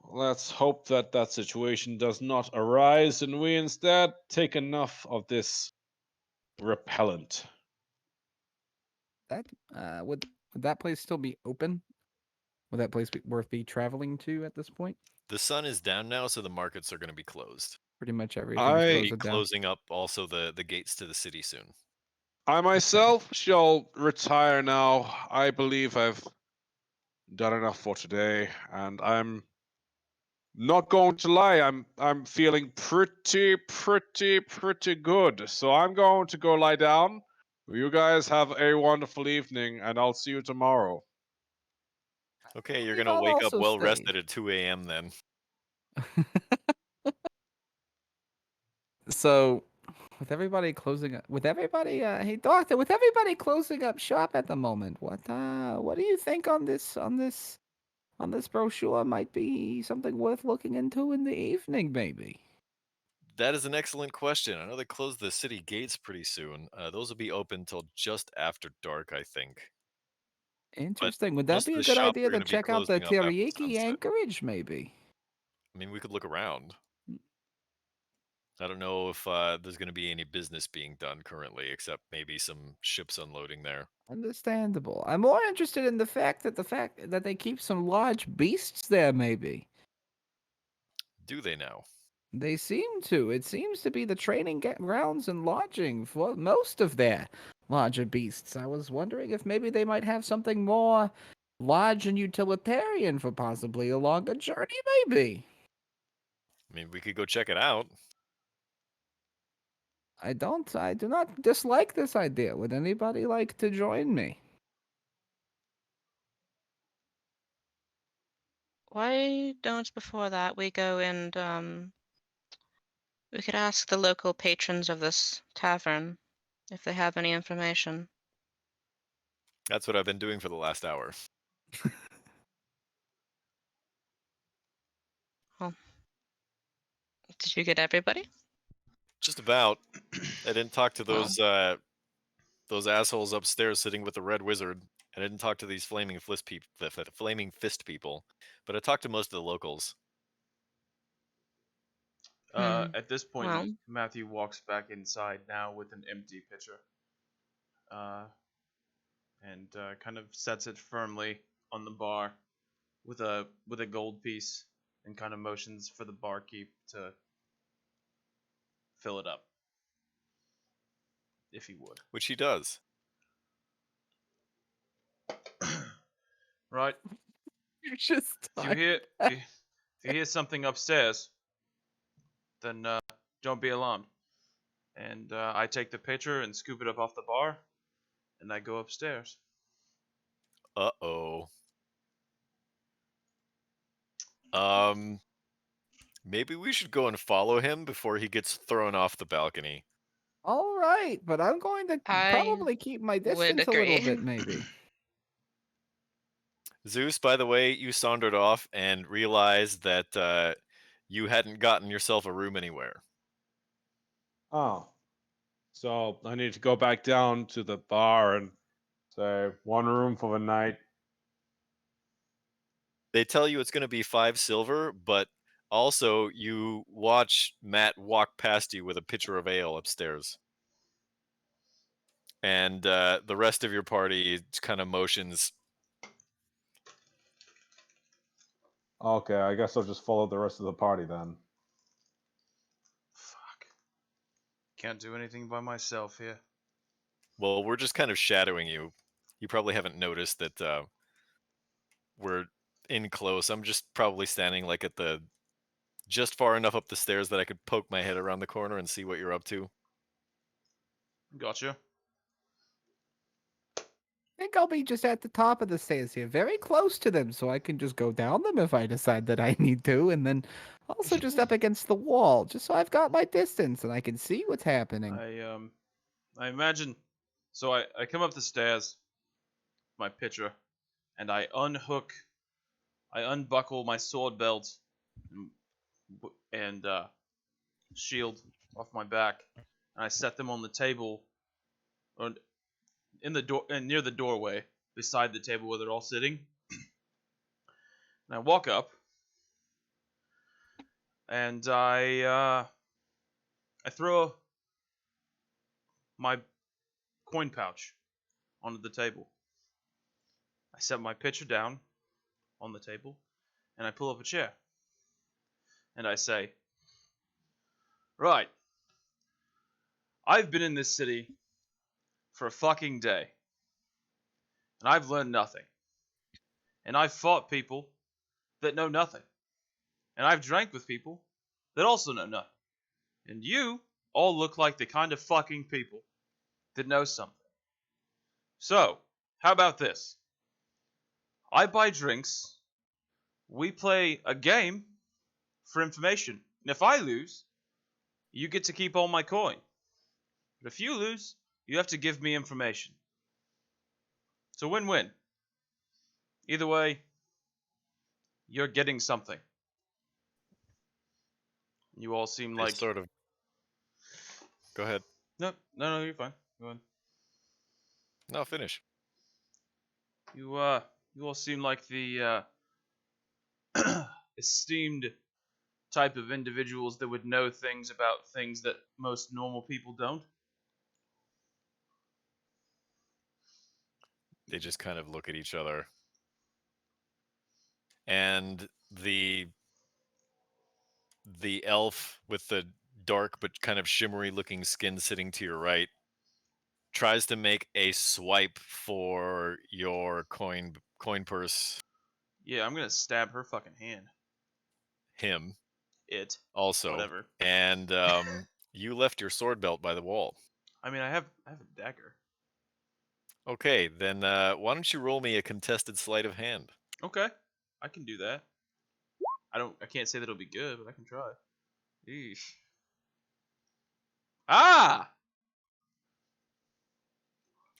let's hope that that situation does not arise and we instead take enough of this repellent. That would that place still be open? Would that place be worth be traveling to at this point? the sun is down now, so the markets are going to be closed. Pretty much everything's I We'll be closed down. closing up also the gates to the city soon. I myself shall retire now. I believe I've done enough for today, and I'm not going to lie. I'm feeling pretty good. So I'm going to go lie down. You guys have a wonderful evening, and I'll see you tomorrow. Okay, you're believe going to I'll wake up also well stay. rested at 2 a.m. then. So, hey doctor, with everybody closing up shop at the moment, what do you think on this brochure might be something worth looking into in the evening, maybe? That is an excellent question. I know they close the city gates pretty soon. Those will be open till just after dark, I think. But Interesting. Would that most be of a the good shops idea are to going to be check out the closing up after teriyaki sunset. anchorage, maybe? I mean, we could look around. I don't know if there's going to be any business being done currently, except maybe some ships unloading there. Understandable. I'm more interested in the fact that they keep some large beasts there, maybe. Do they now? They seem to. It seems to be the training grounds and lodging for most of their larger beasts. I was wondering if maybe they might have something more large and utilitarian for possibly a longer journey, maybe. I mean, we could go check it out. I do not dislike this idea. Would anybody like to join me? Why don't before that we go and we could ask the local patrons of this tavern if they have any information. That's what I've been doing for the last hour. Did you get everybody? Just about. I didn't talk to Well. those assholes upstairs sitting with the red wizard. I didn't talk to these flaming fist people, but I talked to most of the locals. At this point, Well. Matthew walks back inside now with an empty pitcher, and kind of sets it firmly on the bar with a gold piece, and kind of motions for the barkeep to fill it up, if he would. Which he does. Right. You're just If you hear something upstairs, then don't be alarmed. And I take the pitcher and scoop it up off the bar, and I go upstairs. Uh-oh. Maybe we should go and follow him before he gets thrown off the balcony. All right, but I'm going to I probably keep my distance a little agree. bit, maybe. Zeus, by the way, you sauntered off and realized that you hadn't gotten yourself a room anywhere. Oh. So I need to go back down to the bar and say, one room for the night. They tell you it's going to be 5 silver, but also you watch Matt walk past you with a pitcher of ale upstairs. And the rest of your party kind of motions. Okay, I guess I'll just follow the rest of the party then. Fuck. Can't do anything by myself here. Well, we're just kind of shadowing you. You probably haven't noticed that we're in close. I'm just probably standing like at the just far enough up the stairs that I could poke my head around the corner and see what you're up to. Gotcha. I think I'll be just at the top of the stairs here, very close to them, so I can just go down them if I decide that I need to, and then also just up against the wall, just so I've got my distance and I can see what's happening. I imagine. So I come up the stairs, my pitcher, and I unbuckle my sword belt and shield off my back, and I set them on the table, or in the door, and near the doorway, beside the table where they're all sitting. And I walk up, and I throw my coin pouch onto the table. I set my pitcher down on the table, and I pull up a chair. And I say, right, I've been in this city for a fucking day, and I've learned nothing. And I've fought people that know nothing. And I've drank with people that also know nothing. And you all look like the kind of fucking people that know something. So, how about this? I buy drinks, we play a game for information. And if I lose, you get to keep all my coin. But if you lose, you have to give me information. It's a win-win. Either way, you're getting something. You all seem They like sort of. Go ahead. No, you're fine. Go ahead. No, finish. You all seem like the esteemed type of individuals that would know things about things that most normal people don't. They just kind of look at each other. And the elf with the dark but kind of shimmery looking skin sitting to your right tries to make a swipe for your coin purse. Yeah, I'm gonna stab her fucking hand. Him It. also. Whatever. And you left your sword belt by the wall. I mean, I have a dagger. Okay, then why don't you roll me a contested sleight of hand? Okay, I can do that. I can't say that it'll be good, but I can try. Eesh. Ah!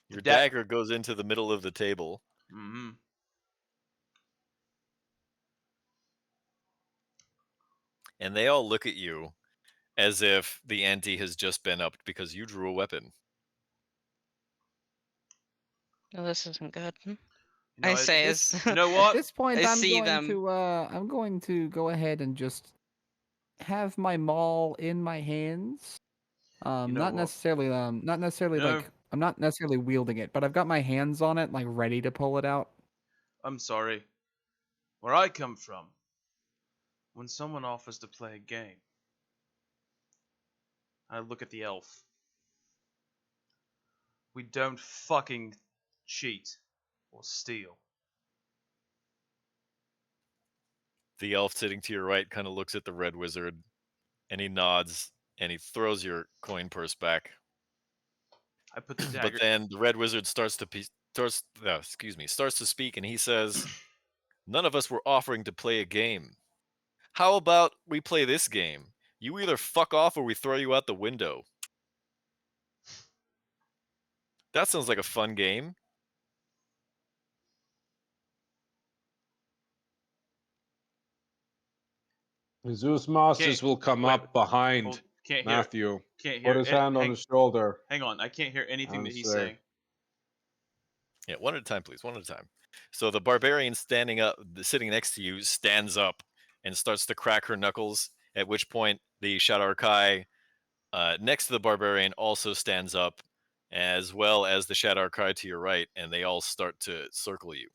Your Da- dagger goes into the middle of the table. Mm-hmm. And they all look at you as if the ante has just been upped because you drew a weapon. Oh, this isn't good. You I know, say this- as you know At what? this point, I I'm see going them. to I'm going to go ahead and just have my maul in my hands. You know Not what? necessarily You know- like I'm not necessarily wielding it, but I've got my hands on it, like ready to pull it out. I'm sorry. Where I come from, when someone offers to play a game, I look at the elf. We don't fucking cheat or steal. The elf sitting to your right kind of looks at the red wizard and he nods and he throws your coin purse back. I put the But dagger. then the red wizard starts to speak and he says, "None of us were offering to play a game. How about we play this game? You either fuck off or we throw you out the window." That sounds like a fun game. Zeus Masters Can't- will come wait, up behind Hold, can't hear. Matthew, Can't hear. put his hand on hang, his shoulder, hang on, I can't hear anything and that he's say, saying. Yeah, one at a time, please. One at a time. So the barbarian sitting next to you, stands up and starts to crack her knuckles. At which point, the Shadar Kai next to the barbarian also stands up, as well as the Shadar Kai to your right, and they all start to circle you.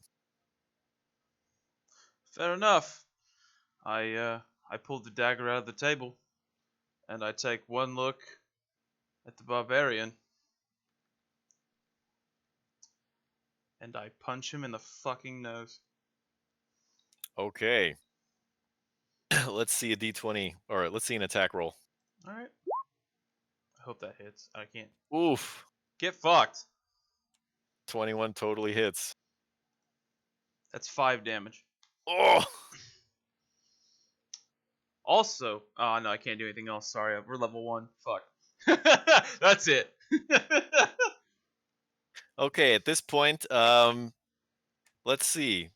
Fair enough. I pulled the dagger out of the table, and I take one look at the barbarian, and I punch him in the fucking nose. Okay. Let's see a d20, or let's see an attack roll. All right. I hope that hits. I can't. Oof. Get fucked. 21 totally hits. That's 5 damage. Oh! Also, oh no, I can't do anything else. Sorry, we're level 1. Fuck. That's it. Okay, at this point, let's see.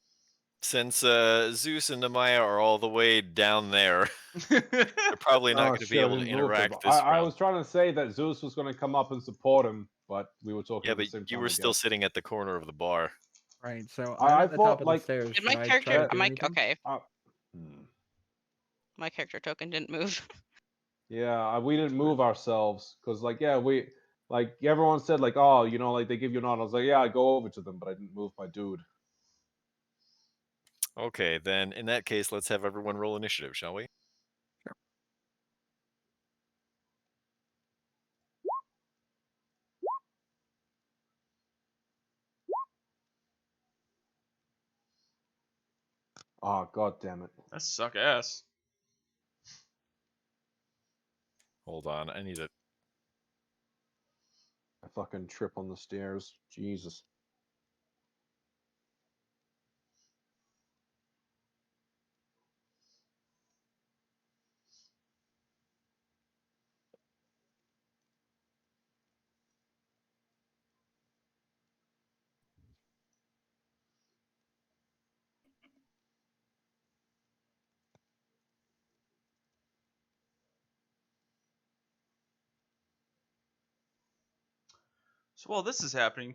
Since Zeus and Nemaya are all the way down there, they're probably not "Oh going to be shit, I able to didn't move him." interact this I round. was trying to say that Zeus was going to come up and support him, but we were talking Yeah, at the but same time. you were I still guess. sitting at the corner of the bar. Right. So I I'm at the thought, top of the like- stairs. Did Should my I character? try to do My anything? okay. Hmm. My character token didn't move. Yeah, we didn't move ourselves because, like, yeah, we like everyone said, like, oh, you know, like they give you a nod. I was like, yeah, I go over to them, but I didn't move my dude. Okay, then in that case, let's have everyone roll initiative, shall we? Oh, god damn it! That suck ass. Hold on, I need it. I fucking trip on the stairs. Jesus. So while this is happening,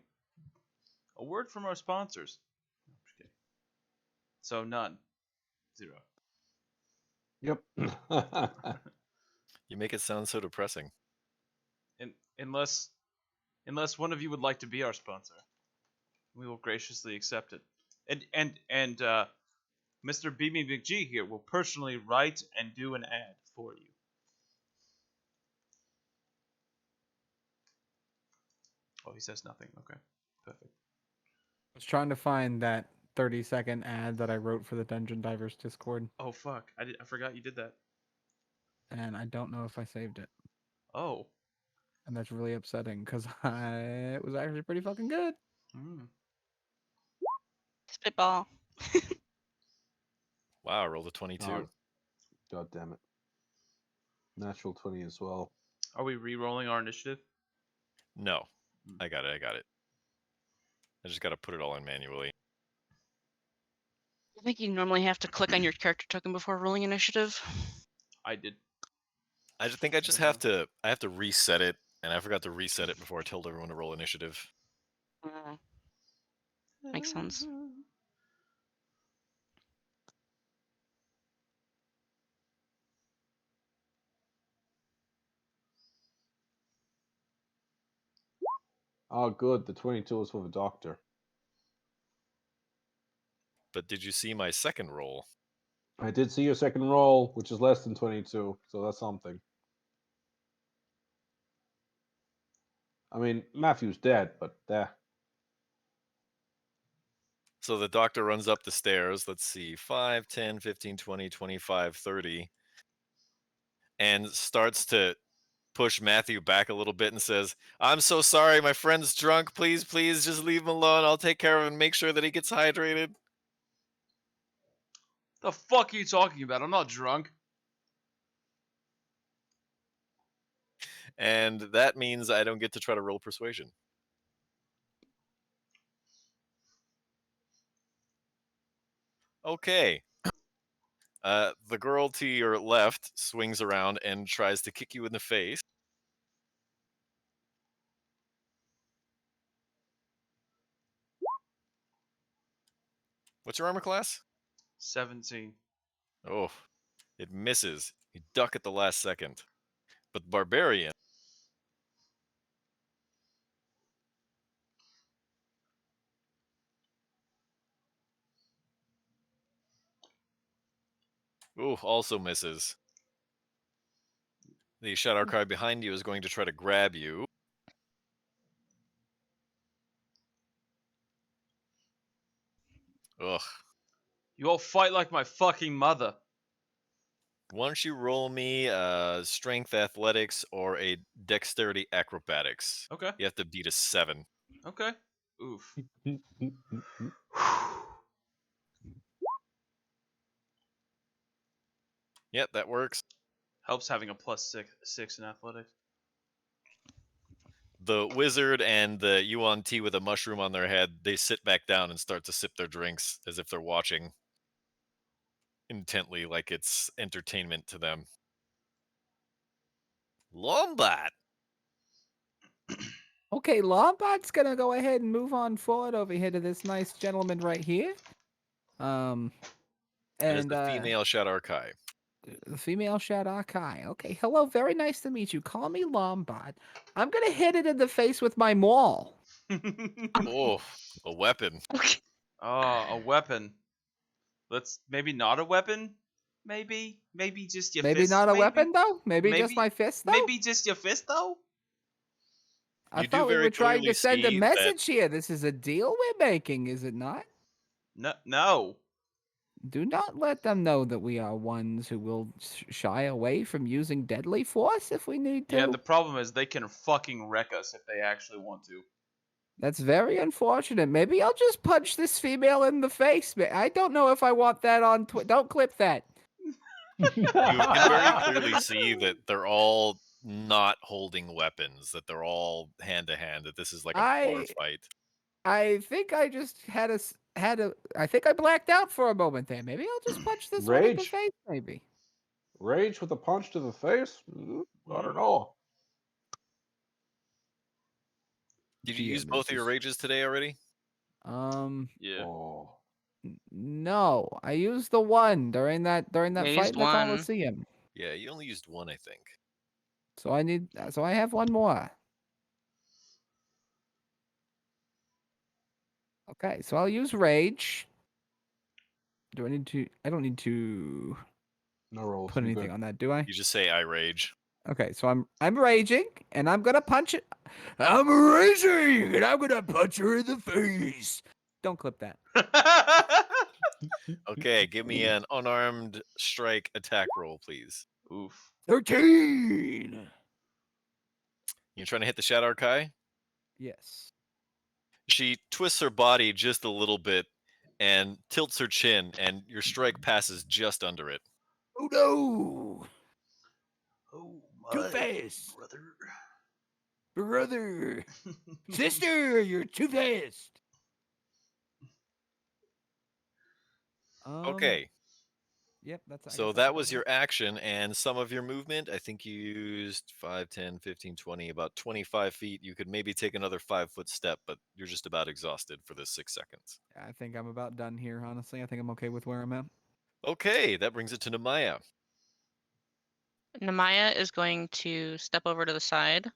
a word from our sponsors. No, I'm just kidding. So none. 0. Yep. You make it sound so depressing. Unless one of you would like to be our sponsor, we will graciously accept it. And Mr. Beamy McGee here will personally write and do an ad for you. Oh, he says nothing. Okay, perfect. I was trying to find that 30-second ad that I wrote for the Dungeon Divers Discord, Oh fuck, I forgot you did that. and I don't know if I saved it. Oh. And that's really upsetting because it was actually pretty fucking good. Mm. Spitball. Wow, I rolled a 22. God damn it. Natural 20 as well. Are we re-rolling our initiative? No, I got it. I just got to put it all in manually. I think you normally have to click on your character token before rolling initiative. I did. I just think I just have to. I have to reset it, and I forgot to reset it before I told everyone to roll initiative. Makes sense. Oh, good. The 22 is for the doctor. But did you see my second roll? I did see your second roll, which is less than 22, so that's something. I mean, Matthew's dead, but So the doctor runs up the stairs. Let's see, 5, 10, 15, 20, 25, 30. And starts to push Matthew back a little bit and says, I'm so sorry, my friend's drunk. Please, please, just leave him alone. I'll take care of him and make sure that he gets hydrated. The fuck are you talking about? I'm not drunk. And that means I don't get to try to roll persuasion. Okay. The girl to your left swings around and tries to kick you in the face. What's your armor class? 17. Oh, it misses. You duck at the last second. But the barbarian. Ooh, also misses. The shadow card behind you is going to try to grab you. Ugh. You all fight like my fucking mother. Why don't you roll me strength athletics or a dexterity acrobatics? Okay. You have to beat a 7. Okay. Oof. Yep, that works. Helps having a +6 in athletics. The wizard and the Yuan Ti with a mushroom on their head, they sit back down and start to sip their drinks as if they're watching intently, like it's entertainment to them. Lombat! Okay, Lombard's gonna go ahead and move on forward over here to this nice gentleman right here. That is And the female Shadarkai. the female Shadakai. Okay, hello, very nice to meet you. Call me Lombard. I'm gonna hit it in the face with my maul. Oh, a weapon. Oh, a weapon. Let's maybe not a weapon. Maybe just your Maybe fist. not a weapon though. Maybe just my fist though. Maybe just your fist though. I You do thought we very were trying to clearly send a see that- message here. This is a deal we're making, is it not? No. Do not let them know that we are ones who will shy away from using deadly force if we need to. Yeah, the problem is they can fucking wreck us if they actually want to. That's very unfortunate. Maybe I'll just punch this female in the face. I don't know if I want that on Don't clip that. You can very clearly see that they're all not holding weapons, that they're all hand to hand, that this is like a floor fight. I think I just I think I blacked out for a moment there. Maybe I'll just punch this one in the Rage? face, maybe. Rage with a punch to the face? I don't know. Did you GM, use both of your rages today already? Yeah. Oh. No, I used the one during that Yeah, fight used in the one. Coliseum. Yeah, you only used one, I think. So I have one more. Okay, so I'll use rage. Do I need to? I don't need to No rolls. put you're anything good. on that, do I? You just say I rage. Okay, so I'm raging, and I'm gonna punch it. I'm raging, and I'm gonna punch her in the face. Don't clip that. Okay, give me an unarmed strike attack roll, please. Oof. 13. You trying to hit the Shadow Kai? Yes. She twists her body just a little bit and tilts her chin, and your strike passes just under it. Oh no! Oh Too my fast, brother. brother, sister, you're too fast. Okay, Yep, that's. I so guess that's that about was it. your action and some of your movement. I think you used 5, 10, 15, 20, about 25 feet. You could maybe take another 5-foot step, but you're just about exhausted for this 6 seconds. I think I'm about done here. Honestly, I think I'm okay with where I'm at. Okay, that brings it to Namaya. Namaya is going to step over to the side,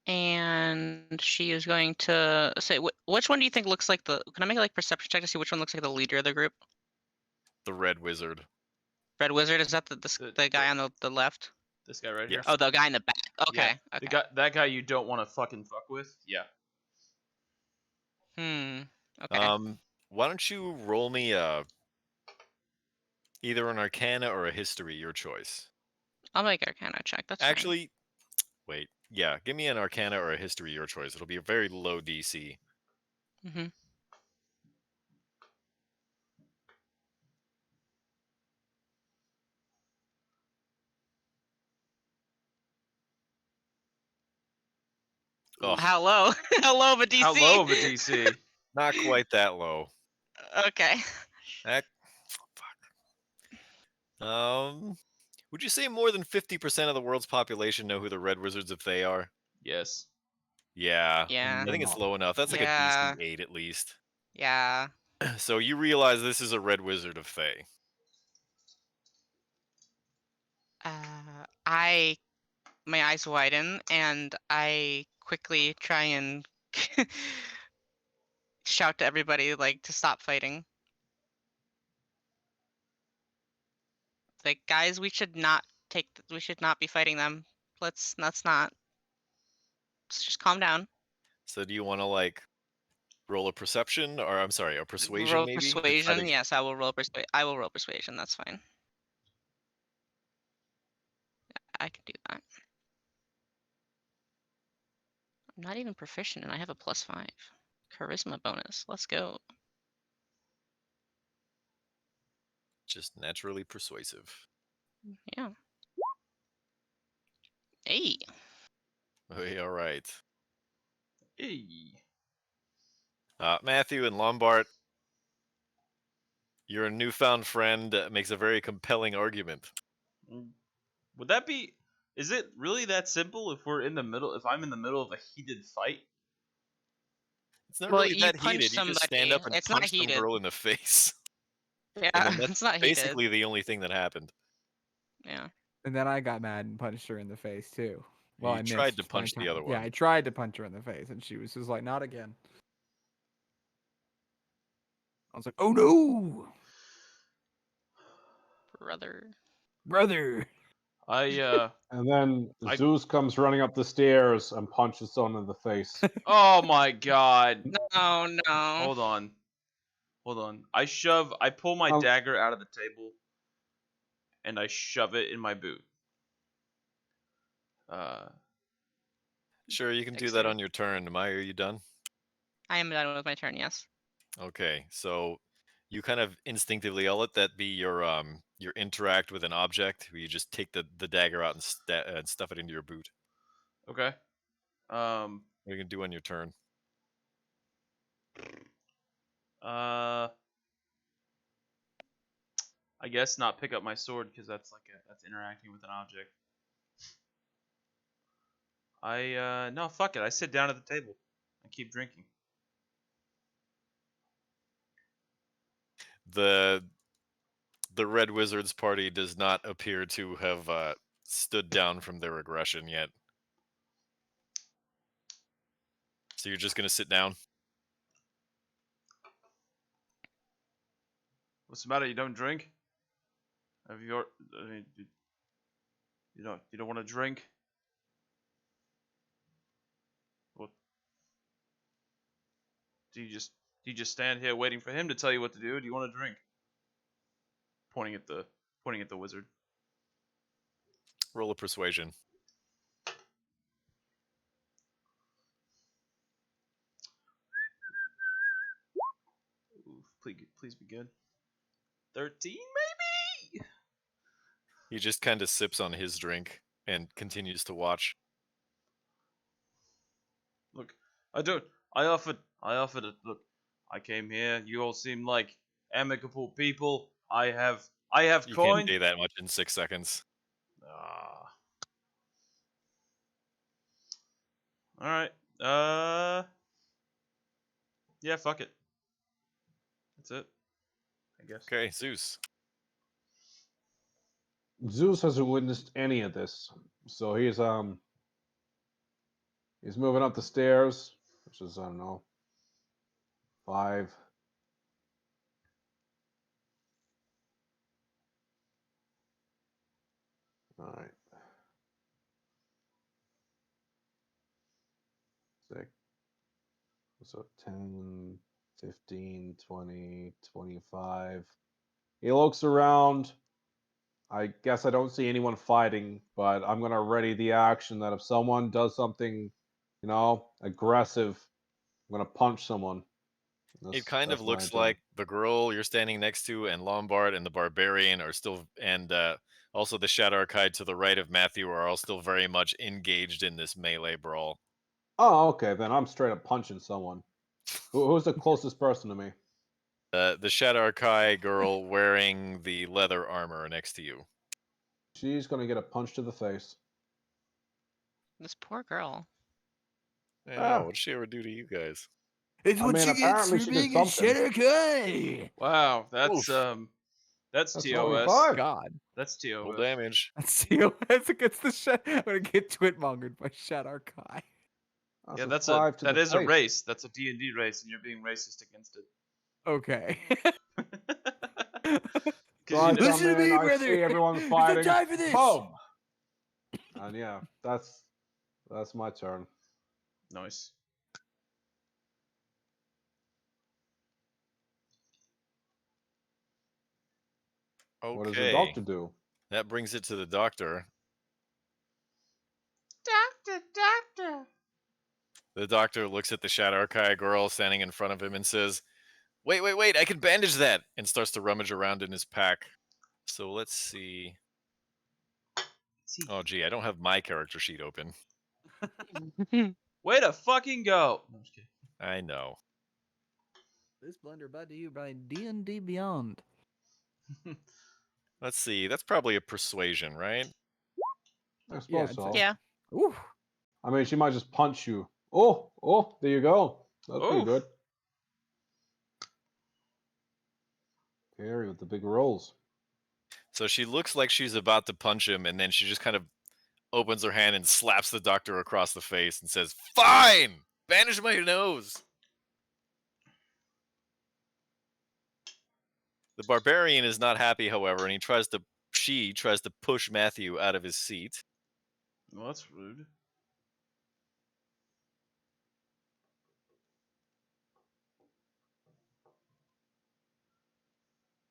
and she is going to say, "Which one do you think looks like the?" Can I make a perception check to see which one looks like the leader of the group? The Red Wizard. Red Wizard, is that the The guy on the left? This guy right here. Yes. Oh, the guy in the back. Yeah. Okay. The Okay. guy, that guy you don't want to fucking fuck with. Yeah. Okay. Why don't you roll me either an Arcana or a History, your choice. I'll make Arcana check. That's fine. Actually, wait. Yeah, give me an Arcana or a History, your choice. It'll be a very low DC. Mm-hmm. Oh, How low? How low of a DC? How low of a DC? not quite that low. Okay. Heck, fuck. Would you say more than 50% of the world's population know who the Red Wizards of Thay are? Yes. Yeah, Yeah. I think it's low enough. That's like a Yeah. DC 8 at least. Yeah. So you realize this is a Red Wizard of Thay. My eyes widen and I quickly try and shout to everybody to stop fighting. Like, guys, we should not be fighting them. Let's not. Let's just calm down. So do you want to roll a perception, or I'm sorry, a persuasion Roll maybe to try persuasion. to? Yes, I will roll persuasion. I will roll persuasion. That's fine. I can do that. I'm not even proficient, and I have a +5 charisma bonus. Let's go. Just naturally persuasive. Yeah. Hey. Hey, all right. Hey. Matthew and Lombard, your newfound friend makes a very compelling argument. Would that be? Is it really that simple? If we're in the middle, if I'm in the middle of a heated fight, It's not Well, really you that punch heated. You just stand somebody. up and It's not punch some heated. girl in the face. Yeah, And then that's it's not heated. basically the only thing that happened. Yeah. And then I got mad and punched her in the face too. Well, You I tried missed to punch my the other time. Yeah, one. I tried to punch her in the face, and she was just like, "Not again." I was like, "Oh no, Brother. brother!" I And then I- Zeus comes running up the stairs and punches someone in the face. oh my god. No, no. Hold on. I pull my Um, dagger out of the table and I shove it in my boot. Sure, you can do that Excellent. on your turn. Maya, are you done? I am done with my turn, yes. Okay, so you kind of instinctively, I'll let that be your interact with an object where you just take the dagger out and stuff it into your boot. Okay. What are you gonna do on your turn? I guess not pick up my sword because that's that's interacting with an object. No, fuck it. I sit down at the table and keep drinking. The Red Wizards party does not appear to have stood down from their aggression yet. So you're just gonna sit down? What's the matter? You don't drink? Have you? I mean, you don't want to drink? What? Do you just stand here waiting for him to tell you what to do? Or do you want to drink? Pointing at the wizard. Roll a persuasion. Ooh, please be good. 13 maybe. He just kind of sips on his drink and continues to watch. Look, I offered it. Look, I came here. You all seem like amicable people. I have You can't coin. say that much in 6 seconds. Ah. All right. Yeah, fuck it. That's it. I guess. Okay, Zeus. Zeus hasn't witnessed any of this, so he's moving up the stairs, which is I don't know 5. All right. 6. So 10, 15, 20, 25. He looks around. I guess I don't see anyone fighting, but I'm going to ready the action that if someone does something, aggressive, I'm going to punch someone. It kind of That's my looks turn. like the girl you're standing next to and Lombard and the Barbarian are still, and also the Shadow Archive to the right of Matthew are all still very much engaged in this melee brawl. Oh, okay. Then I'm straight up punching someone. Who's the closest person to me? The Shadow Archive girl wearing the leather armor next to you. She's going to get a punch to the face. This poor girl. I Ah. know. What'd she ever do to you guys? It's I what mean, you get apparently for she did being a something. Shadowkai. Wow, that's Oof. that's That's TOS. 25. God. That's Full TOS. damage. That's TOS against the I'm gonna get twitmongered by Shadowkai. Yeah, That's a 5 to that the is a face. race. That's a D&D race, and you're being racist against it. Okay. So I Because come in, I see everyone fighting. time for this. Boom! And yeah, that's my turn. nice. Okay. What does the doctor do? That brings it to the doctor. Doctor. The doctor looks at the Shadow Archive girl standing in front of him and says, Wait, I can bandage that! And starts to rummage around in his pack. So let's see. Oh, gee, I don't have my character sheet open. Way to fucking go! No, I'm just kidding. I know. This blender brought to you by D&D Beyond. Let's see. That's probably a persuasion, right? I suppose Yeah, I'd so. say- Yeah. Ooh. I mean, she might just punch you. Oh, there you go. That's pretty Oof. good. Carrie with the big rolls. So she looks like she's about to punch him, and then she just kind of opens her hand and slaps the doctor across the face and says, Fine! Bandage my nose! The Barbarian is not happy, however, and she tries to push Matthew out of his seat. Well, that's rude.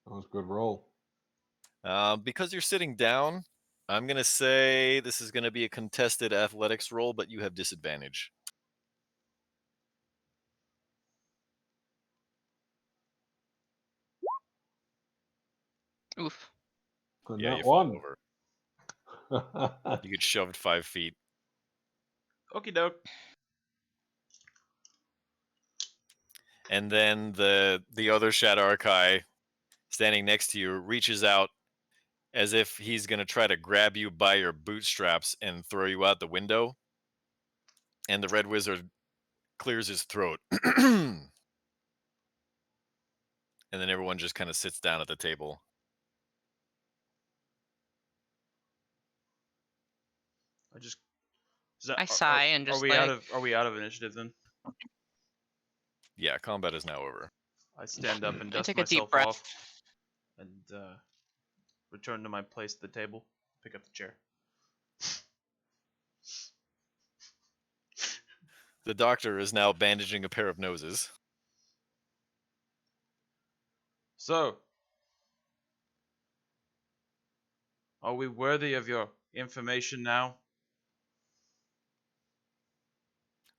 That was a good roll. Because you're sitting down, I'm going to say this is going to be a contested athletics roll, but you have disadvantage. Oof. Good Yeah, that you fall one. over. You get shoved 5 feet. Okie doke. And then the other Shadow Archive standing next to you reaches out as if he's going to try to grab you by your bootstraps and throw you out the window. And the Red Wizard clears his throat. And then everyone just kind of sits down at the table. I sigh and just Are we out of initiative then? Yeah, combat is now over. I stand up and I dust take a deep myself breath. off, and return to my place at the table. Pick up the chair. The doctor is now bandaging a pair of noses. So, are we worthy of your information now?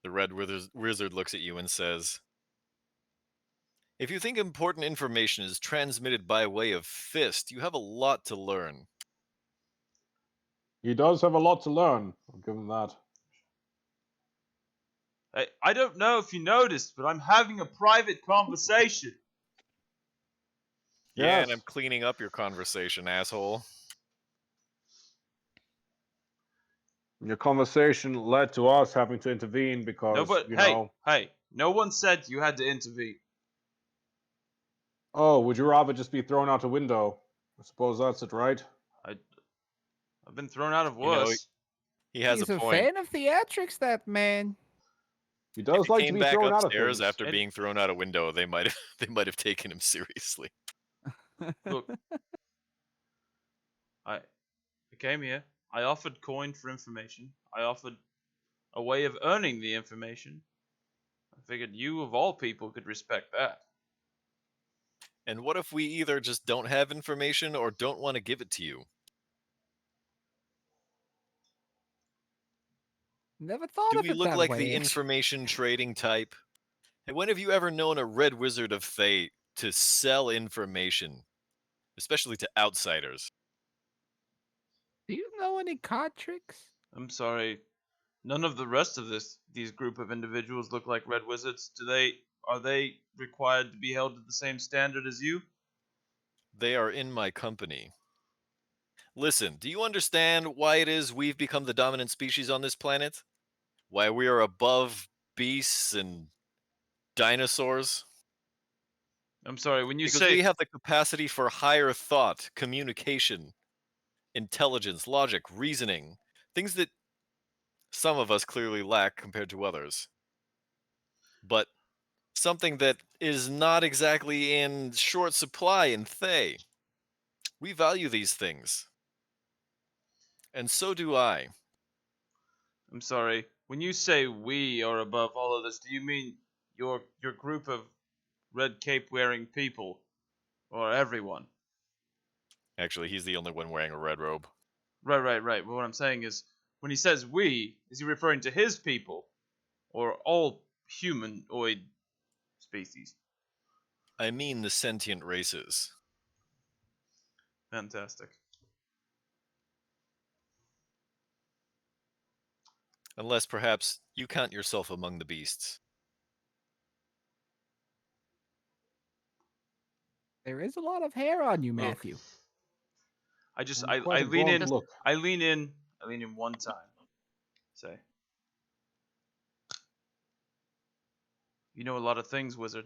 The Red Wizard looks at you and says, If you think important information is transmitted by way of fist, you have a lot to learn. He does have a lot to learn. I'll give him that. I don't know if you noticed, but I'm having a private conversation. Yeah, and Yes. I'm cleaning up your conversation, asshole. Your conversation led to us having to intervene No, because, but hey, no one said you had to intervene. Oh, would you rather just be thrown out a window? I suppose that's it, right? I've been thrown out of You know, worse. he has He's a a point. fan of theatrics, that man. He If does he like to came be back thrown out of upstairs things. after And- being thrown out a window, they might have taken him seriously. Look, I came here. I offered coin for information. I offered a way of earning the information. I figured you, of all people, could respect that. And what if we either just don't have information or don't want to give it to you? Never thought Do of we it look that like way. the information trading type? And when have you ever known a red wizard of Thay to sell information, especially to outsiders? Do you know any card tricks? I'm sorry. None of the rest of these group of individuals look like red wizards. Are they required to be held to the same standard as you? They are in my company. Listen, do you understand why it is we've become the dominant species on this planet? Why we are above beasts and dinosaurs? I'm sorry, when you Because say we have the capacity for higher thought, communication, intelligence, logic, reasoning, things that some of us clearly lack compared to others. But something that is not exactly in short supply in Thay. We value these things. And so do I. I'm sorry, when you say we are above all of this, do you mean your group of red cape wearing people or everyone? Actually, he's the only one wearing a red robe. Right. But what I'm saying is when he says we, is he referring to his people or all humanoid species? I mean the sentient races. Fantastic. Unless perhaps you count yourself among the beasts. There is a lot of hair on you, Look, Matthew. And quite I a lean blonde in. look. I lean in one time. Say, you know a lot of things, wizard.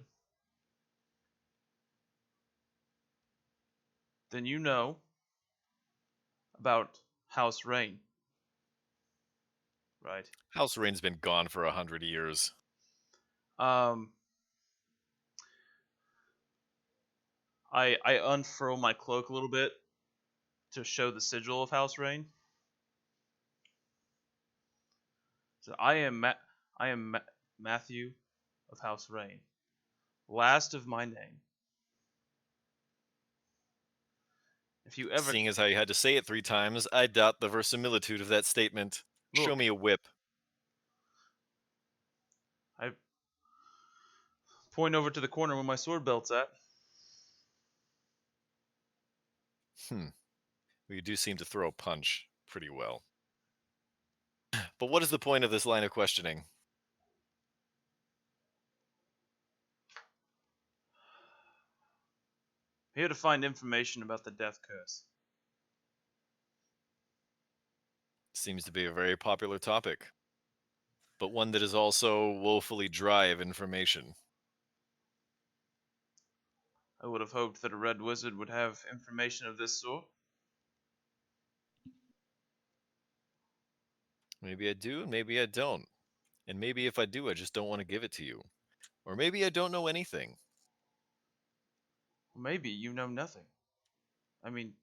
Then you know about House Rain, right? House Rain's been gone for 100 years. Um, I unfurl my cloak a little bit to show the sigil of House Rain. So I am Matthew of House Rain, last of my name. If you ever Seeing as how you had to say it 3 times, I doubt the verisimilitude of that statement. Show Look. me a whip. I point over to the corner where my sword belt's at. Well, you do seem to throw a punch pretty well. But what is the point of this line of questioning? Here to find information about the death curse. Seems to be a very popular topic, but one that is also woefully dry of information. I would have hoped that a red wizard would have information of this sort. Maybe I do, and maybe I don't. And maybe if I do, I just don't want to give it to you. Or maybe I don't know anything. Maybe you know nothing. I mean, I'm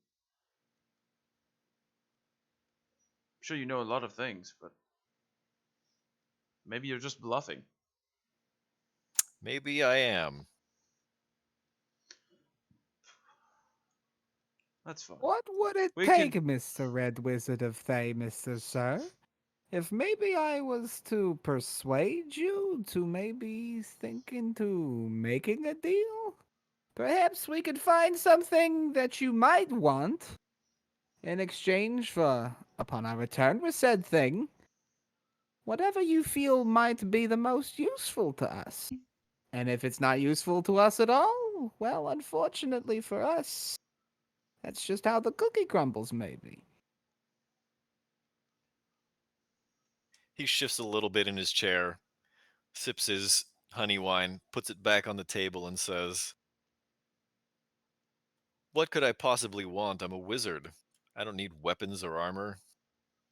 sure you know a lot of things, but maybe you're just bluffing. Maybe I am. That's fine. What would it We take, can- Mr. Red Wizard of Thay, Mr. Sir? If maybe I was to persuade you to maybe think into making a deal? Perhaps we could find something that you might want in exchange for upon our return with said thing, whatever you feel might be the most useful to us. And if it's not useful to us at all, well, unfortunately for us, that's just how the cookie crumbles, maybe. He shifts a little bit in his chair, sips his honey wine, puts it back on the table, and says, "What could I possibly want? I'm a wizard. I don't need weapons or armor."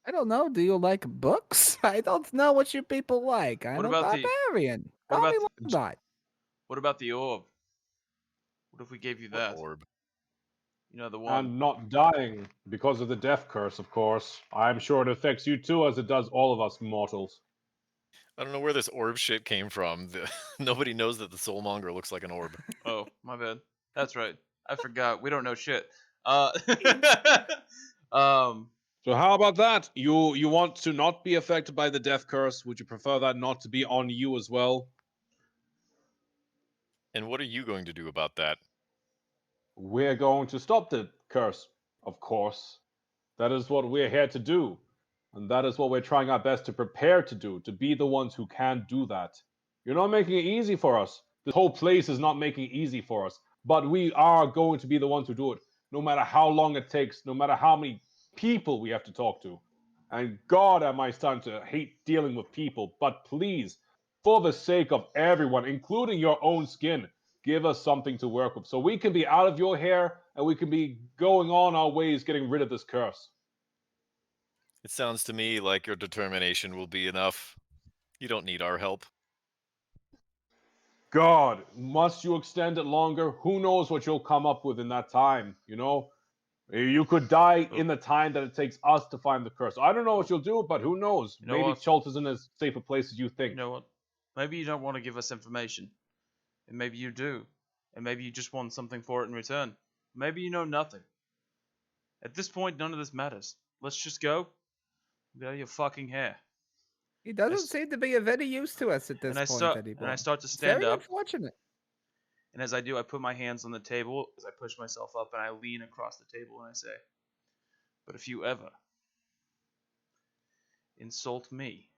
I don't know. Do you like books? I don't know what you people like. I'm What a about the barbarian. what Call me about Lombard. what about the orb? What if we gave you What that? orb? You know, the one. And not dying because of the death curse, of course. I'm sure it affects you too, as it does all of us mortals. I don't know where this orb shit came from. Nobody knows that the soulmonger looks like an orb. Oh, my bad. That's right. I forgot. We don't know shit. Um, So how about that? You want to not be affected by the death curse? Would you prefer that not to be on you as well? And what are you going to do about that? We're going to stop the curse, of course. That is what we're here to do. And that is what we're trying our best to prepare to do, to be the ones who can do that. You're not making it easy for us. This whole place is not making it easy for us. But we are going to be the ones who do it, no matter how long it takes, no matter how many people we have to talk to. And God, am I starting to hate dealing with people. But please, for the sake of everyone, including your own skin, give us something to work with so we can be out of your hair and we can be going on our ways getting rid of this curse. It sounds to me like your determination will be enough. You don't need our help. God, must you extend it longer? Who knows what you'll come up with in that time, you know? You could die Oh. in the time that it takes us to find the curse. I don't know what Oh. you'll do, but who knows? You know Maybe what? Chult isn't as safe a place as you You think. know what? Maybe you don't want to give us information. And maybe you do. And maybe you just want something for it in return. Maybe you know nothing. At this point, none of this matters. Let's just go. Get out of your fucking hair. He I doesn't s- seem to be of any use to us at And this I point start anymore. to It's stand very up. unfortunate. And as I do, I put my hands on the table as I push myself up and I lean across the table and I say, "But if you ever insult me,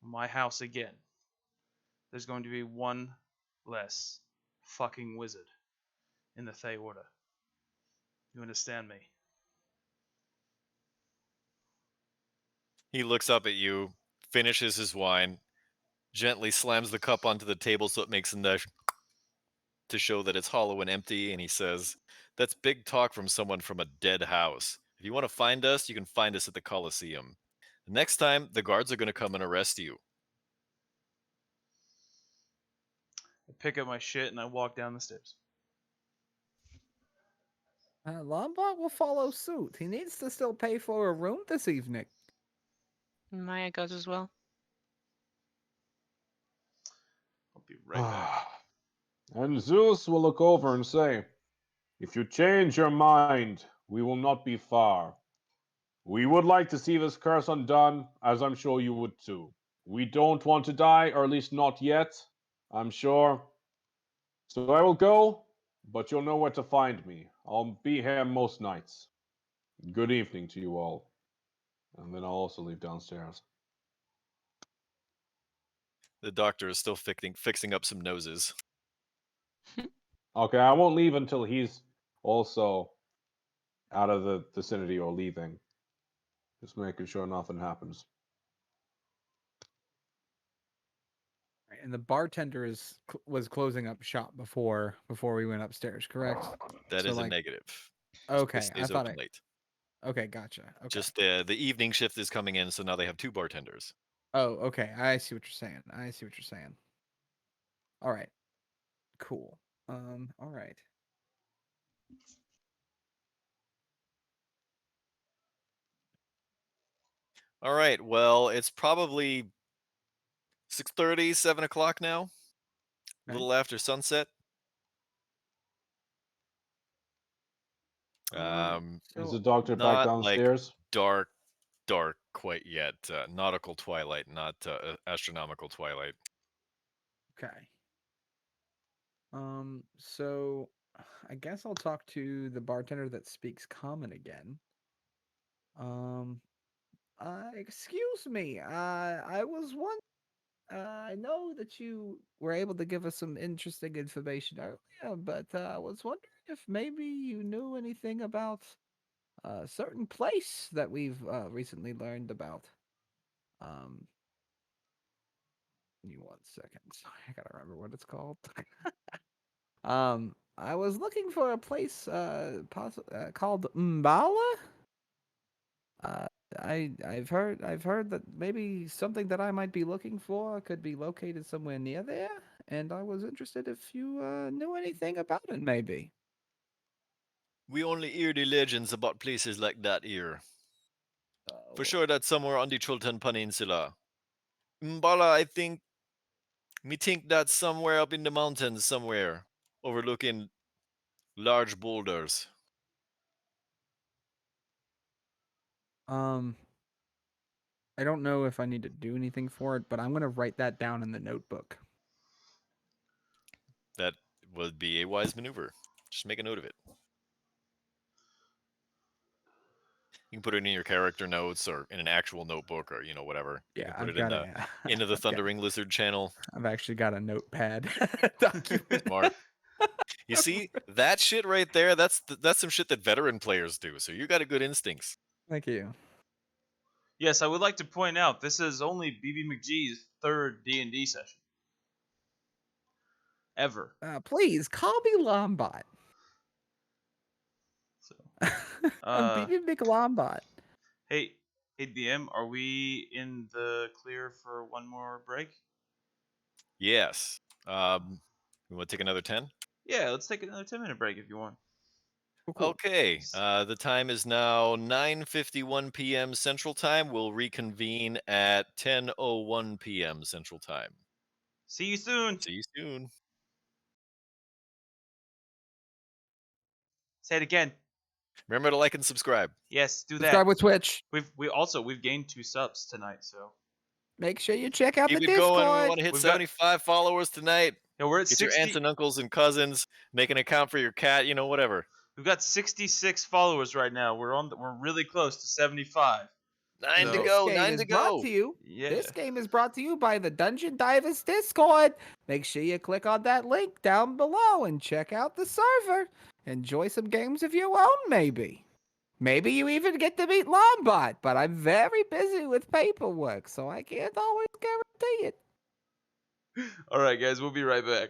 my house again, there's going to be one less fucking wizard in the Thay Order. You understand me?" He looks up at you, finishes his wine, gently slams the cup onto the table so it makes a noise to show that it's hollow and empty, and he says, "That's big talk from someone from a dead house. If you want to find us, you can find us at the Coliseum. The next time, the guards are going to come and arrest you." I pick up my shit and I walk down the stairs. Lombard will follow suit. He needs to still pay for a room this evening. Maya goes as well. I'll be right back. And Zeus will look over and say, "If you change your mind, we will not be far. We would like to see this curse undone, as I'm sure you would too. We don't want to die, or at least not yet, I'm sure. So I will go, but you'll know where to find me. I'll be here most nights. Good evening to you all." And then I'll also leave downstairs. The doctor is still fixing up some noses. Okay, I won't leave until he's also out of the vicinity or leaving. Just making sure nothing happens. And the bartender was closing up shop before we went upstairs, correct? That So, is a like, negative. This okay, place stays open late. Okay, gotcha. Okay. Just the evening shift is coming in, so now they have two bartenders. Oh, okay. I see what you're saying. I see what you're saying. All right. Cool. All right. All right. Well, it's probably 6:30, 7 o'clock now. A Okay. little after sunset. Is So the doctor back Not like downstairs? dark, dark quite yet. Nautical twilight, not astronomical twilight. okay. So I guess I'll talk to the bartender that speaks common again. Um Excuse me. I was one. I know that you were able to give us some interesting information earlier, but I was wondering if maybe you knew anything about a certain place that we've recently learned about. Um, Give me 1 second. I gotta remember what it's called. I was looking for a place called Mbala. Uh, I've heard that maybe something that I might be looking for could be located somewhere near there, and I was interested if you knew anything about it, maybe. We only hear the legends about places like that here. For Well, sure, that's somewhere on the Chultan Peninsula. Mbala, me think that's somewhere up in the mountains somewhere, overlooking large boulders. um, I don't know if I need to do anything for it, but I'm gonna write that down in the notebook. That would be a wise maneuver. Just make a note of it. You can put it in your character notes or in an actual notebook or whatever. You Yeah, can put I've it in got the a. into the I've got. Thundering Lizard channel. I've actually got a notepad document. Smart. You see that shit right there? That's some shit that veteran players do. So you got a good instincts. Thank you. Yes, I would like to point out this is only BB McGee's third D&D session ever. Please call me Lombot. So, I'm BB McLombot. hey, DM, are we in the clear for one more break? Yes. You want to take another 10? Yeah, let's take another 10-minute break if you want. Cool. Okay. The time is now 9:51 p.m. Central Time. We'll reconvene at 10:01 p.m. Central Time. See you soon. See you soon. Say it again. Remember to like and subscribe. Yes, do that. Subscribe with Twitch. We've gained 2 subs tonight, so Make sure you check out Keep the it going. We Discord. want to hit We've got- 75 followers tonight. yeah, we're at Get 60. your aunts and uncles and cousins. Make an account for your cat. Whatever. We've got 66 followers right now. We're really close to 75. Nine to So- go. This game 9 is to brought go. to you. Yeah. This game is brought to you by the Dungeon Divers Discord. Make sure you click on that link down below and check out the server. Enjoy some games of your own, maybe. Maybe you even get to meet Lombot, but I'm very busy with paperwork, so I can't always guarantee it. All right, guys, we'll be right back.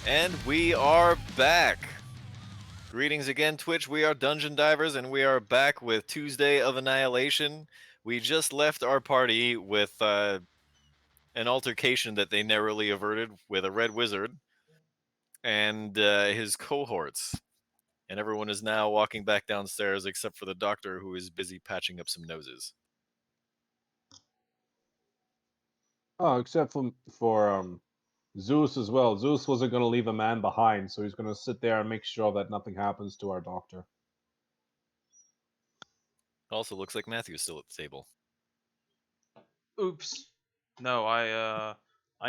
And we are back. Greetings again, Twitch. We are Dungeon Divers, and we are back with Tuesday of Annihilation. We just left our party with an altercation that they narrowly averted with a red wizard and his cohorts. And everyone is now walking back downstairs except for the doctor, who is busy patching up some noses. Oh, except for Zeus as well. Zeus wasn't going to leave a man behind, so he's going to sit there and make sure that nothing happens to our doctor. Also, looks like Matthew's still at the table. Oops. No, I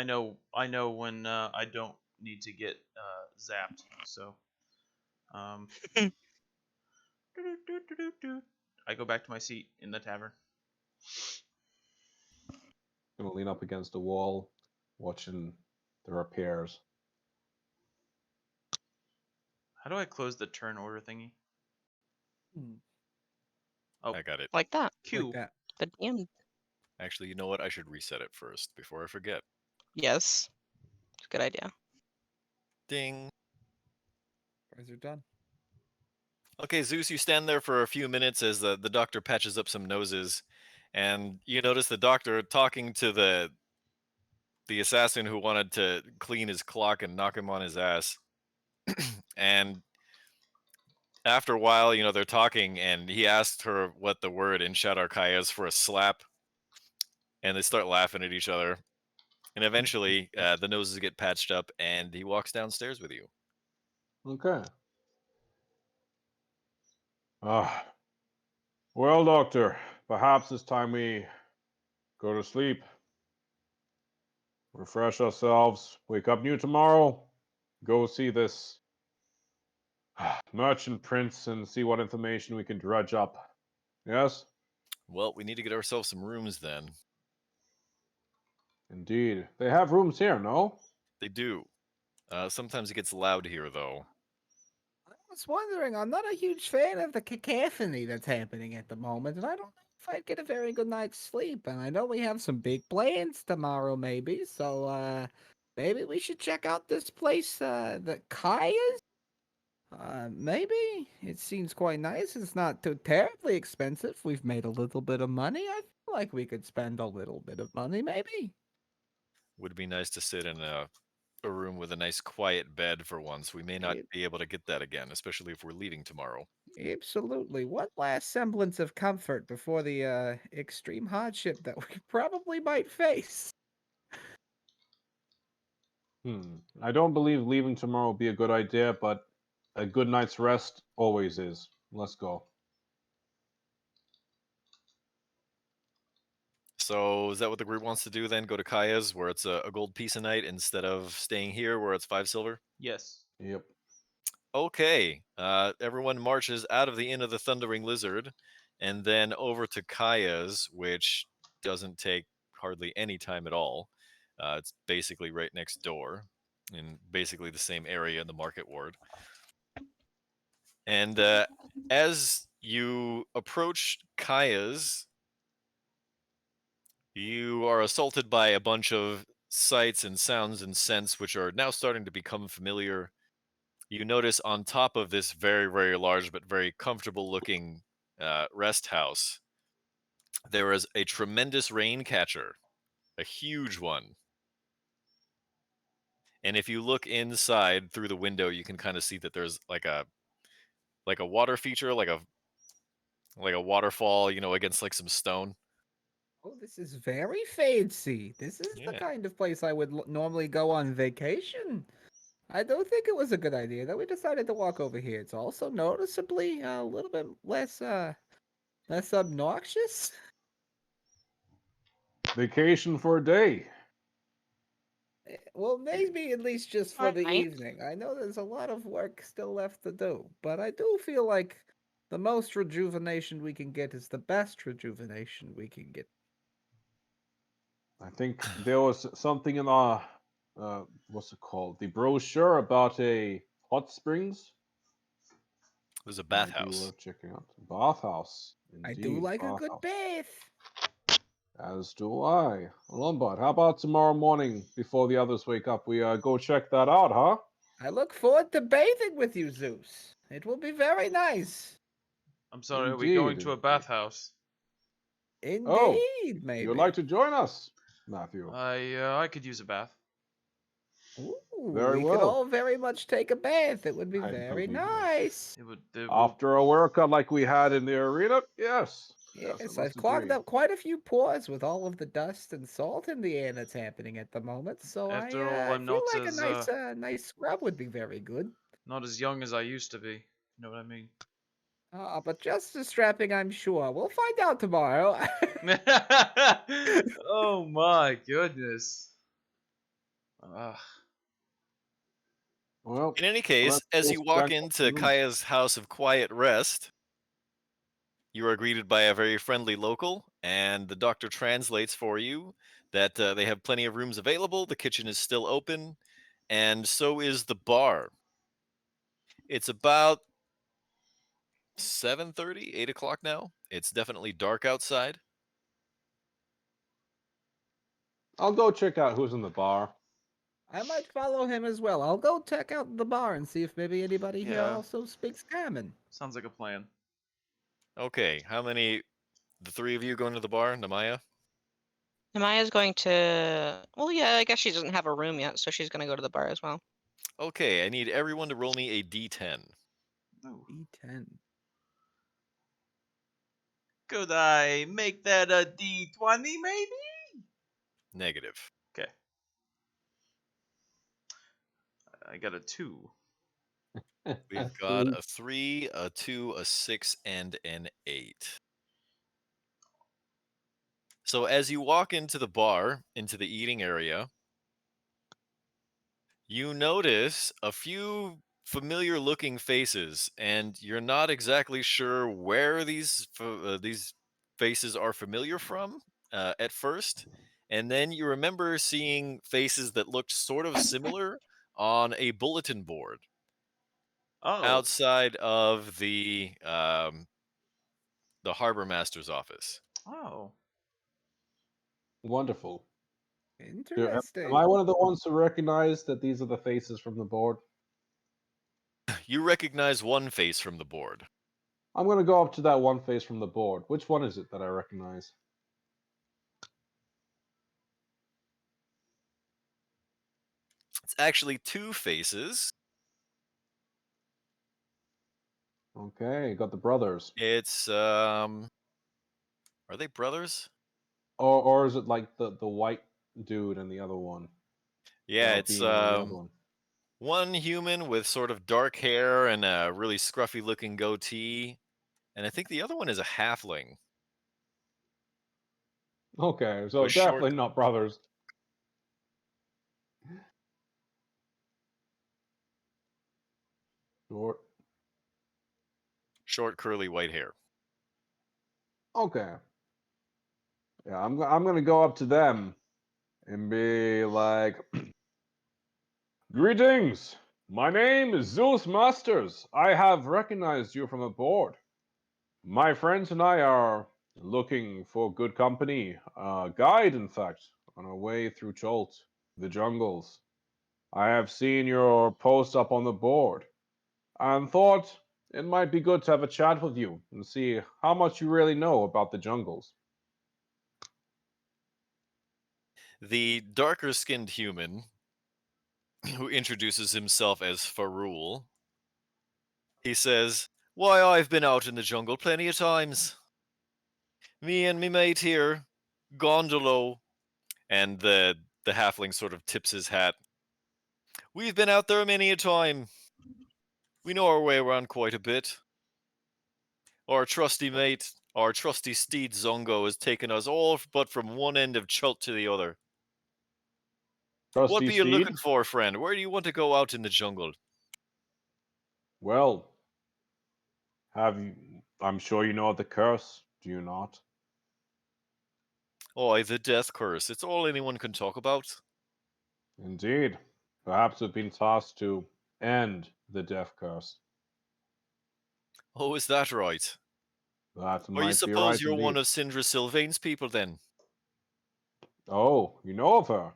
know when I don't need to get zapped. So, um, I go back to my seat in the tavern. Going to lean up against the wall, watching the repairs. How do I close the turn order thingy? Hmm. Oh, I got it. Like that. Q. Like that. The DM. Actually, you know what? I should reset it first before I forget. Yes. It's a good idea. Ding. Guys are done. Okay, Zeus, you stand there for a few minutes as the doctor patches up some noses, and you notice the doctor talking to the assassin who wanted to clean his clock and knock him on his ass. And after a while, they're talking, and he asked her what the word in Shadarkaya is for a slap, and they start laughing at each other. And eventually, the noses get patched up, and he walks downstairs with you. Okay. Ah. Well, doctor, perhaps it's time we go to sleep. Refresh ourselves, wake up new tomorrow, go see this merchant prince and see what information we can dredge up. Yes? Well, we need to get ourselves some rooms then. Indeed. They have rooms here, no? They do. Sometimes it gets loud here, though. I was wondering, I'm not a huge fan of the cacophony that's happening at the moment, and I don't know if I'd get a very good night's sleep. And I know we have some big plans tomorrow, maybe, so maybe we should check out this place, the Kaya's. Maybe it seems quite nice. It's not too terribly expensive. We've made a little bit of money. I feel like we could spend a little bit of money, maybe. Would be nice to sit in a room with a nice quiet bed for once. We may not It- be able to get that again, especially if we're leaving tomorrow. Absolutely. One last semblance of comfort before the extreme hardship that we probably might face. I don't believe leaving tomorrow would be a good idea, but a good night's rest always is. Let's go. So is that what the group wants to do then? Go to Kaya's, where it's a gold piece a night, instead of staying here, where it's 5 silver? Yes. Yep. Okay. Everyone marches out of the Inn of the Thundering Lizard, and then over to Kaya's, which doesn't take hardly any time at all. It's basically right next door, in basically the same area in the market ward. And as you approach Kaya's, you are assaulted by a bunch of sights and sounds and scents which are now starting to become familiar. You notice on top of this very, very large but very comfortable looking rest house, there is a tremendous rain catcher, a huge one. And if you look inside through the window, you can kind of see that there's like a water feature, like a waterfall, against like some stone. Oh, this is very fancy. This is the Yeah. kind of place I would normally go on vacation. I don't think it was a good idea that we decided to walk over here. It's also noticeably a little bit less obnoxious. Vacation for a day. Well, maybe at least just for Or the night. evening. I know there's a lot of work still left to do, but I do feel like the most rejuvenation we can get is the best rejuvenation we can get. I think there was something in our what's it called? The brochure about a hot springs. There's a Might be bathhouse. worth checking out. Bathhouse. I do Indeed, like a good bathhouse. bath. As do I. Lombard, how about tomorrow morning before the others wake up? We go check that out, huh? I look forward to bathing with you, Zeus. It will be very nice. I'm sorry, are we Indeed, going to a indeed. bathhouse? Oh, Indeed, maybe. you'd like to join us, Matthew? I could use a bath. Ooh, Very we could well. all very much take a bath. It would be I very believe it. nice. It will. After a workout like we had in the arena, yes. Yes, I Yes, must I've clogged agree. up quite a few pores with all of the dust and salt in the air that's happening at the moment. So After all, I I'm feel not like a as nice scrub would be very good. not as young as I used to be. You know what I mean? But just as strapping, I'm sure. We'll find out tomorrow. Oh my goodness. Ugh. Well, In any case, let's as go you walk spend into afternoon. Kaya's house of quiet rest, you are greeted by a very friendly local, and the doctor translates for you that they have plenty of rooms available, the kitchen is still open, and so is the bar. It's about 7:30, 8 o'clock now. It's definitely dark outside. I'll go check out who's in the bar. I might follow him as well. I'll go check out the bar and see if maybe anybody here Yeah, also speaks common. sounds like a plan. Okay, how many? The three of you going to the bar, Namaya? Amaya's going to. Well, yeah, I guess she doesn't have a room yet, so she's going to go to the bar as well. Okay, I need everyone to roll me a d10. Ooh. E10. Could I make that a D20 maybe? Negative. Okay. I got a 2. We've got a 3, a 2, a 6, and an 8. So as you walk into the bar, into the eating area, you notice a few familiar looking faces, and you're not exactly sure where these faces are familiar from at first. And then you remember seeing faces that looked sort of similar on a bulletin board Oh. outside of the harbor master's office. Oh. Wonderful. Interesting. Am I one of the ones who recognize that these are the faces from the board? You recognize one face from the board. I'm going to go up to that one face from the board. Which one is it that I recognize? It's actually two faces. Okay, got the brothers. It's are they brothers? Or is it like the white dude and the other one? Yeah, it's Being the other one. one human with sort of dark hair and a really scruffy looking goatee, and I think the other one is a halfling. Okay, so With short- definitely not brothers. Short. Short curly white hair. Okay. Yeah, I'm gonna go up to them and be like, "Greetings. My name is Zeus Masters. I have recognized you from aboard. My friends and I are looking for good company, guide, in fact, on our way through Cholt, the jungles. I have seen your post up on the board and thought it might be good to have a chat with you and see how much you really know about the jungles." The darker skinned human, who introduces himself as Farul, he says, "Why, I've been out in the jungle plenty of times. Me and me mate here, Gondolo," and the halfling sort of tips his hat. "We've been out there many a time. We know our way around quite a bit. Our trusty mate, our trusty steed Zongo, has taken us all but from one end of Chult to the other. What Trusty be you Steed? looking for, friend? Where do you want to go out in the jungle?" Well, have you? I'm sure you know the curse, do you not? Oh, the death curse. It's all anyone can talk about. Indeed. Perhaps we've been tasked to end the death curse. Oh, is that right? That Or you might be suppose right you're one indeed. of Sindra Sylvain's people then? Oh, you know of her?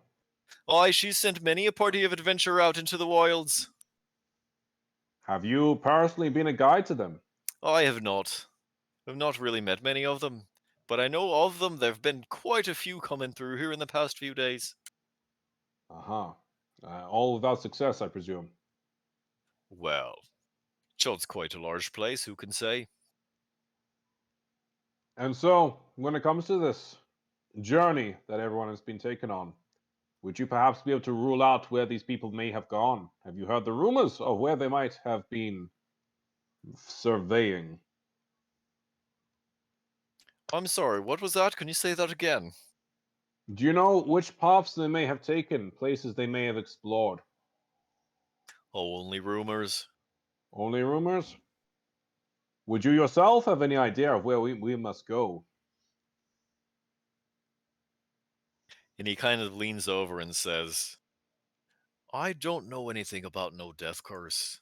Aye, she's sent many a party of adventure out into the wilds. Have you personally been a guide to them? I have not. I've not really met many of them, but I know of them. There've been quite a few coming through here in the past few days. Uh-huh. All without success, I presume. Well, Chud's quite a large place, who can say? And so, when it comes to this journey that everyone has been taken on, would you perhaps be able to rule out where these people may have gone? Have you heard the rumors of where they might have been surveying? I'm sorry, what was that? Can you say that again? Do you know which paths they may have taken, places they may have explored? Oh, only rumors. Only rumors? Would you yourself have any idea of where we must go? And he kind of leans over and says, I don't know anything about no death curse,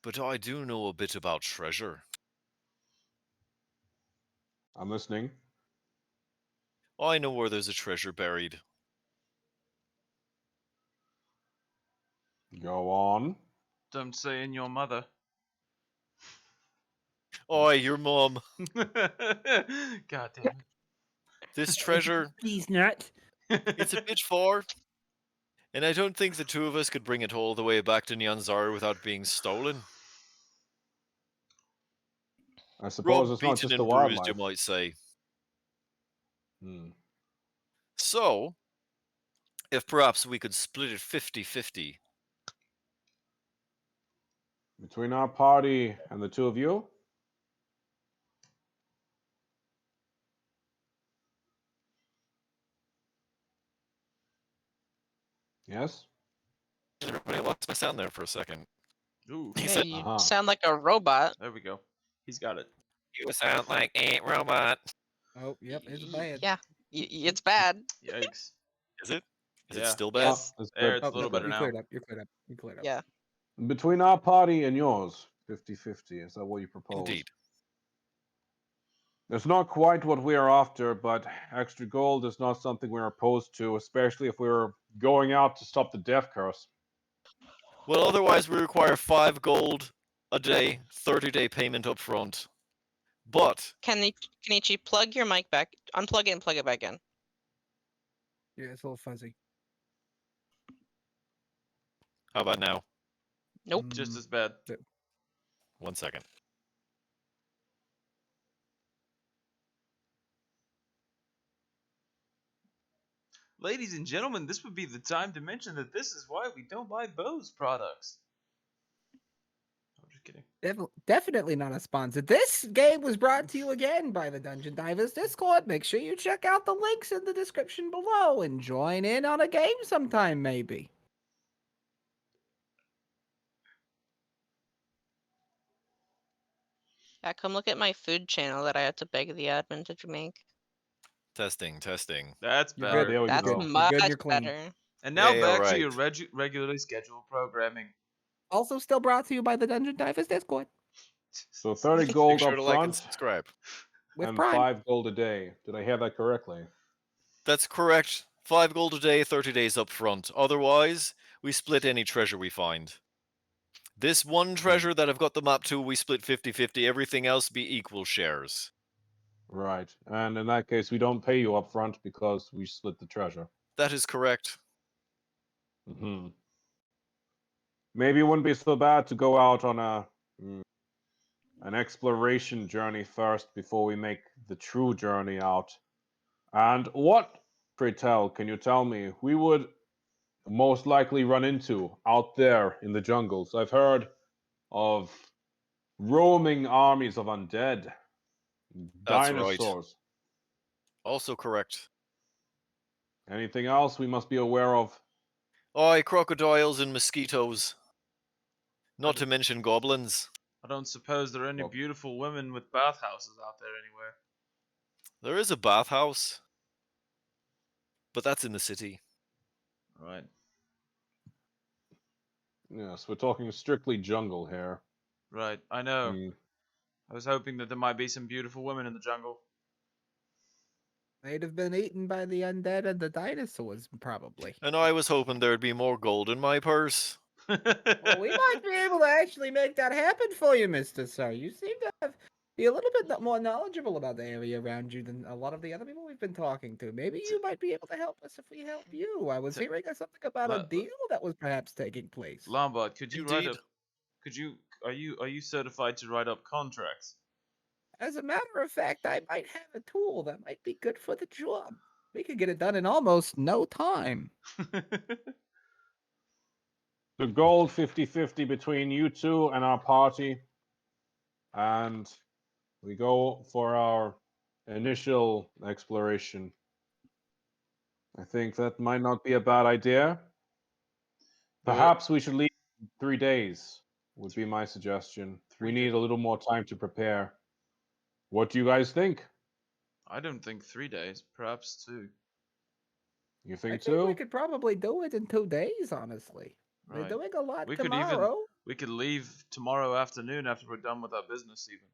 but I do know a bit about treasure. I'm listening. I know where there's a treasure buried. Go on. Don't say in your mother. Oi, your mum. God damn This treasure, He's not. it. it's a bit far, and I don't think the two of us could bring it all the way back to Nyanzaru without being stolen. I suppose Robbed, it's not beaten, just the and bruised, you wildlife. might say. Hmm. So, if perhaps we could split it 50-50. Between our party and the two of you? Yes? Everybody lost my sound there for a second. Ooh, He Yeah, said, you Uh-huh. sound like a robot. there we go. He's got it. you sound like a robot. Oh, yep, it's bad. Yeah, it's bad. Yikes. Is it? Is it Yeah. still bad? Yes. That's There, good. it's a Oh, little no, better you now. cleared up. You're cleared up. You cleared up. Yeah. Between our party and yours, 50-50. Is that what you propose? Indeed. It's not quite what we are after, but extra gold is not something we're opposed to, especially if we're going out to stop the death curse. Well, otherwise we require 5 gold a day, 30-day payment up front. But Kenichi, plug your mic back. Unplug it and plug it back in. Yeah, it's a little fuzzy. how about now? Nope. Just Mm, as bad. 1 second. Ladies and gentlemen, this would be the time to mention that this is why we don't buy Bose products. I'm just kidding. Definitely not a sponsor. This game was brought to you again by the Dungeon Divers Discord. Make sure you check out the links in the description below and join in on a game sometime, maybe. Yeah, come look at my food channel that I had to beg the admin to make. Testing, testing. That's You're better. good. There we That's go. You're much good and you're clean. better. And now Hey, back to alright. your regularly scheduled programming. Also, still brought to you by the Dungeon Divers Discord So 30 Make gold sure up to like and front subscribe. with and Prime. 5 gold a day. Did I hear that correctly? That's correct. 5 gold a day, 30 days up front. Otherwise, we split any treasure we find. This one treasure that I've got the map to, we split 50-50. Everything else be equal shares. Right. And in that case, we don't pay you up front because we split the treasure. That is correct. Hmm. Maybe it wouldn't be so bad to go out on an exploration journey first before we make the true journey out. And what, pray tell, can you tell me, we would most likely run into out there in the jungles? I've heard of roaming armies of undead, That's right. dinosaurs. Also correct. Anything else we must be aware of? Aye, crocodiles and mosquitoes. Not to mention goblins. I don't suppose there are any Well- beautiful women with bathhouses out there anywhere. There is a bathhouse, but that's in the city. Right. Yes, we're talking strictly jungle here. Right. I know. Mm, I was hoping that there might be some beautiful women in the jungle. They'd have been eaten by the undead and the dinosaurs, probably. And I was hoping there'd be more gold in my purse. Well, we might be able to actually make that happen for you, Mr. Sir. You seem to be a little bit more knowledgeable about the area around you than a lot of the other people we've been talking to. Maybe you might be able to help us if we help you. I was hearing something about a deal that was perhaps taking place. Lombard, could you write Indeed. up? Could you? Are you certified to write up contracts? As a matter of fact, I might have a tool that might be good for the job. We could get it done in almost no time. The gold 50-50 between you two and our party. And we go for our initial exploration. I think that might not be a bad idea. Perhaps we should leave in 3 days, would be my suggestion. We need a little more time to prepare. What do you guys think? I don't think 3 days, perhaps 2. You I think think we so? could probably do it in 2 days, honestly. We're Right. doing a lot We could even tomorrow. we could leave tomorrow afternoon after we're done with our business even.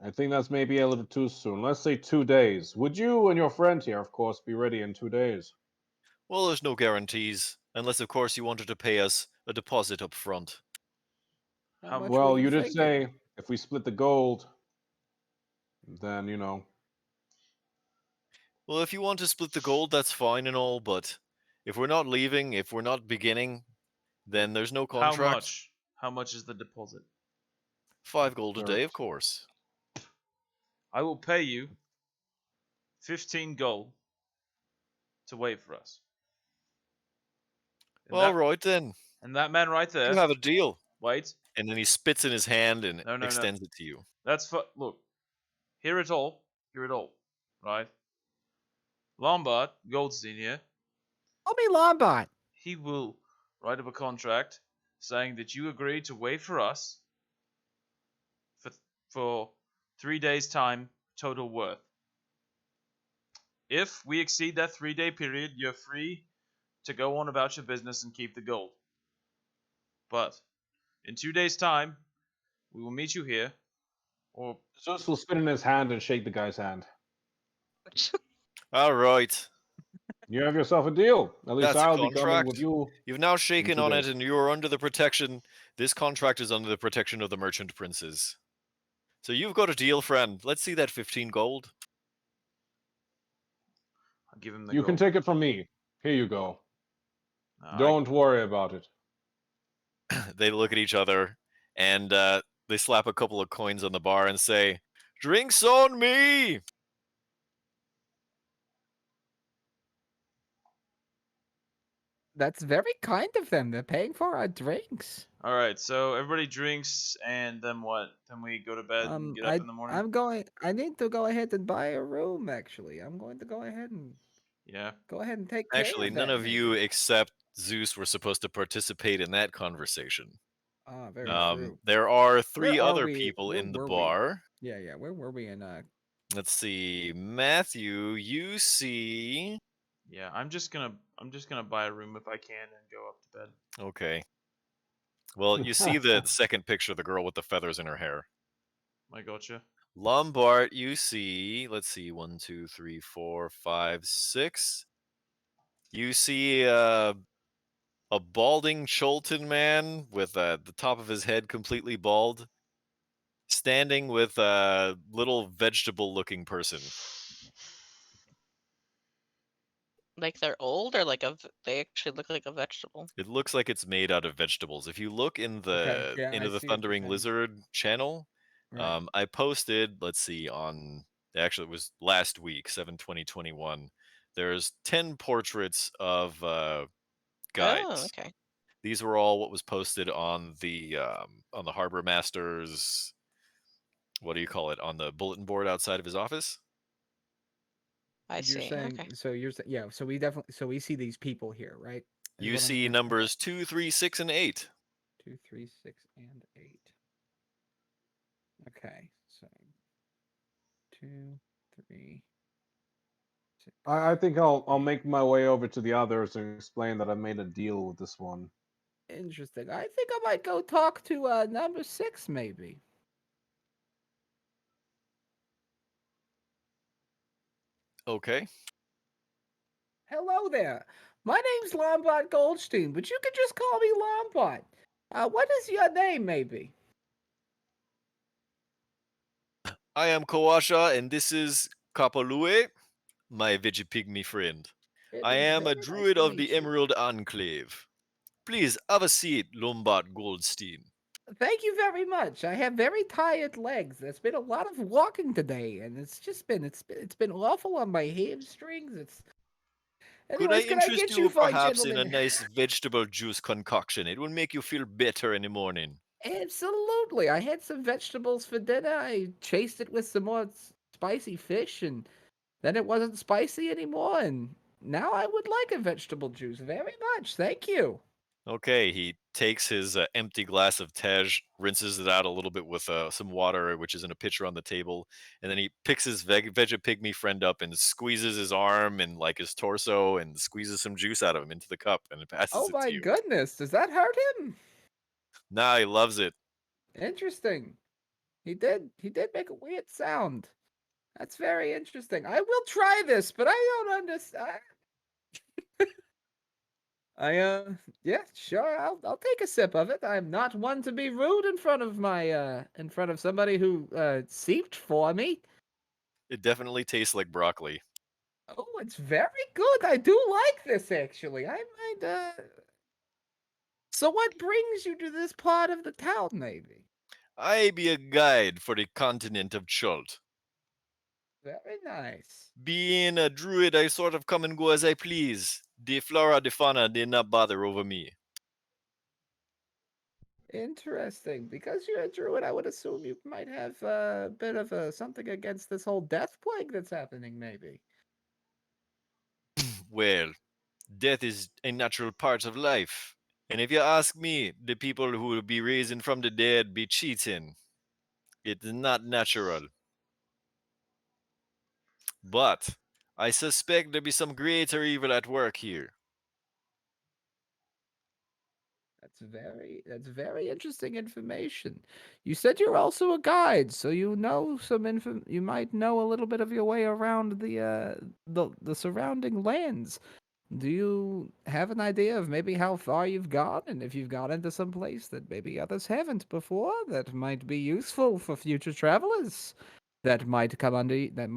I think that's maybe a little too soon. Let's say 2 days. Would you and your friend here, of course, be ready in 2 days? Well, there's no guarantees, unless of course you wanted to pay us a deposit up front. How much were Well, you did thinking? say if we split the gold, then, Well, if you want to split the gold, that's fine and all, but if we're not leaving, if we're not beginning, then there's no How contract. much? How much is the deposit? 5 gold a Sure. day, of course. I will pay you 15 gold to wait for us. And All that, right then. and that man right there. You have a deal. Wait. And then he spits in his hand and No. extends it to you. That's for look. Hear it all. Hear it all. Right. Lombard, Goldstein here. Call me Lombard. He will write up a contract saying that you agree to wait for us for 3 days time total worth. If we exceed that 3-day period, you're free to go on about your business and keep the gold. But in 2 days time, we will meet you here, or Zeus will spin in his hand and shake the guy's hand. All right. You have yourself a deal. At least That's a I'll be coming with contract. you. You've now shaken 2 on it days. and you're under the protection. This contract is under the protection of the merchant princes. So you've got a deal, friend. Let's see that 15 gold. I'll give him the You can gold. take it from me. Here you go. No, Don't worry about it. They look at each other and they slap a couple of coins on the bar and say, "Drinks on me!" That's very kind of them. They're paying for our drinks. All right, so everybody drinks, and then what? Then we go to bed and get up in the morning. I need to go ahead and buy a room. Actually, I'm going to go ahead and Yeah. take care Actually, of none that, of you except Zeus were supposed to participate in that conversation. Ah, very true. There are Where 3 are other we? people Where in the were we? bar. Yeah. Where were we in? Let's see. Matthew, you see. Yeah, I'm just gonna buy a room if I can and go up to bed. Okay. Well, you see the second picture of the girl with the feathers in her hair. I gotcha. Lombard, you see. Let's see. 1, 2, 3, 4, 5, 6. You see a balding Cholton man with the top of his head completely bald, standing with a little vegetable-looking person. Like they're old, or like they actually look like a vegetable. It looks like it's made out of vegetables. If you look in Okay, the yeah, into I the see what you're Thundering saying. Lizard channel, Right. I posted, let's see, actually it was last week, 7/20/21. There's 10 portraits of Oh, guides. okay. These were all what was posted on the Harbor Master's, what do you call it, on the bulletin board outside of his office. I You're see. saying Okay. so yeah. So we see these people here, right? Is You what I'm see hearing? numbers 2, 3, 6, and 8. 2, 3, 6, and 8. Okay, so 2, 3, 6. I think I'll make my way over to the others and explain that I made a deal with this one. Interesting. I think I might go talk to number 6, maybe. Okay. Hello there. My name's Lombard Goldstein, but you can just call me Lombard. What is your name, maybe? I am Kawasha, and this is Kapalue, my Veggie friend. It I is am a very nice druid to of the meet you. Emerald Enclave. Please have a seat, Lombard Goldstein. Thank you very much. I have very tired legs. There's been a lot of walking today, and it's been awful on my hamstrings. It's Could I anyways. Can I interest get you, you fine perhaps in a gentlemen? nice vegetable juice concoction? It will make you feel better in the morning. Absolutely. I had some vegetables for dinner. I chased it with some more spicy fish, and then it wasn't spicy anymore. And now I would like a vegetable juice very much. Thank you. Okay, he takes his empty glass of Tej, rinses it out a little bit with some water, which is in a pitcher on the table, and then he picks his Veggie friend up and squeezes his arm and like his torso and squeezes some juice out of him into the cup and passes Oh it to my you. goodness, does that hurt him? Nah, he loves it. Interesting. He did make a weird sound. That's very interesting. I will try this, but I don't understand. Yeah, sure. I'll take a sip of it. I'm not one to be rude in front of in front of somebody who seeped for me. It definitely tastes like broccoli. Oh, it's very good. I do like this actually. I might So what brings you to this part of the town, maybe? I be a guide for the continent of Chult. Very nice. Being a druid, I sort of come and go as I please. The flora, the fauna, they not bother over me. Interesting. Because you're a druid, I would assume you might have a bit of a something against this whole death plague that's happening, maybe. Well, death is a natural part of life. And if you ask me, the people who will be raising from the dead be cheating. It's not natural. But I suspect there be some greater evil at work here. That's very interesting information. You said you're also a guide, so you know some you might know a little bit of your way around the surrounding lands. Do you have an idea of maybe how far you've gone and if you've got into some place that maybe others haven't before that might be useful for future travelers? That might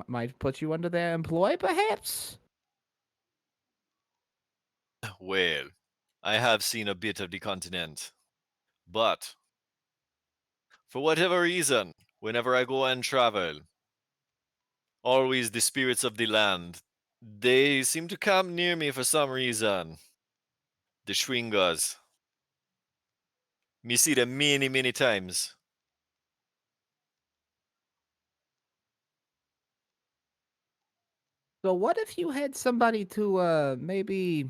might put you under their employ, perhaps? Well, I have seen a bit of the continent. But for whatever reason, whenever I go and travel, always the spirits of the land, they seem to come near me for some reason. The Shwingas. Me see them many, many times. So what if you had somebody to maybe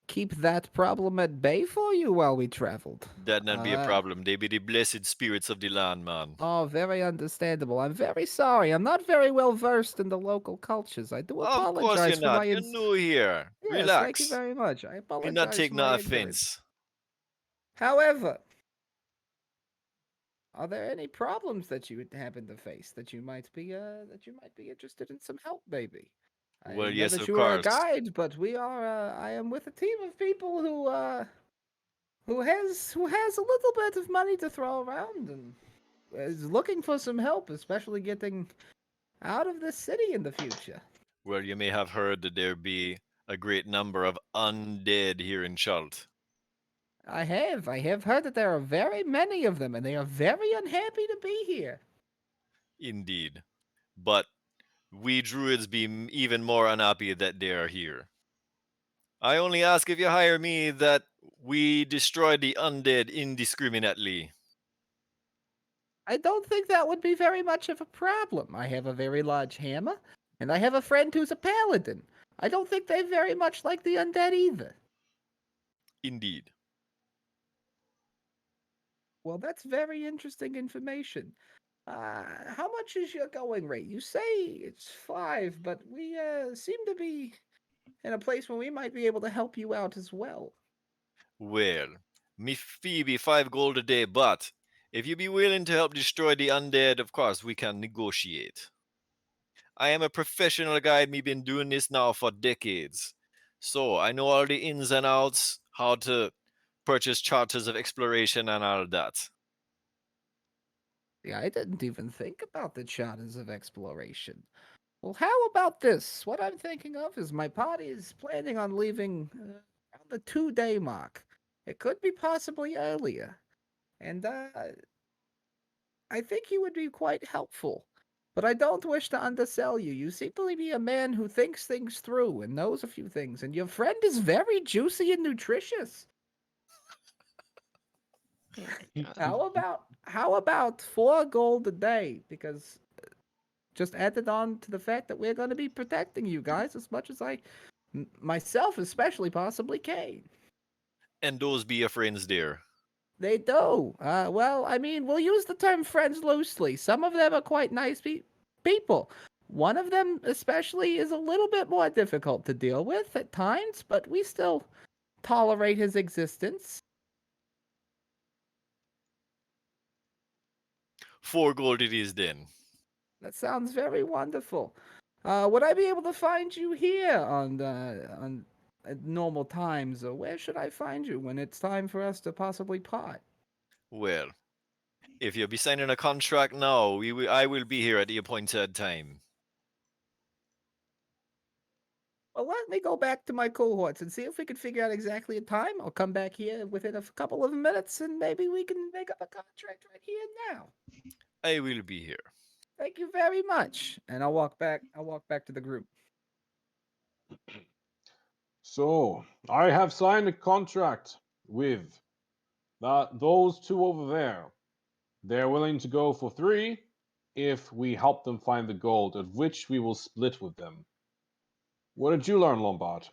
keep that problem at bay for you while we traveled? That not be a Uh, problem. They be the blessed spirits of the land, man. oh, very understandable. I'm very sorry. I'm not very well versed in the local cultures. I do Of course you're apologize for not. my You're new here. Yes, thank you Relax. very much. I Do not apologize take for no my ignorance. offense. However, are there any problems that you would happen to face that you might be interested in some help, maybe? I Well, know yes, that of you are a course. guide, but I am with a team of people who has a little bit of money to throw around and is looking for some help, especially getting out of the city in the future. Well, you may have heard that there be a great number of undead here in Chult. I have heard that there are very many of them, and they are very unhappy to be here. Indeed. But we druids be even more unhappy that they are here. I only ask if you hire me that we destroy the undead indiscriminately. I don't think that would be very much of a problem. I have a very large hammer, and I have a friend who's a paladin. I don't think they very much like the undead either. Indeed. Well, that's very interesting information. How much is your going rate? You say it's 5, but we seem to be in a place where we might be able to help you out as well. Well, me fee be 5 gold a day, but if you be willing to help destroy the undead, of course we can negotiate. I am a professional guide. Me been doing this now for decades. So I know all the ins and outs, how to purchase charters of exploration and all that. Yeah, I didn't even think about the charters of exploration. Well, how about this? What I'm thinking of is my party is planning on leaving around the 2-day mark. It could be possibly earlier. And I think you would be quite helpful. But I don't wish to undersell you. You seem to be a man who thinks things through and knows a few things, and your friend is very juicy and nutritious. Oh my god. How about 4 gold a day? Because just added on to the fact that we're going to be protecting you guys as much as myself especially possibly can. And those be your friends, dear. They do. Well, I mean, we'll use the term friends loosely. Some of them are quite nice people. One of them, especially, is a little bit more difficult to deal with at times, but we still tolerate his existence. 4 gold it is then. That sounds very wonderful. Would I be able to find you here on at normal times, or where should I find you when it's time for us to possibly part? Well, if you'll be signing a contract now, I will be here at the appointed time. Well, let me go back to my cohorts and see if we can figure out exactly a time. I'll come back here within a couple of minutes, and maybe we can make up a contract right here and now. I will be here. Thank you very much. And I'll walk back. I'll walk back to the group. So I have signed a contract with those two over there. They're willing to go for 3 if we help them find the gold, at which we will split with them. What did you learn, Lombard?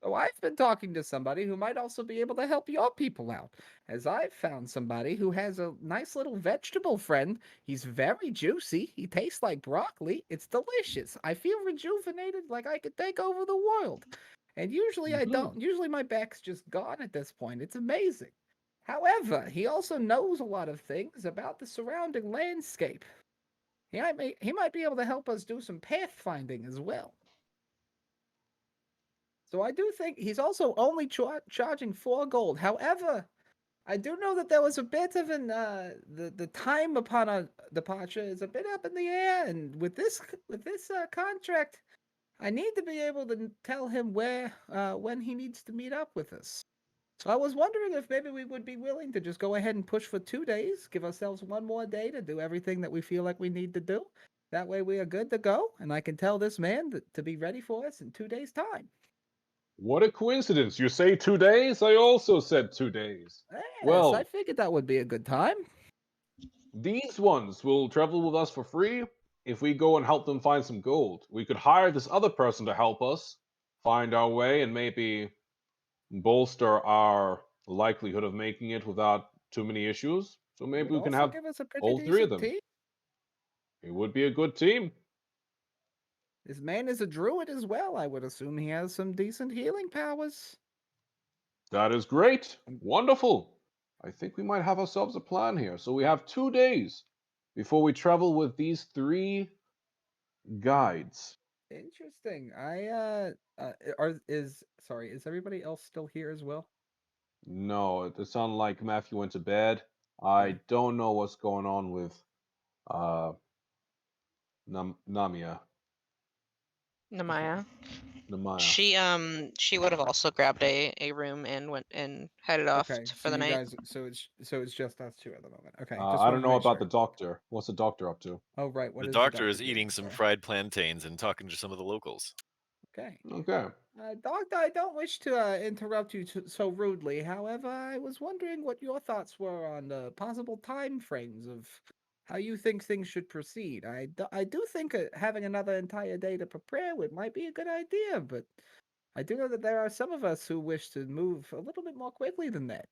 So I've been talking to somebody who might also be able to help your people out, as I've found somebody who has a nice little vegetable friend. He's very juicy. He tastes like broccoli. It's delicious. I feel rejuvenated, like I could take over the world. And usually I don't. Usually my back's just gone at this point. It's amazing. However, he also knows a lot of things about the surrounding landscape. He might be able to help us do some pathfinding as well. So I do think he's also only charging 4 gold. However, I do know that there was a bit of an the time upon a departure is a bit up in the air, and with this contract, I need to be able to tell him where when he needs to meet up with us. So I was wondering if maybe we would be willing to just go ahead and push for 2 days, give ourselves one more day to do everything that we feel like we need to do. That way we are good to go, and I can tell this man to be ready for us in 2 days' time. What a coincidence. You say 2 days? I also said 2 days. Yes, Well, I figured that would be a good time. these ones will travel with us for free if we go and help them find some gold. We could hire this other person to help us find our way and maybe bolster our likelihood of making it without too many issues. So It maybe would we can also have give us a pretty all 3 of decent them. team. It would be a good team. This man is a druid as well. I would assume he has some decent healing powers. That is great. Wonderful. I think we might have ourselves a plan here. So we have 2 days before we travel with these 3 guides. Interesting. Is everybody else still here as well? No, it sounds like Matthew went to bed. I Yeah. don't know what's going on with uh Namia. Namaya. Namaya. She would have also grabbed a room and went and headed off Okay, for so the you night. guys, so it's just us two at the moment. Okay, just I wanted don't to know make about sure. the doctor. What's the doctor up to? Oh, right. What The is doctor doctor is doing eating some for? fried plantains and talking to some of the locals. Okay. Okay. Doctor, I don't wish to interrupt you so rudely. However, I was wondering what your thoughts were on the possible time frames of how you think things should proceed. I do think having another entire day to prepare with might be a good idea, but I do know that there are some of us who wish to move a little bit more quickly than that.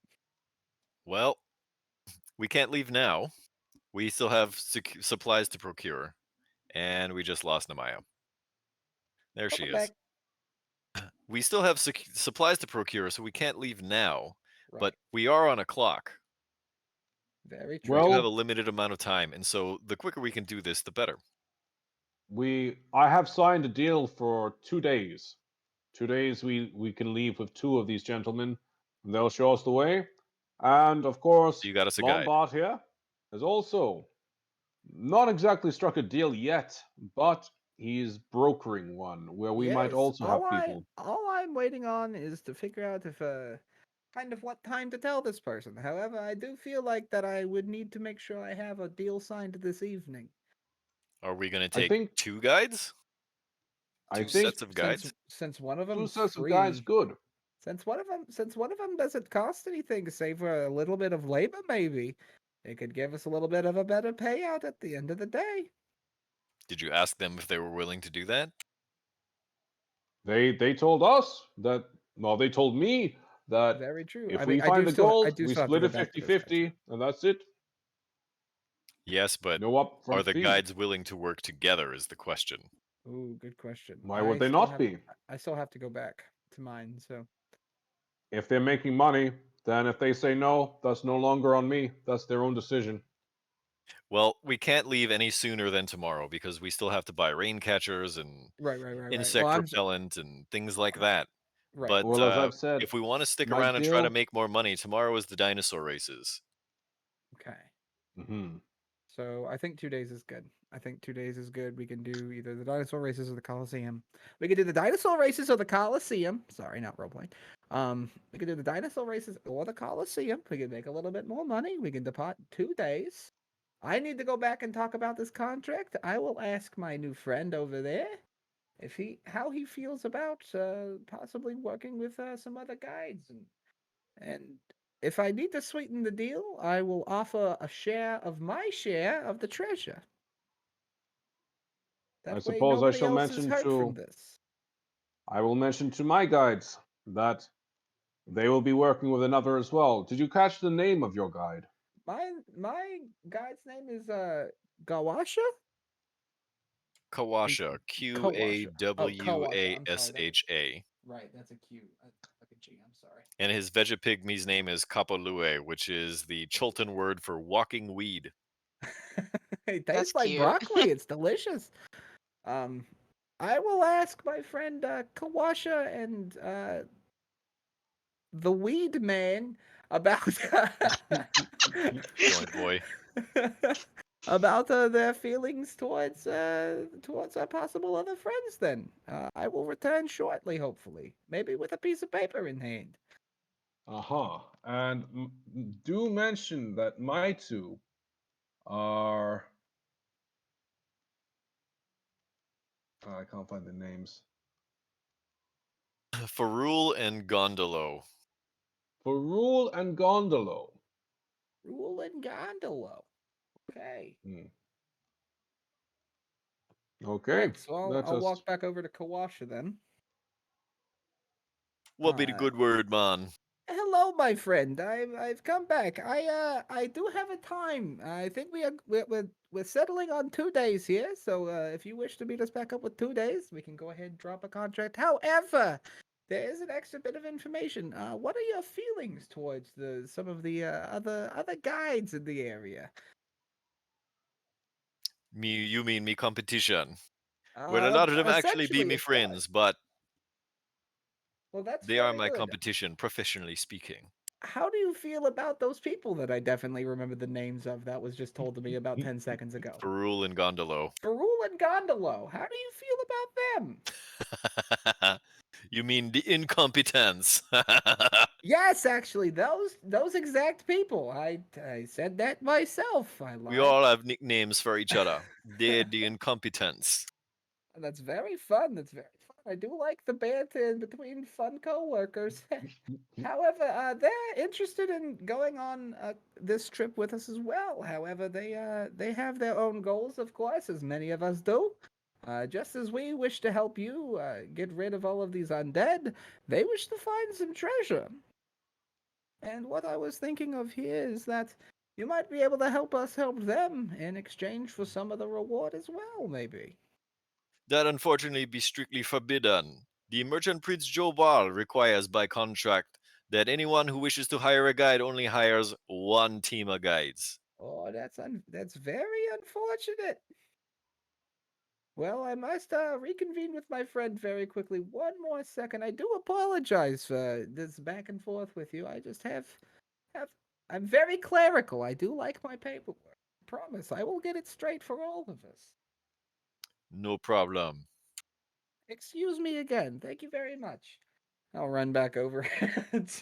Well, we can't leave now. We still have supplies to procure, and we just lost Namaya. There she Welcome is. back. We still have supplies to procure, so we can't leave now. Right. But we are on a clock. Very true. We do have a Well, limited amount of time, and so the quicker we can do this, the better. I have signed a deal for 2 days. 2 days we can leave with two of these gentlemen, and they'll show us the way. And of course, You got us a guide. Lombard here has also not exactly struck a deal yet, but he's brokering one where we might Yes, also have people. all I'm waiting on is to figure out if kind of what time to tell this person. However, I do feel like that I would need to make sure I have a deal signed this evening. Are we going to I take think two guides? I Two think sets of guides? Since one of two them's sets of guides free, good. since one of them doesn't cost anything, save for a little bit of labor, maybe it could give us a little bit of a better payout at the end of the day. Did you ask them if they were willing to do that? They told us that, well, they told me that Very true. if I mean, we find the I gold, do we still have to split go it back to this person. 50-50, and that's it. Yes, but No are upfront the fee. guides willing to work together is the question. Ooh, good question. Why would they not be? I still have to go back to mine, so If they're making money, then if they say no, that's no longer on me. That's their own decision. Well, we can't leave any sooner than tomorrow because we still have to buy rain catchers and right. insect Well, repellent and things like that. right. But Well, as I've said, if we want to stick my around and try to deal. make more money, tomorrow is the dinosaur races. Okay. Mhm. So I think 2 days is good. I think 2 days is good. We can do either the dinosaur races or the Coliseum. We can do the dinosaur races or the Coliseum. Sorry, not roleplaying. We can do the dinosaur races or the Coliseum. We can make a little bit more money. We can depart 2 days. I need to go back and talk about this contract. I will ask my new friend over there if how he feels about possibly working with some other guides and if I need to sweeten the deal, I will offer a share of my share of the treasure. I That way suppose I nobody shall else is mention hurt from to this. I will mention to my guides that they will be working with another as well. Did you catch the name of your guide? My guide's name is Gawasha? Kawasha, Q A Kawasha. Oh, W Kawasha. A I'm S sorry. H A. Right, that's a Q. Like a G. I'm sorry. And his Vegapygmy's name is Kapalue, which is the Chultan word for walking weed. It That's tastes like cute. broccoli. It's delicious. Um, I will ask my friend Kawasha and the Weed Man about Joint boy. about their feelings towards our possible other friends. Then I will return shortly, hopefully, maybe with a piece of paper in hand. Uh-huh. And do mention that my two are I can't find the names. Farul and Gondolo. Farul and Gondolo. Rule and Gondolo. Okay. Okay. Right. So Let I'll us walk back over to Kawasha then. What be the good word, man? Hello, my friend. I've come back. I do have a time. I think we're settling on 2 days here. So if you wish to meet us back up with 2 days, we can go ahead and drop a contract. However, there is an extra bit of information. What are your feelings towards some of the other guides in the area? You mean me competition? Well, a lot of them actually be Essentially, me of course. friends, but Well, that's they are very my good. competition, professionally speaking. How do you feel about those people that I definitely remember the names of that was just told to me about 10 seconds ago? Farul and Gondolo. Farul and Gondolo, how do you feel about them? You mean the incompetence? Yes, actually, those exact people. I said that myself. I We lied. all have nicknames for each other. They're the incompetence. That's very fun. That's very fun. I do like the banter in between fun coworkers. However, they're interested in going on this trip with us as well. However, they have their own goals, of course, as many of us do. Just as we wish to help you get rid of all of these undead, they wish to find some treasure. And what I was thinking of here is that you might be able to help us help them in exchange for some of the reward as well, maybe. That unfortunately be strictly forbidden. The Merchant Prince Jobal requires by contract that anyone who wishes to hire a guide only hires one team of guides. Oh, that's very unfortunate. Well, I must reconvene with my friend very quickly. One more second. I do apologize for this back and forth with you. I just have I'm very clerical. I do like my paperwork. I promise. I will get it straight for all of us. No problem. Excuse me again. Thank you very much. I'll run back over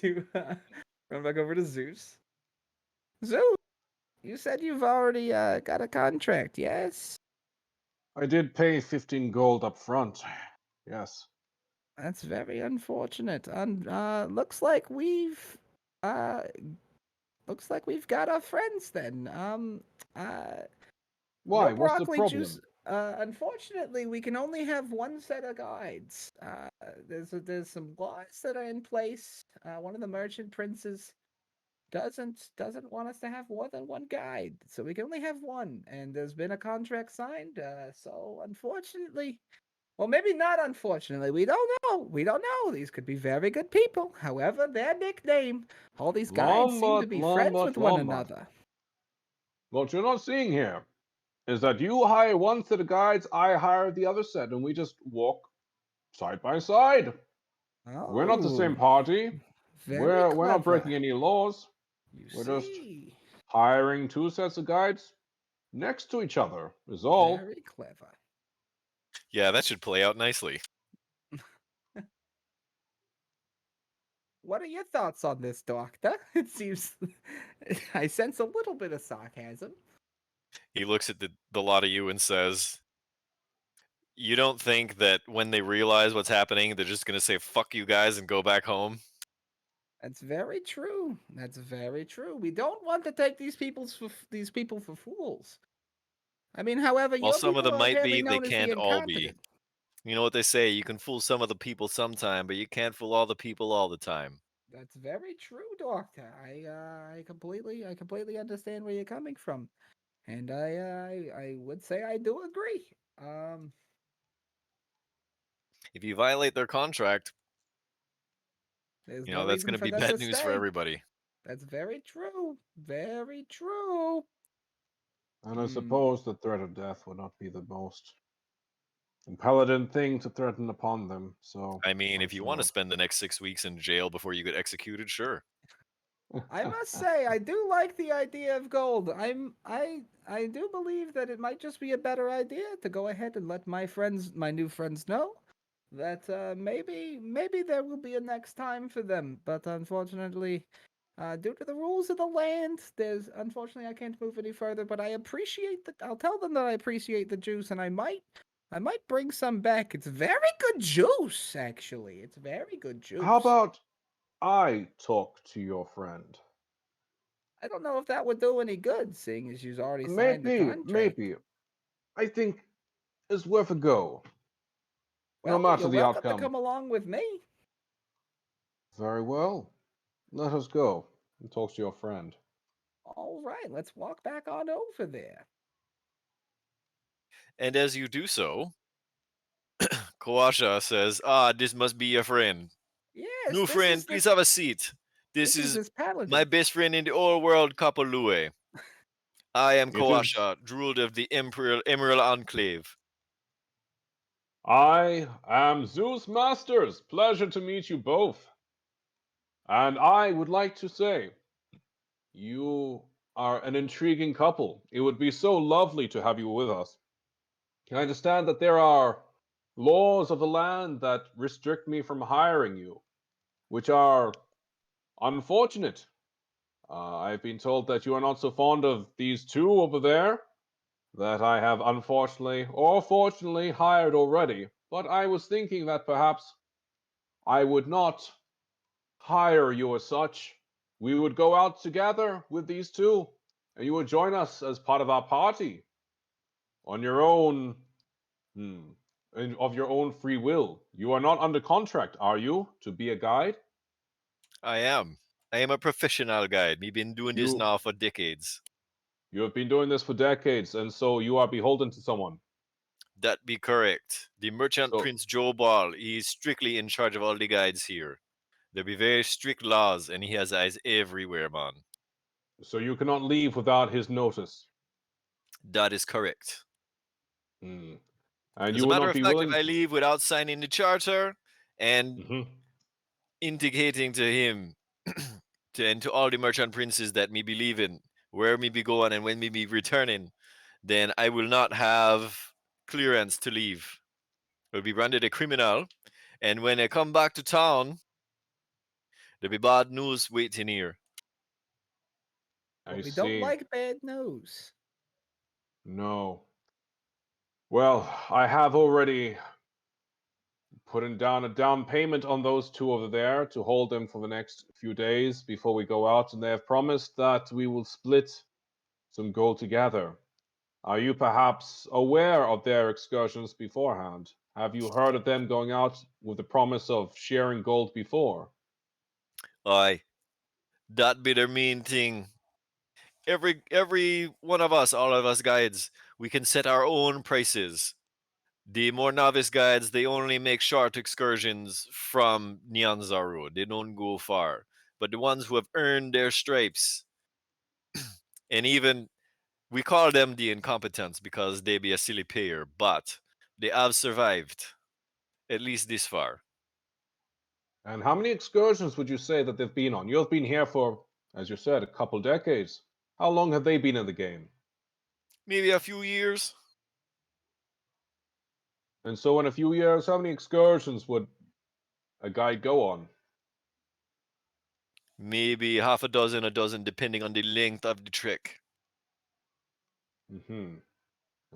to run back over to Zeus. Zeus, you said you've already got a contract, yes? I did pay 15 gold up front. Yes. That's very unfortunate. Uh looks like we've got our friends then. Uh Why? no What's the broccoli juice. problem? Unfortunately, we can only have one set of guides. There's some laws that are in place. One of the merchant princes doesn't want us to have more than one guide, so we can only have one. And there's been a contract signed. So unfortunately, well, maybe not unfortunately. We don't know. We don't know. These could be very good people. However, their nickname, all these guides seem to Lombard, be friends Lombard, with one Lombard. another. What you're not seeing here is that you hire one set of guides, I hire the other set, and we just walk side by side. We're not the Oh, same party. very We're not breaking clever. any laws. You We're just see, hiring two sets of guides next to each other, is all. very clever. Yeah, that should play out nicely. What are your thoughts on this, Doctor? It seems I sense a little bit of sarcasm. He looks at the lot of you and says, "You don't think that when they realize what's happening, they're just gonna say fuck you guys and go back home?" That's very true. That's very true. We don't want to take these people for fools. I mean, however, While your some of people them are might apparently be, they known as the can't all be. incompetent. You know what they say, you can fool some of the people sometime, but you can't fool all the people all the time. That's very true, Doctor. I completely understand where you're coming from, and I would say I do agree. If you violate their contract, There's you no know, that's reason going to for be them to bad news for stay. everybody. That's very true. Very true. And I Hmm. suppose the threat of death would not be the most impellitent thing to threaten upon them. So I mean, I if you want to suppose. spend the next 6 weeks in jail before you get executed, sure. I must say, I do like the idea of gold. I do believe that it might just be a better idea to go ahead and let my new friends know that maybe there will be a next time for them. But unfortunately, due to the rules of the land, unfortunately I can't move any further. But I appreciate that. I'll tell them that I appreciate the juice, and I might bring some back. It's very good juice, actually. It's very good juice. How about I talk to your friend? I don't know if that would do any good, seeing as you've already signed the contract. Maybe. I think it's worth a go. No Well, matter you're the welcome to outcome. come along with me. Very well. Let us go and talk to your friend. All right, let's walk back on over there. And as you do so, Kawasha says, this must be your friend. Yes, New friend, please have a seat. This is is this paladin. my best friend in the whole world, Kapalue. I am It Kawasha, druid of the Emerald Enclave. I am Zeus Masters. Pleasure to meet you both. And I would like to say, you are an intriguing couple. It would be so lovely to have you with us. I understand that there are laws of the land that restrict me from hiring you, which are unfortunate. I've been told that you are not so fond of these two over there, that I have unfortunately or fortunately hired already. But I was thinking that perhaps I would not hire you as such. We would go out together with these two, and you would join us as part of our party on your own, of your own free will. You are not under contract, are you, to be a guide? I am. I am a professional guide. Me been doing this You now for decades. you have been doing this for decades, and so you are beholden to someone. That be correct. The merchant So, Prince Joe Ball, he is strictly in charge of all the guides here. There be very strict laws, and he has eyes everywhere, man. so you cannot leave without his notice. That is correct. Hmm. And As you a would matter not of be fact, willing if I to. leave without signing the charter and Mhm. indicating to him and to all the merchant princes that me be leaving, where me be going, and when me be returning, then I will not have clearance to leave. I will be branded a criminal, and when I come back to town, there'll be bad news waiting here. I We don't see. like bad news. No. Well, I have already putting down a down payment on those two over there to hold them for the next few days before we go out, and they have promised that we will split some gold together. Are you perhaps aware of their excursions beforehand? Have you heard of them going out with the promise of sharing gold before? Aye, that be their main thing. Every one of us, all of us guides, we can set our own prices. The more novice guides, they only make short excursions from Nyanzaru. They don't go far. But the ones who have earned their stripes, and even we call them the incompetents because they be a silly payer, but they have survived, at least this far. And how many excursions would you say that they've been on? You've been here for, as you said, a couple decades. How long have they been in the game? Maybe a few years. And so, in a few years, how many excursions would a guide go on? Maybe half a dozen, depending on the length of the trek. Hmm.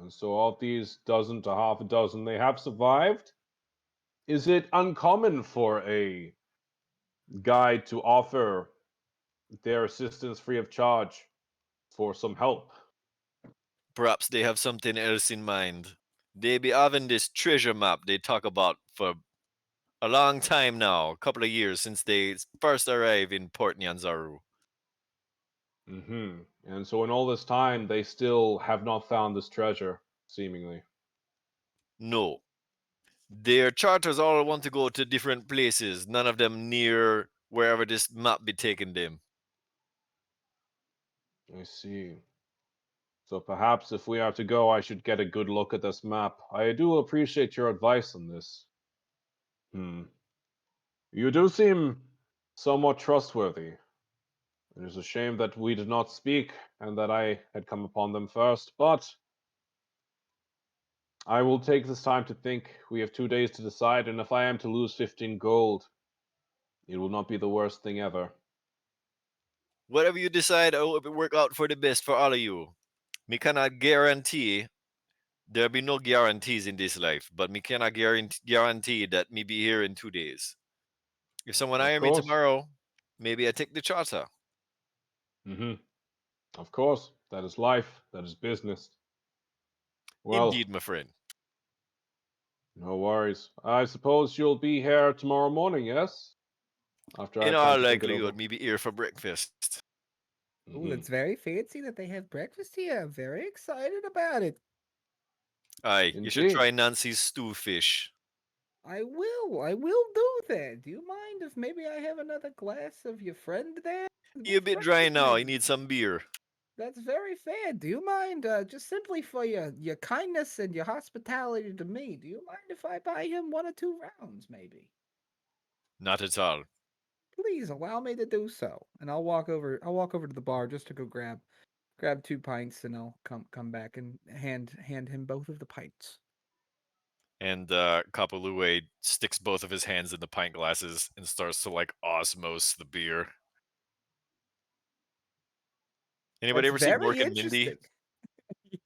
And so, of these dozen to half a dozen, they have survived. Is it uncommon for a guide to offer their assistance free of charge for some help? Perhaps they have something else in mind. They be having this treasure map they talk about for a long time now, a couple of years since they first arrived in Port Nyanzaru. Hmm. And so, in all this time, they still have not found this treasure, seemingly. No. Their charters all want to go to different places, none of them near wherever this map be taking them. I see. So perhaps if we are to go, I should get a good look at this map. I do appreciate your advice on this. Hmm. You do seem somewhat trustworthy. It is a shame that we did not speak and that I had come upon them first, but I will take this time to think. We have 2 days to decide, and if I am to lose 15 gold, it will not be the worst thing ever. Whatever you decide, I hope it work out for the best for all of you. Me cannot guarantee there'll be no guarantees in this life, but me cannot guarantee that me be here in 2 days. If someone Of hire me course. tomorrow, maybe I take the charter. Hmm. Of course. That is life. That is business. Well, Indeed, my friend. no worries. I suppose you'll be here tomorrow morning, yes? After I In have time all to think it over. likelihood, me be here for breakfast. Oh, Hmm. that's very fancy that they have breakfast here. I'm very excited about it. Aye, you should Indeed. try Nancy's stew fish. I will. I will do that. Do you mind if maybe I have another glass of your friend there? He a With bit dry breakfast, now. He maybe. needs some beer. That's very fair. Do you mind, just simply for your kindness and your hospitality to me, do you mind if I buy him 1 or 2 rounds, maybe? Not at all. Please allow me to do so. And I'll walk over to the bar just to go grab 2 pints, and I'll come back and hand him both of the pints. And Kapalue sticks both of his hands in the pint glasses and starts to like osmose the beer. Anybody That's ever see very Mork and Mindy? interesting.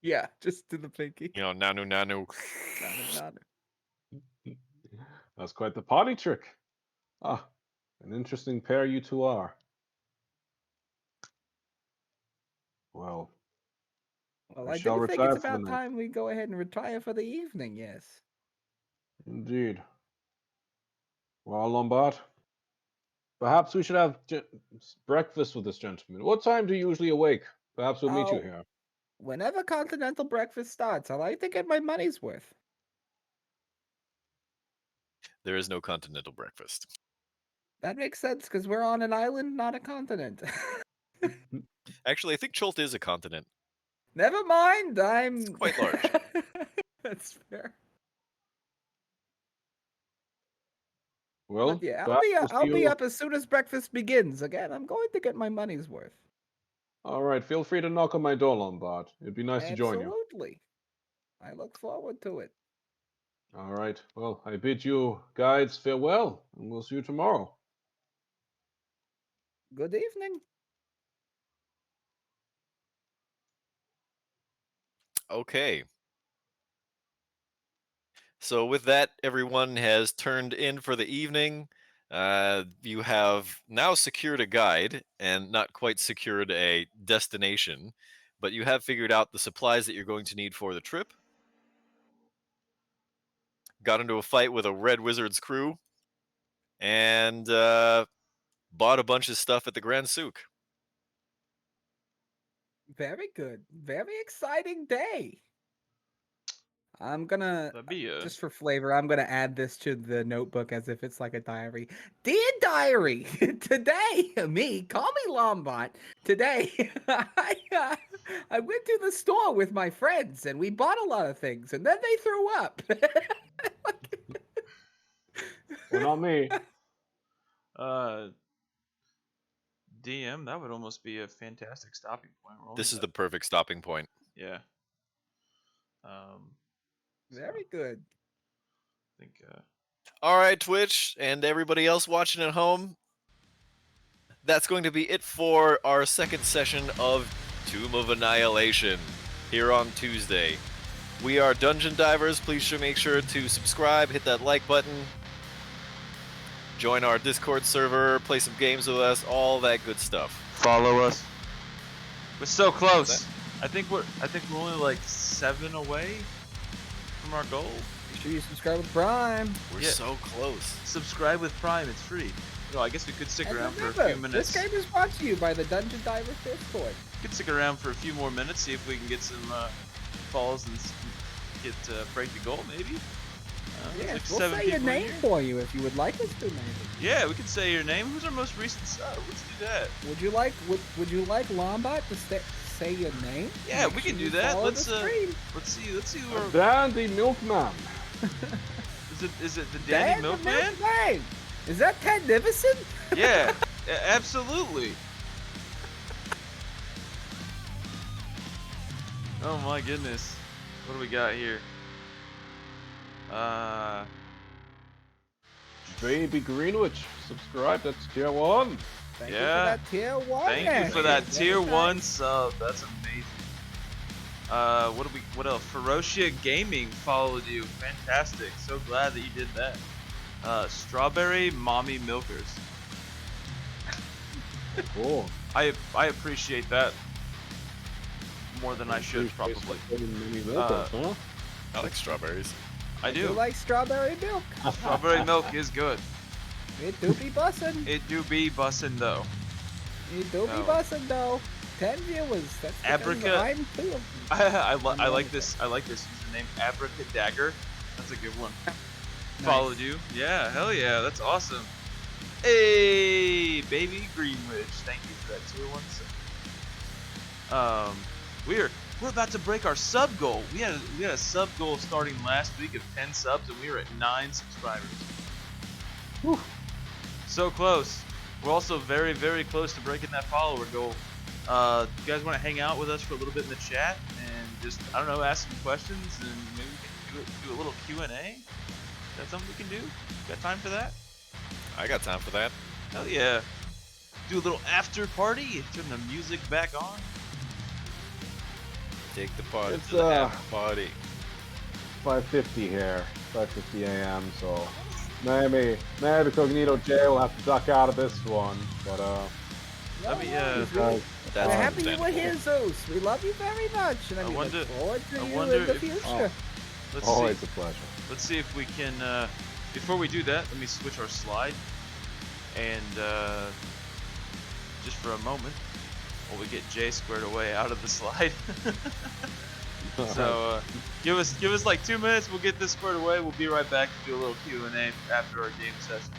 Yeah, just to the pinky. You know, nanu nanu. Nanu, nanu. That's quite the party trick. Ah, an interesting pair you two are. Well, Well, I I shall do think it's retire for the about night. time we go ahead and retire for the evening, yes. Indeed. Well, Lombard, perhaps we should have breakfast with this gentleman. What time do you usually awake? Perhaps we'll meet you Oh, here. whenever continental breakfast starts, I like to get my money's worth. There is no continental breakfast. That makes sense because we're on an island, not a continent. Actually, I think Cholt is a continent. Never mind, I'm. quite large. That's fair. Well, But yeah, perhaps we'll I'll see be you. up as soon as breakfast begins. Again, I'm going to get my money's worth. All right, feel free to knock on my door, Lombard. It'd be nice to join you. Absolutely. I look forward to it. All right. Well, I bid you guides farewell, and we'll see you tomorrow. Good evening. Okay. So with that, everyone has turned in for the evening. You have now secured a guide and not quite secured a destination, but you have figured out the supplies that you're going to need for the trip. Got into a fight with a Red Wizard's crew, and bought a bunch of stuff at the Grand Souk. Very good. Very exciting day. I'm gonna, That'd be just for flavor, I'm gonna add this to the notebook as if it's like a diary. Dear diary, today, call me Lombard. Today, I went to the store with my friends and we bought a lot of things and then they threw up. Well, not me. DM, that would almost be a fantastic stopping point. We're only This is the about- perfect stopping point. yeah. So, Very good. I think All right, Twitch, and everybody else watching at home, that's going to be it for our second session of Tomb of Annihilation here on Tuesday. We are Dungeon Divers. Please make sure to subscribe, hit that like button, join our Discord server, play some games with us, all that good stuff. follow us. We're so close. that? I think we're only like 7 away from our goal. Make sure you subscribe with Prime. We're Yeah. so close. Subscribe with Prime, it's free. No, I guess we could stick And around for a remember, few minutes. this game is brought to you by the Dungeon Divers Discord. We could stick around for a few more minutes, see if we can get some falls and get break the goal, maybe. Yeah, like we'll 7 say your people in name here. for you if you would like us to, maybe. Yeah, we could say your name. Who's our most recent sub? Let's do that. Would you like Lombard to say your name? Yeah, Make we can sure do you that. follow Let's the stream. let's see who our, Dandy Milkman. is it the Danny Dan the Milkman? Milkman! Is that Ted Nivison? Yeah, absolutely. Oh my goodness. What do we got here? Baby Greenwich, subscribe. That's tier 1. Thank you for Yeah. that tier 1. Thank you for that Very tier nice. 1 sub. That's amazing. What else? Ferocia Gaming followed you. Fantastic. So glad that you did that. Strawberry Mommy Milkers. Cool. I appreciate that more than I should probably. Mini milkers, huh? I like strawberries. I You do. like strawberry milk? Strawberry milk is good. It do be bussin'. It do be bussin' though. It do be Oh. bussin' though. 10 viewers. That's because Abraca- I'm too. I like this. I like this username, Abracadagger. That's a good one. Followed you. Yeah, hell yeah, that's awesome. Hey, baby Greenwich, thank you for that tier 1 sub. We're about to break our sub goal. We had a sub goal starting last week of 10 subs, and we were at 9 subscribers. Whew. So close. We're also very, very close to breaking that follower goal. You guys want to hang out with us for a little bit in the chat and just, I don't know, ask some questions and maybe we can do a little Q&A? Is that something we can do? Got time for that? I got time for that. Hell yeah. Do a little after party, turn the music back on. Take the party It's, to the after party. 5:50 here. 5:50 a.m. So maybe Cognito J will have to duck out of this one. But Let me, you guys, That's We're happy you were understandable. here, Zeus. We love you very much, and I we wonder- look forward to I you wonder in the if- future. let's always see. a pleasure. Let's see if we can, before we do that, let me switch our slide. And, just for a moment, while we get Jay squared away out of the slide. So, give us like 2 minutes, we'll get this squared away, we'll be right back to do a little Q&A after our game session.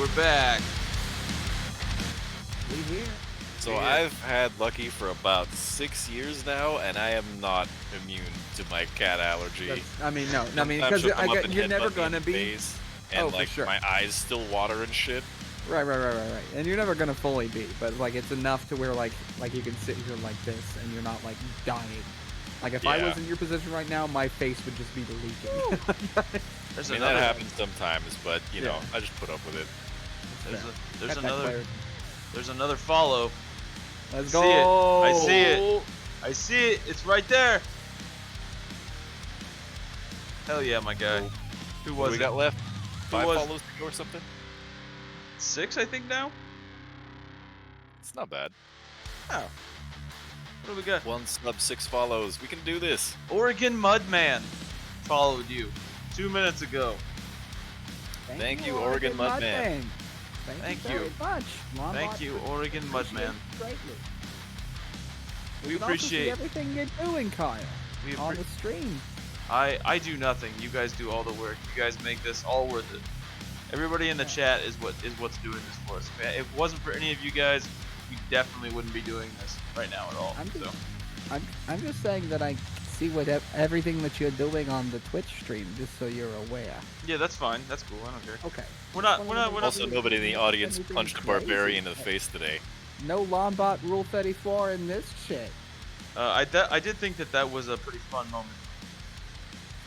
we're back. We here. So Yeah. I've had Lucky for about 6 years now, and I am not immune to my cat allergy. I mean, no. I mean, Sometimes because she'll come up and you're never headbutt me in gonna the be. face, and Oh, for like sure. my eyes still water and shit. Right. And you're never gonna fully be, but like it's enough to where like you can sit here like this and you're not like dying. Like if I Yeah. was in your position right now, my face would just be leaking. There's I mean, another that happens sometimes, but you know, Yeah. I just put up with it. there's Got that another clarity. there's another follow. Let's See it. go. I see it. I see it. It's right there. Hell yeah, my guy. Who What was do we it? got left? 5 was- follows to go or something? 6, I think now. It's not bad. Oh. What do we got? 1 sub, 6 follows. We can do this. Oregon Mudman followed you 2 minutes ago. Thank you, Oregon Mudman. Thank Thank you you. very much. Thank you, Oregon Appreciate Mudman. it greatly. We can also see appreciate. everything you're doing, Kyle, We on appre- the stream. I do nothing. You guys do all the work. You guys make this all worth it. Everybody in the chat is what's doing this for us. If it wasn't for any of you guys, we definitely wouldn't be doing this right now at all. I'm just, So I'm just saying that I see everything that you're doing on the Twitch stream, just so you're aware. yeah, that's fine. That's cool. I don't care. Okay. We're not. One We're of not. the We're not. Also, nobody in the audience anything punched a crazy. barbarian in the face today. No Lombot Rule 34 in this shit. I did think that was a pretty fun moment.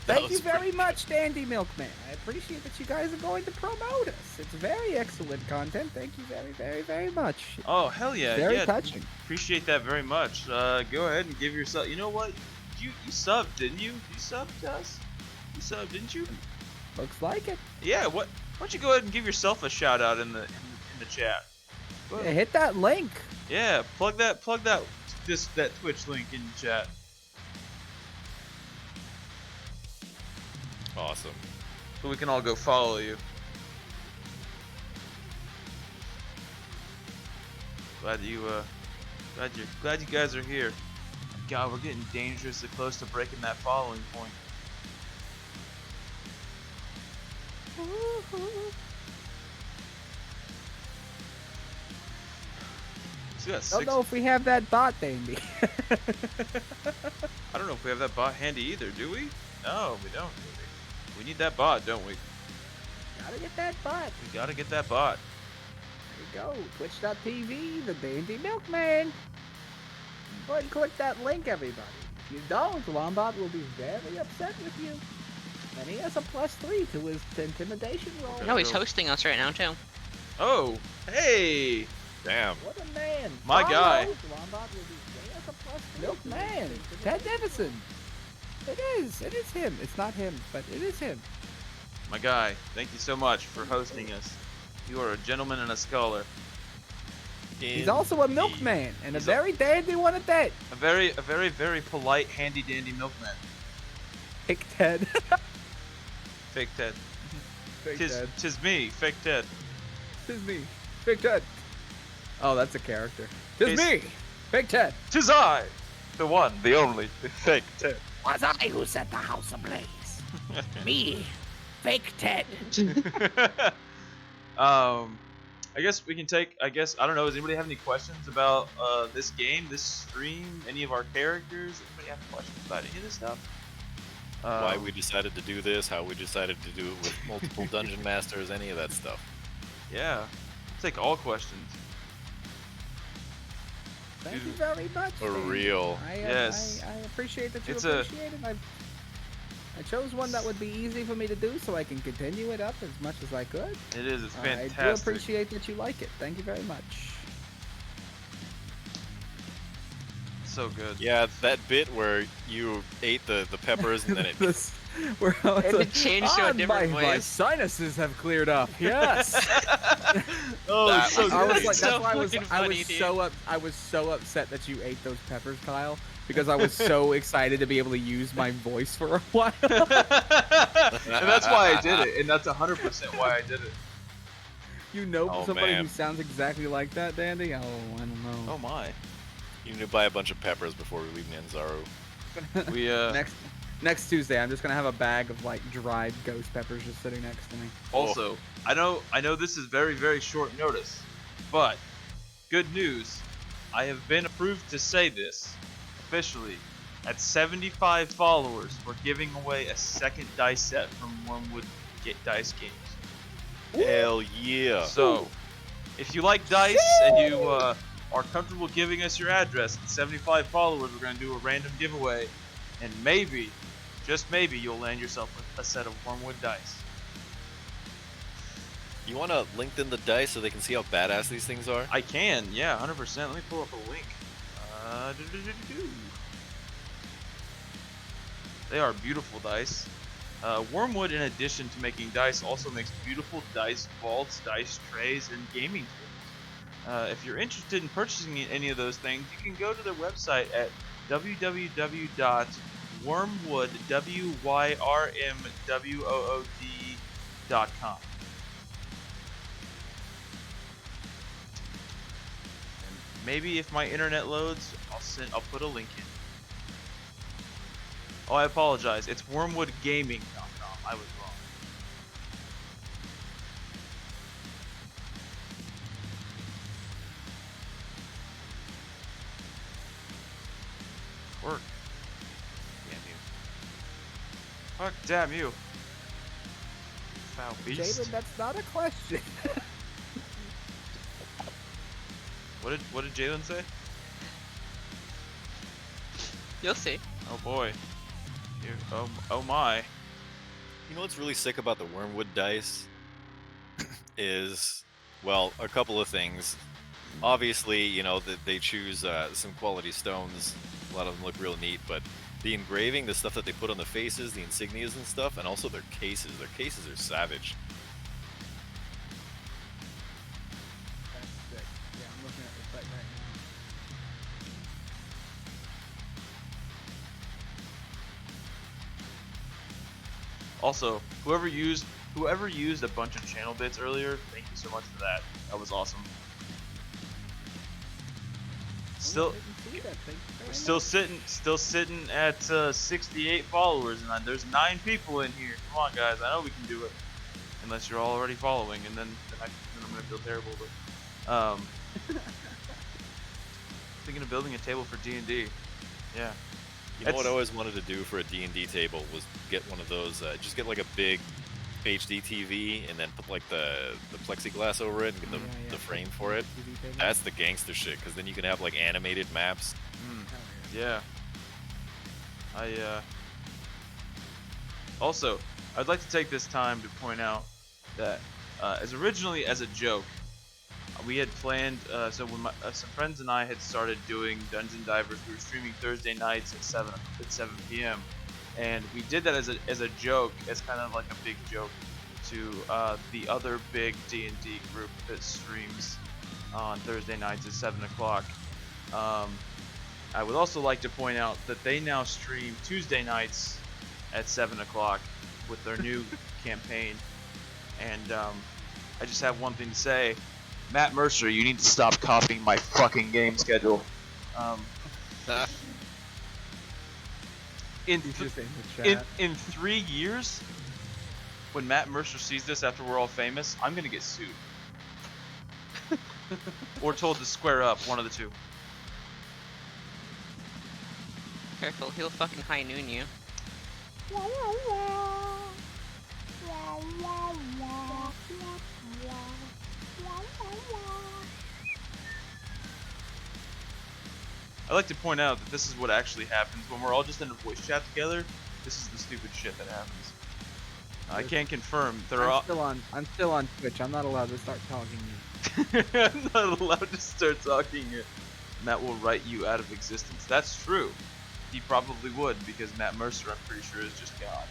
That Thank you was very pretty much, Dandy Milkman. I appreciate that you guys are going to promote us. It's very excellent content. Thank you very, very, very much. Oh hell yeah! Very yeah. touching. Appreciate that very much. Go ahead and give yourself. You know what? You subbed, didn't you? You subbed to us. You subbed, didn't you? Looks like it. Yeah. What? Why don't you go ahead and give yourself a shout out in the chat? Go Yeah, ahead. hit that link. Yeah. Plug that that Twitch link in the chat. Awesome. So we can all go follow you. Glad you guys are here. God, we're getting dangerously close to breaking that following point. So we got Don't six. know if we have that bot, Dandy. I don't know if we have that bot handy either, do we? No, we don't. Do we need that bot, don't we? Gotta get that bot. We gotta get that bot. There you go. Twitch.tv, the Dandy Milkman. Go ahead and click that link, everybody. If you don't, Lombot will be very upset with you. And he has a +3 to his intimidation roll. No, he's hosting us right now too. Oh, hey! Damn. What a man. My guy. Lombot will be he has a +3. Milkman. Ted Davison. It is him. It's not him, but it is him. My guy, thank you so much for hosting us. You are a gentleman and a scholar. He's also a milkman, and a He's very dandy one at that. A very, very polite, handy dandy milkman. Fake Ted. Fake Ted. Fake Tis, Ted. tis me, fake Ted. Tis me. Fake Ted. Oh, that's a character. Tis He's- me. Fake Ted. Tis I, the one, the only, the fake Ted. Was I who set the house ablaze? Me. Fake Ted. I guess we can take. I don't know. Does anybody have any questions about this game, this stream, any of our characters? Anybody have questions about any of this stuff? Why we decided to do this, how we decided to do it with multiple dungeon masters, any of that stuff. Yeah, take all questions. Thank you very much. For Dandy. real. Yes. I appreciate that you It's a- appreciate it. I chose one that would be easy for me to do so I can continue it up as much as I could. It is. It's I fantastic. do appreciate that you like it. Thank you very much. So good. Yeah, that bit where you ate the peppers and then it This, we're all And it changed to a different my voice. sinuses have cleared up. Yes. Oh, That it's so was- I good. was like, So that's why fucking funny, dude. I was so upset that you ate those peppers, Kyle, because I was so excited to be able to use my voice for a while. And that's why I did it, and that's 100% why I did it. You know Oh, somebody man. who sounds exactly like that, Dandy? Oh, I don't know. Oh my. you need to buy a bunch of peppers before we leave Nyanzaru. We Next, Next Tuesday, I'm just gonna have a bag of like dried ghost peppers just sitting next to me. Also, I know this is very, very short notice, but good news. I have been approved to say this officially. At 75 followers, we're giving away a second dice set from Wormwood Dice Games. Hell yeah. So, if you like dice and you are comfortable giving us your address at 75 followers, we're going to do a random giveaway, and maybe, just maybe, you'll land yourself a set of Wormwood dice. You want to link in the dice so they can see how badass these things are? I can, yeah, 100%. Let me pull up a link. They are beautiful dice. Wormwood, in addition to making dice, also makes beautiful dice vaults, dice trays, and gaming tables. If you're interested in purchasing any of those things, you can go to their website at www.wormwood.com. And maybe if my internet loads, I'll put a link in. Oh, I apologize. It's wormwoodgaming.com. I was wrong. Work. Damn you. Fuck, damn you. Foul beast. Jaden, that's not a question. What did Jalen say? You'll see. Oh boy. Oh my. You know what's really sick about the Wormwood dice? Is, well, a couple of things. Obviously, you know, they choose some quality stones. A lot of them look real neat, but the engraving, the stuff that they put on the faces, the insignias and stuff, and also their cases. Their cases are savage. That's sick. Yeah, I'm looking at the site right Also, whoever used a bunch of channel bits earlier, thank you so much for that. That was awesome. now. Still, I didn't see that. Thank you very still much. sitting at 68 followers, and there's 9 people in here. Come on, guys, I know we can do it. Unless you're all already following, and then I'm gonna feel terrible. But thinking of building a table for D&D. Yeah. You know what I always wanted to do for a D&D table was get one of those, just get like a big HD TV and then put like the plexiglass over it and get the frame for it. TV table. That's the gangster shit, because then you can have like animated maps. Yeah. Also, I'd like to take this time to point out that as originally as a joke, we had planned, so when some friends and I had started doing Dungeon Divers, we were streaming Thursday nights at 7 p.m. And we did that as a joke, as kind of like a big joke to the other big D&D group that streams on Thursday nights at 7 o'clock. I would also like to point out that they now stream Tuesday nights at 7 o'clock with their new campaign. And I just have one thing to say. Matt Mercer, you need to stop copying my fucking game schedule. In 3 years, when Matt Mercer sees this after we're all famous, I'm gonna get sued. Or told to square up, one of the two. Careful, he'll fucking high noon you. I'd like to point out that this is what actually happens when we're all just in a voice chat together. This is the stupid shit that happens. I can't confirm. I'm still on Twitch. I'm not allowed to start talking to you. I'm not allowed to start talking. Matt will write you out of existence. That's true. He probably would, because Matt Mercer, I'm pretty sure, is just God.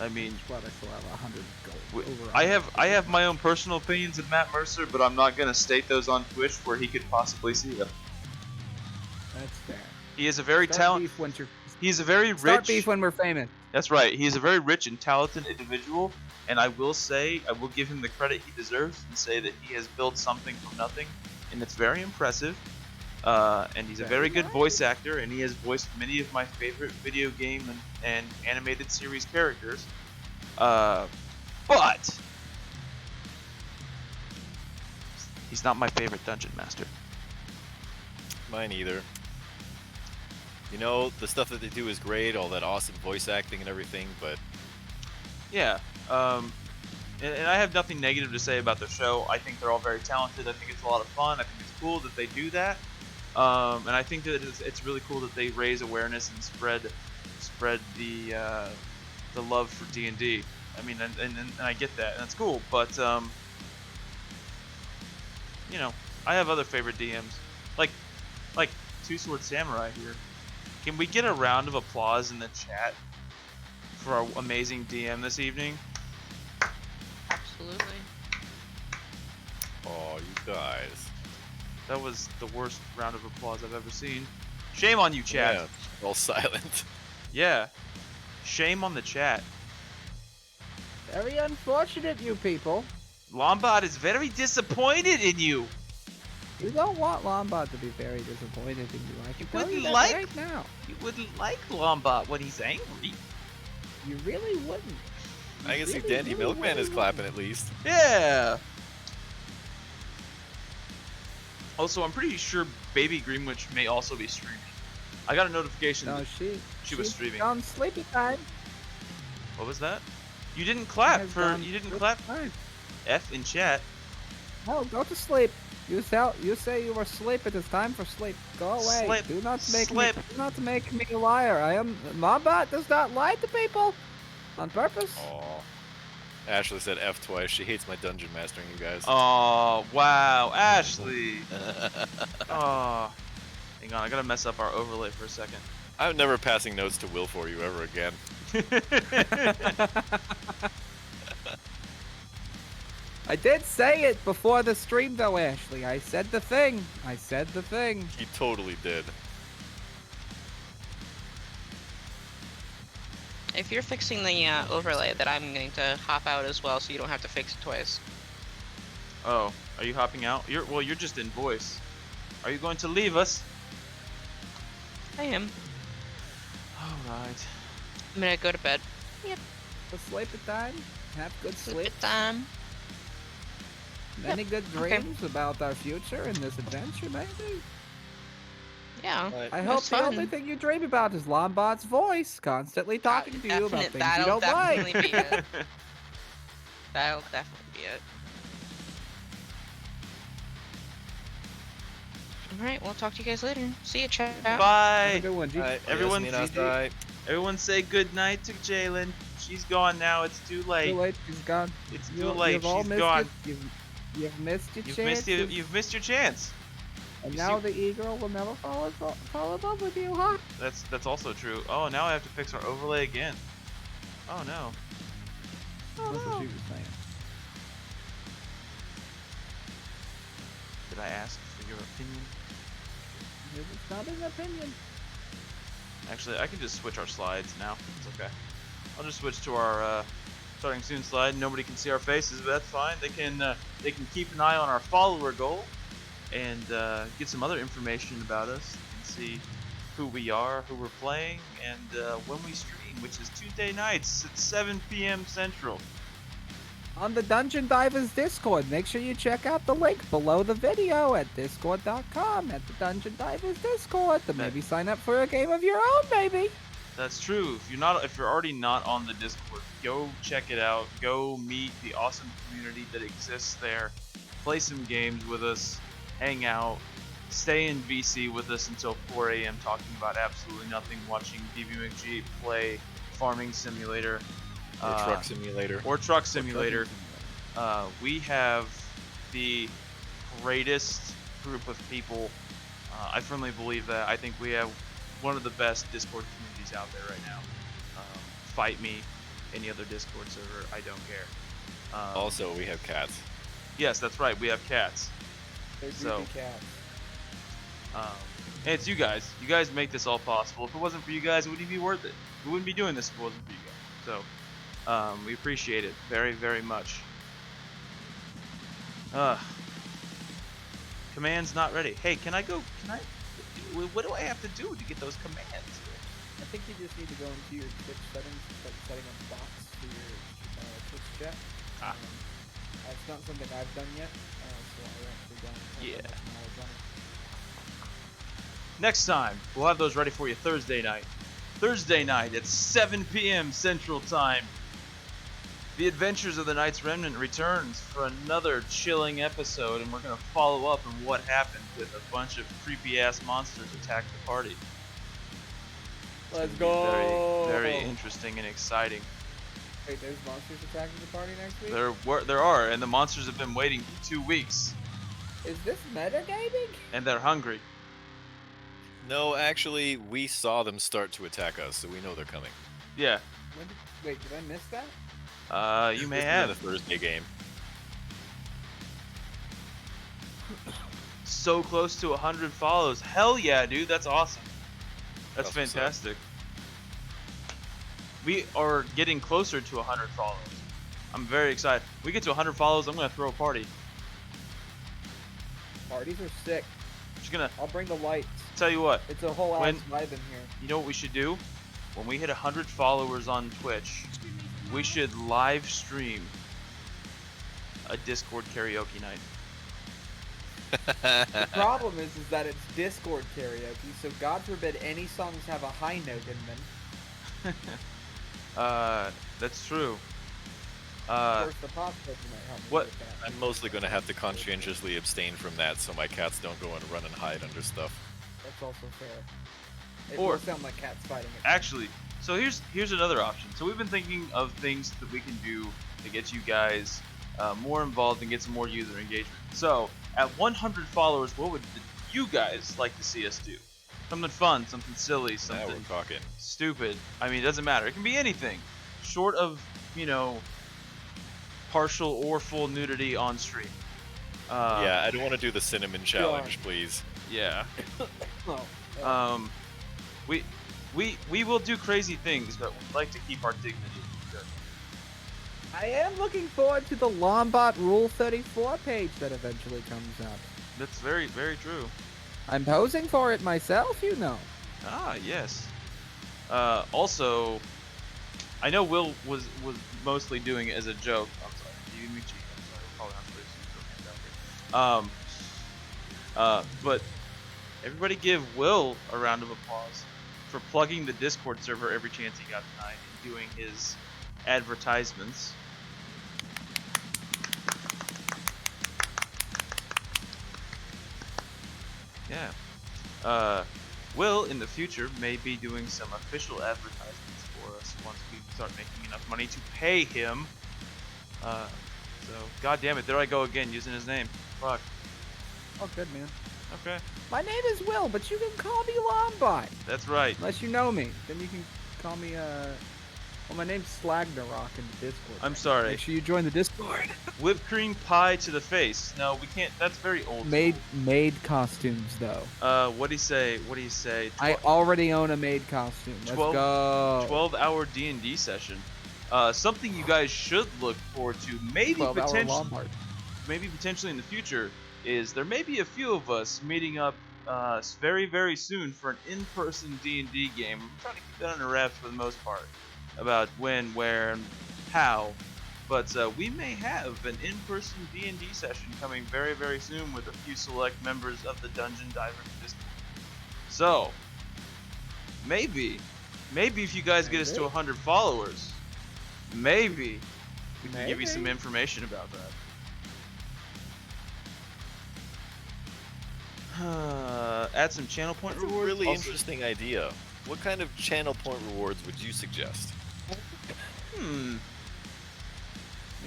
I mean, But I still have 100 gold. I have my own personal opinions of Matt Mercer, but I'm not gonna state those on Twitch where he could possibly see them. That's fair. He is a very talented. He's a very rich. Start beef when we're famous. That's right. He is a very rich and talented individual, and I will give him the credit he deserves and say that he has built something from nothing, and it's very impressive. And he's a Very very good nice. voice actor, and he has voiced many of my favorite video game and animated series characters. But he's not my favorite dungeon master. Mine either. You know, the stuff that they do is great, all that awesome voice acting and everything, but Yeah. And I have nothing negative to say about the show. I think they're all very talented. I think it's a lot of fun. I think it's cool that they do that. And I think that it's really cool that they raise awareness and spread the love for D&D. I mean, and I get that, and that's cool. But you know, I have other favorite DMs, like Two Sword Samurai here. Can we get a round of applause in the chat for our amazing DM this evening? Absolutely. oh, you guys. That was the worst round of applause I've ever seen. Shame on you, chat. Yeah, all silent. Yeah. Shame on the chat. Very unfortunate, you people. Lombard is very disappointed in you. You don't want Lombard to be very disappointed in you. I can tell you wouldn't that like- right now. You wouldn't like Lombard when he's angry. You really wouldn't. I can see Really, Dandy really, Milkman really is clapping at least. Yeah. Also, I'm pretty sure Baby Greenwich may also be streaming. I got a notification No, that she was streaming. on sleepy time. What was that? You didn't clap Has for gone you didn't sleepy clap time. F in chat. No, go to sleep. You say you were asleep. It is time for sleep. Go away. Sleep. Do not make Sleep. me. Do not make me a liar. I am. Lombard does not lie to people on purpose. Oh. Ashley said F twice. She hates my dungeon mastering, you guys. Oh wow, Ashley. Oh, hang on, I gotta mess up our overlay for a second. I'm never passing notes to Will for you ever again. I did say it before the stream, though, Ashley. I said the thing. I said the thing. He totally did. If you're fixing the overlay, then I'm going to hop out as well, so you don't have to fix it twice. Oh, are you hopping out? You're just in voice. Are you going to leave us? I am. All right. I'm gonna go to bed. For sleep at time. Have good sleep. Sleep time. Many good okay. dreams about our future in this adventure, maybe. Yeah. I it hope was the only fun. thing you dream about is Lombard's voice, constantly talking to you about things you That'll don't like. definitely be it. That'll definitely be it. Alright, we'll talk to you guys later. See you, chat. Have a Bye. good one, G. Everyone, GG. Everyone say good night to Jalen. She's gone now. It's too late. Too late, she's gone. It's You- too late. You've all She's missed gone. You've missed your You've chance. missed your chance. And you now see- the e-girl will never fall in love with you, huh? That's also true. Oh, now I have to fix our overlay again. Oh no. Oh That's what no. she was saying. Did I ask for your opinion? It's not an opinion. Actually, I can just switch our slides now. It's okay. I'll just switch to our starting soon slide. Nobody can see our faces, but that's fine. They can keep an eye on our follower goal and get some other information about us and see who we are, who we're playing, and when we stream, which is Tuesday nights at 7 p.m. Central. On the Dungeon Divers Discord, make sure you check out the link below the video at discord.com at the Dungeon Divers Discord to maybe sign up for a game of your own, maybe. That's true. If you're already not on the Discord, go check it out. Go meet the awesome community that exists there. Play some games with us. Hang out. Stay in VC with us until 4 a.m. talking about absolutely nothing. Watching DBMcG play Farming Simulator. Or Truck Simulator. Or Truck Simulator. We have the greatest group of people. I firmly believe that. I think we have one of the best Discord communities out there right now. Fight me, any other Discord server, I don't care. Also, we have cats. Yes, that's right, we have cats. They're So- creepy cats. And it's you guys. You guys make this all possible. If it wasn't for you guys, it wouldn't be worth it. We wouldn't be doing this if it wasn't for you guys. So, we appreciate it very, very much. Command's not ready. Hey, can I go? What do I have to do to get those commands? I think you just need to go into your Twitch settings and start setting up bots for your Twitch chat. Ah. That's not something I've done yet, so I actually don't have Yeah. enough knowledge on it. Next time, we'll have those ready for you Thursday night. Thursday night at 7 p.m. Central Time. The Adventures of the Knights Remnant returns for another chilling episode, and we're going to follow up on what happened with a bunch of creepy-ass monsters attack the party. It's Let's gonna be go! Very, very interesting and exciting. Wait, there's monsters attacking the party next week? There are, and the monsters have been waiting for 2 weeks, Is this metagaming? and they're hungry. No, actually, we saw them start to attack us, so we know they're coming. Yeah, Wait, did I miss that? you may This is have. the Thursday game. So close to 100 follows. Hell yeah, dude, that's awesome. That's That's what's up. fantastic. We are getting closer to 100 followers. I'm very excited. We get to 100 follows, I'm gonna throw a party. Parties are sick. I'm just gonna I'll bring the lights. tell you what. It's a whole ass When- vibe in here. You know what we should do? When we hit 100 followers on Twitch, we should live stream a Discord karaoke night. The problem is that it's Discord karaoke, so God forbid any songs have a high note in them. That's true. Of course, the pop filter might help me what- with that. I'm mostly going to have to conscientiously abstain from that so my cats don't go and run and hide under stuff. That's also fair. It Or- will sound like cats fighting it. Actually, so here's another option. So we've been thinking of things that we can do to get you guys more involved and get some more user engagement. So at 100 followers, what would you guys like to see us do? Something fun, something silly, Now something we're talking. stupid. I mean, it doesn't matter. It can be anything, short of partial or full nudity on stream. Yeah, I don't want to do the cinnamon challenge, please. Yeah. Oh, We will do crazy things, but we like to keep our dignity. I am looking forward to the Lombot Rule 34 page that eventually comes out. That's very, very true. I'm posing for it myself, you know. Ah, yes. Also, I know Will was mostly doing it as a joke. I'm sorry. You me cheek. I'm sorry. We're probably not supposed to but everybody give Will a round of applause for plugging the Discord server every chance he got tonight and doing his advertisements. Yeah. Will in the future may be doing some official advertisements for us once we start making enough money to pay him. So god damn it, there I go again using his name. Fuck. Oh, good, man. Okay. My name is Will, but you can call me Lombot. That's right. Unless you know me. Then you can call me, well, my name's Slagnarok in the Discord. I'm sorry. Make sure you join the Discord. Whipped cream pie to the face. No, we can't. That's very old. Made costumes, though. What do you say? What do you say? I already own a maid costume. Let's 12 go. 12-hour D&D session. Something you guys should look forward to. Maybe 12-hour potentially. Lombard. Maybe potentially in the future is there may be a few of us meeting up very, very soon for an in-person D&D game. We're trying to keep that under wraps for the most part about when, where, and how. But we may have an in-person D&D session coming very, very soon with a few select members of the Dungeon Divers Discord. So, maybe if you guys get us to 100 followers, maybe we can give you some Maybe. information about that. Add some channel point That's a rewards. really Also- interesting idea. What kind of channel point rewards would you suggest? Make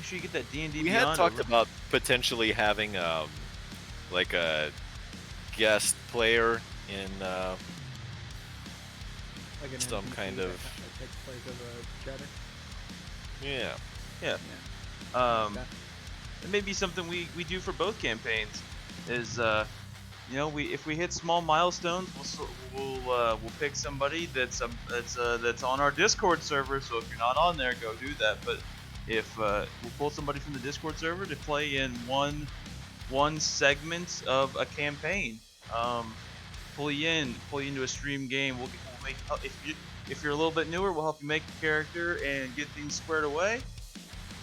sure you get that D&D We had Beyond talked over. about potentially having like a guest player in Like an some NPC kind that of- takes place of a chatter. yeah. It may be something we do for both campaigns. Is if we hit small milestones, we'll pick somebody that's on our Discord server. So if you're not on there, go do that. But if we'll pull somebody from the Discord server to play in one one segment of a campaign. Pull you into a stream game. We'll make if you're a little bit newer, we'll help you make a character and get things squared away.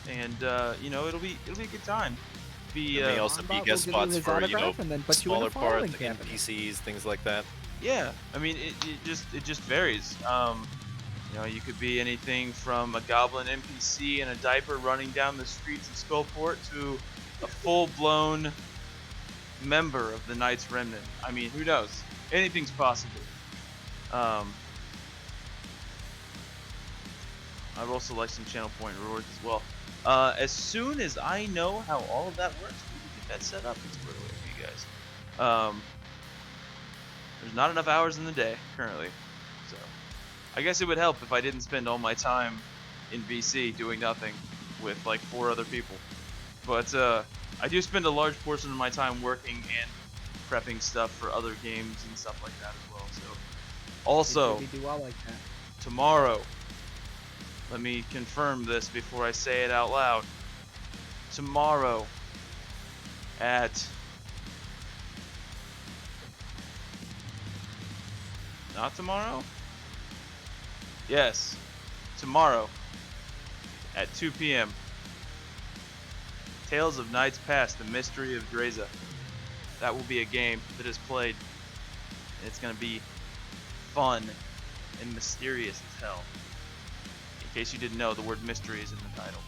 And it'll be a good time. There may also be Lombot will guest give you spots his for autograph and then put you in a smaller parts, filing like cabinet. NPCs, things like that. Yeah, I mean it just varies. You could be anything from a goblin NPC in a diaper running down the streets of Skullport to a full-blown member of the Knights Remnant. I mean, who knows? Anything's possible. I'd also like some channel point rewards as well. As soon as I know how all of that works, we can get that set up and squared away for you guys. There's not enough hours in the day currently, so I guess it would help if I didn't spend all my time in VC doing nothing with like 4 other people. But I do spend a large portion of my time working and prepping stuff for other games and stuff like that as well. So also We do all like that. tomorrow, let me confirm this before I say it out loud. Tomorrow at not tomorrow? Yes, tomorrow at 2 p.m. Tales of Nights Past, The Mystery of Dreza. That will be a game that is played. It's going to be fun and mysterious as hell. In case you didn't know, the word mystery is in the title.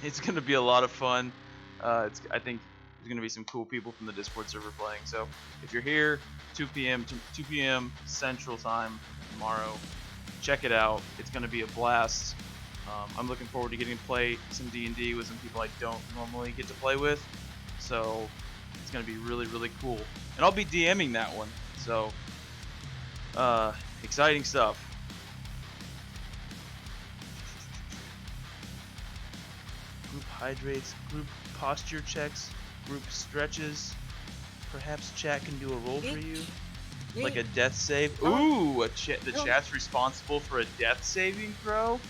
It's going to be a lot of fun. I think there's going to be some cool people from the Discord server playing. So if you're here, 2 p.m. Central Time tomorrow, check it out. It's going to be a blast. I'm looking forward to getting to play some D&D with some people I don't normally get to play with. So it's going to be really, really cool. And I'll be DMing that one. So exciting stuff. Group hydrates, group posture checks, group stretches. Perhaps chat can do a roll for you. Like a death save. Ooh, the chat's responsible for a death saving throw?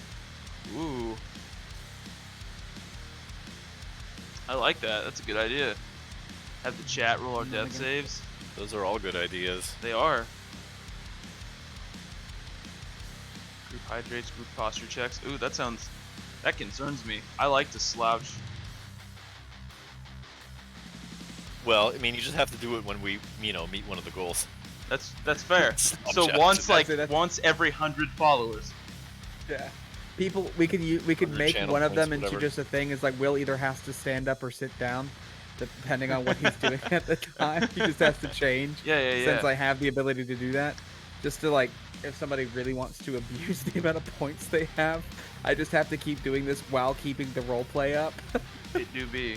Ooh. I like that. That's a good idea. Have the chat roll our death saves. Those are all good ideas. They are. Group hydrates, group posture checks. Ooh, that concerns me. I like to slouch. Well, I mean, you just have to do it when we, meet one of the goals. That's fair. Slouch So out. once every 100 followers. Yeah. People, we could make channel one of points, them into whatever. just a thing. Is like Will either has to stand up or sit down, depending on what he's doing at the time. He just has to change. Yeah. Since I have the ability to do that, just to like, if somebody really wants to abuse the amount of points they have, I just have to keep doing this while keeping the role play up. It do be.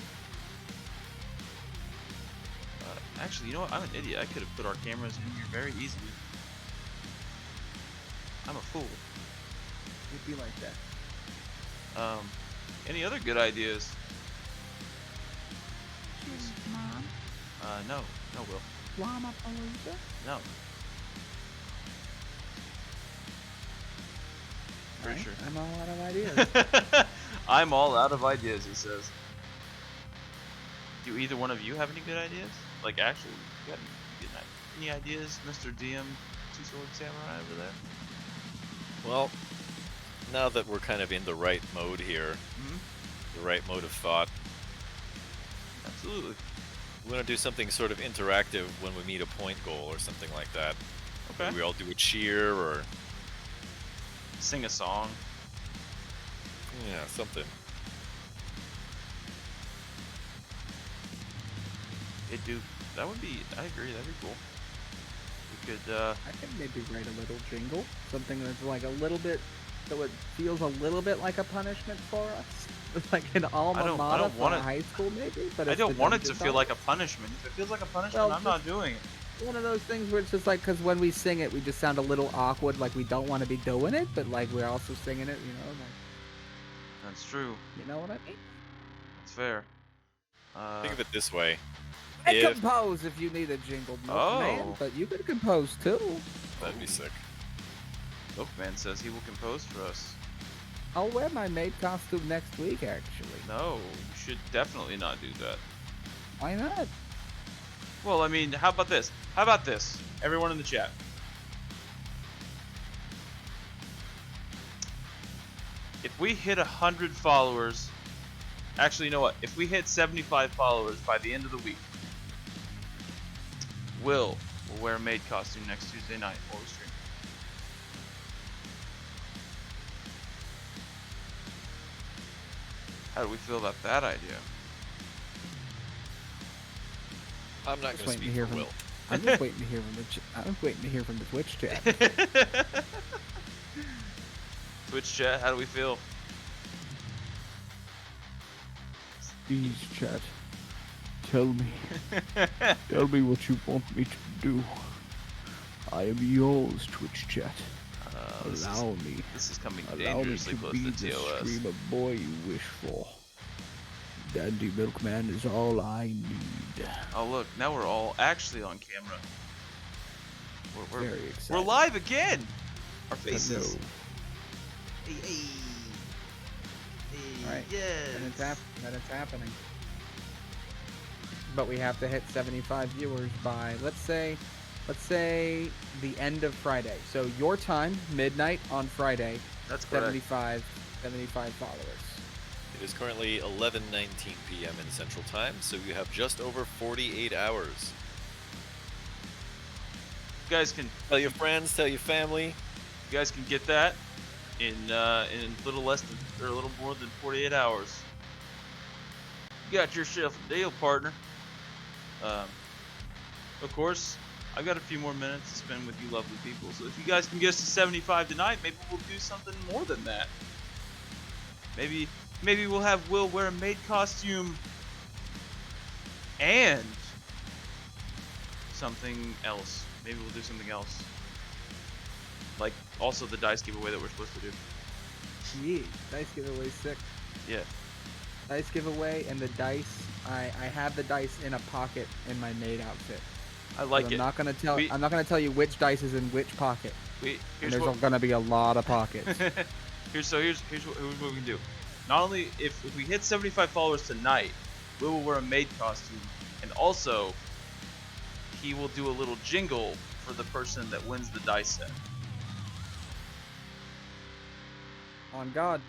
Actually, you know what? I'm an idiot. I could have put our cameras in here very easily. I'm a fool. It'd be like that. Any other good ideas? Mom, No, Will. Llama Palooza. No. Pretty sure. I'm all out of ideas. I'm all out of ideas, he says. Do either one of you have any good ideas? Like, actually, you got any ideas, Mr. DM, Two-Sword Samurai over there? Well, now that we're kind of in the right mode here, the right mode of thought, Absolutely. we want to do something sort of interactive when we meet a point goal or something like that. Okay. Maybe we all do a cheer or, Sing a song. yeah, something. That would be, I agree, that'd be cool. We could, I think maybe write a little jingle, something that's like a little bit, so it feels a little bit like a punishment for us, like an alma mater for high school, maybe. But I it's don't the want it to dungeon feel song. like a punishment. If it feels like a punishment, Well, I'm not doing it. One of those things where it's just like, because when we sing it, we just sound a little awkward, like we don't want to be doing it, but like we're also singing it, like, That's true. you know what I mean? That's fair. Think of it this way. I If- compose if you need a jingle, man, Oh. but you could compose too. That'd be sick. Milkman says he will compose for us. I'll wear my maid costume next week, actually. No, you should definitely not do that. Why not? Well, I mean, how about this? How about this? Everyone in the chat. If we hit 100 followers, actually, you know what? If we hit 75 followers by the end of the week, Will wear a maid costume next Tuesday night while we stream. How do we feel about that idea? I'm not Just going to waiting to speak hear for from. Will. I'm just waiting to hear from the. I'm waiting to hear from the Twitch chat. Twitch chat, how do we feel? Please, chat. Tell me. Tell me what you want me to do. I am yours, Twitch chat. Allow me. This is coming Allow me dangerously to close be to the TOS. streamer boy you wish for. Dandy Milkman is all I need. Oh look, now we're all actually on camera. We're Very excited. we're live again. Our faces. Hello. Hey, hey. Hey, Alright, yes. And it's happening. But we have to hit 75 viewers by, let's say the end of Friday. So your time, midnight on Friday, That's correct. 75 followers. It is currently 11:19 p.m. in Central Time, so you have just over 48 hours. You guys can Tell your friends, tell your family. you guys can get that in a little less than or a little more than 48 hours. You got yourself a deal, partner. Of course, I've got a few more minutes to spend with you lovely people. So if you guys can get us to 75 tonight, maybe we'll do something more than that. Maybe we'll have Will wear a maid costume and something else. Maybe we'll do something else. Like also the dice giveaway that we're supposed to do. Yeah, dice giveaway sick. Yeah. Dice giveaway and the dice. I have the dice in a pocket in my maid outfit. I like I'm it. not gonna tell. We- I'm not gonna tell you which dice is in which pocket. And Here's there's what gonna be a lot of pockets. here's what we can do. Not only if we hit 75 followers tonight, we will wear a maid costume, and also he will do a little jingle for the person that wins the dice set. On God,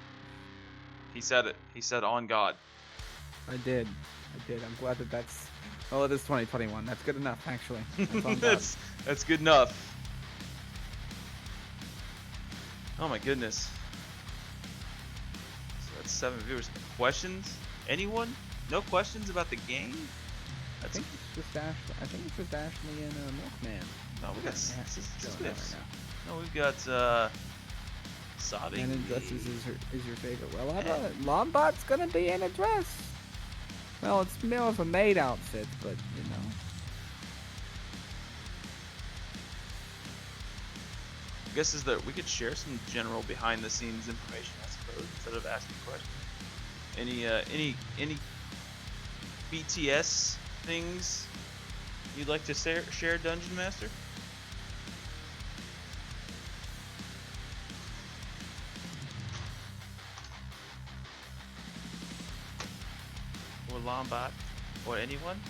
He said it. He said on God. I did. I'm glad that that's. Well, it is 2021. That's good enough, actually. That's on God. That's good enough. Oh my goodness. So that's 7 viewers. Questions? Anyone? No questions about the game? I think it's just Ashley. I think it's just Ashley and Milkman. No, we got Yeah, going on Swiss. right No, we've got Sobbing. now. And in dresses is your favorite. Well, how about it? Lombard's gonna be in a dress. Well, it's more of a maid outfit, but you know. I guess is that we could share some general behind the scenes information, I suppose, instead of asking questions. Any BTS things you'd like to share, Dungeon Master? Or Lombot? Or anyone?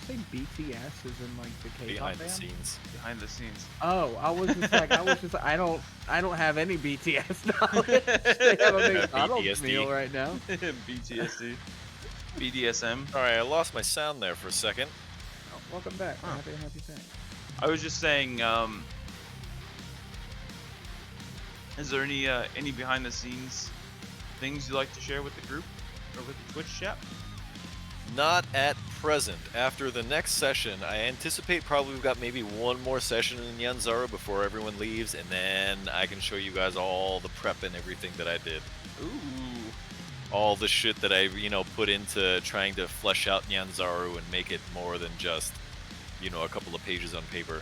Did you say BTS is in like the K-pop Behind the band? scenes. Behind the scenes. Oh, I was just like, I don't have any BTS knowledge. They have a Have McDonald's PTSD. meal right now. BTSD. BDSM. Alright, I lost my sound there for a second. Oh, welcome back. Huh. Happy to have you back. I was just saying, is there any behind the scenes things you'd like to share with the group or with the Twitch chat? Not at present. After the next session, I anticipate probably we've got maybe one more session in Nyanzaru before everyone leaves, and then I can show you guys all the prep and everything that I did. Ooh. All the shit that I, put into trying to flesh out Nyanzaru and make it more than just, a couple of pages on paper.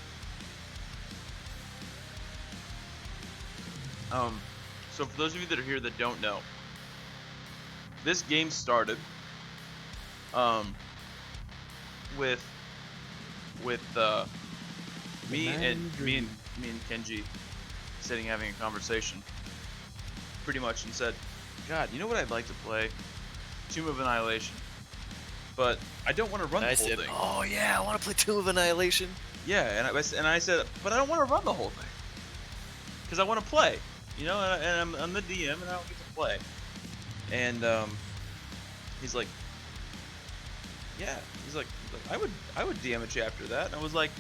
So for those of you that are here that don't know, this game started with me and Kenji sitting having a conversation, pretty much and said, God, you know what I'd like to play? Tomb of Annihilation. But I don't want to run And the I whole said, thing. oh yeah, I want to play Tomb of Annihilation. Yeah, and I said, but I don't want to run the whole thing. Because I want to play. You know, and I'm the DM and I don't get to play. And he's like, yeah. He's like, I would DM a chapter of that. And I was like,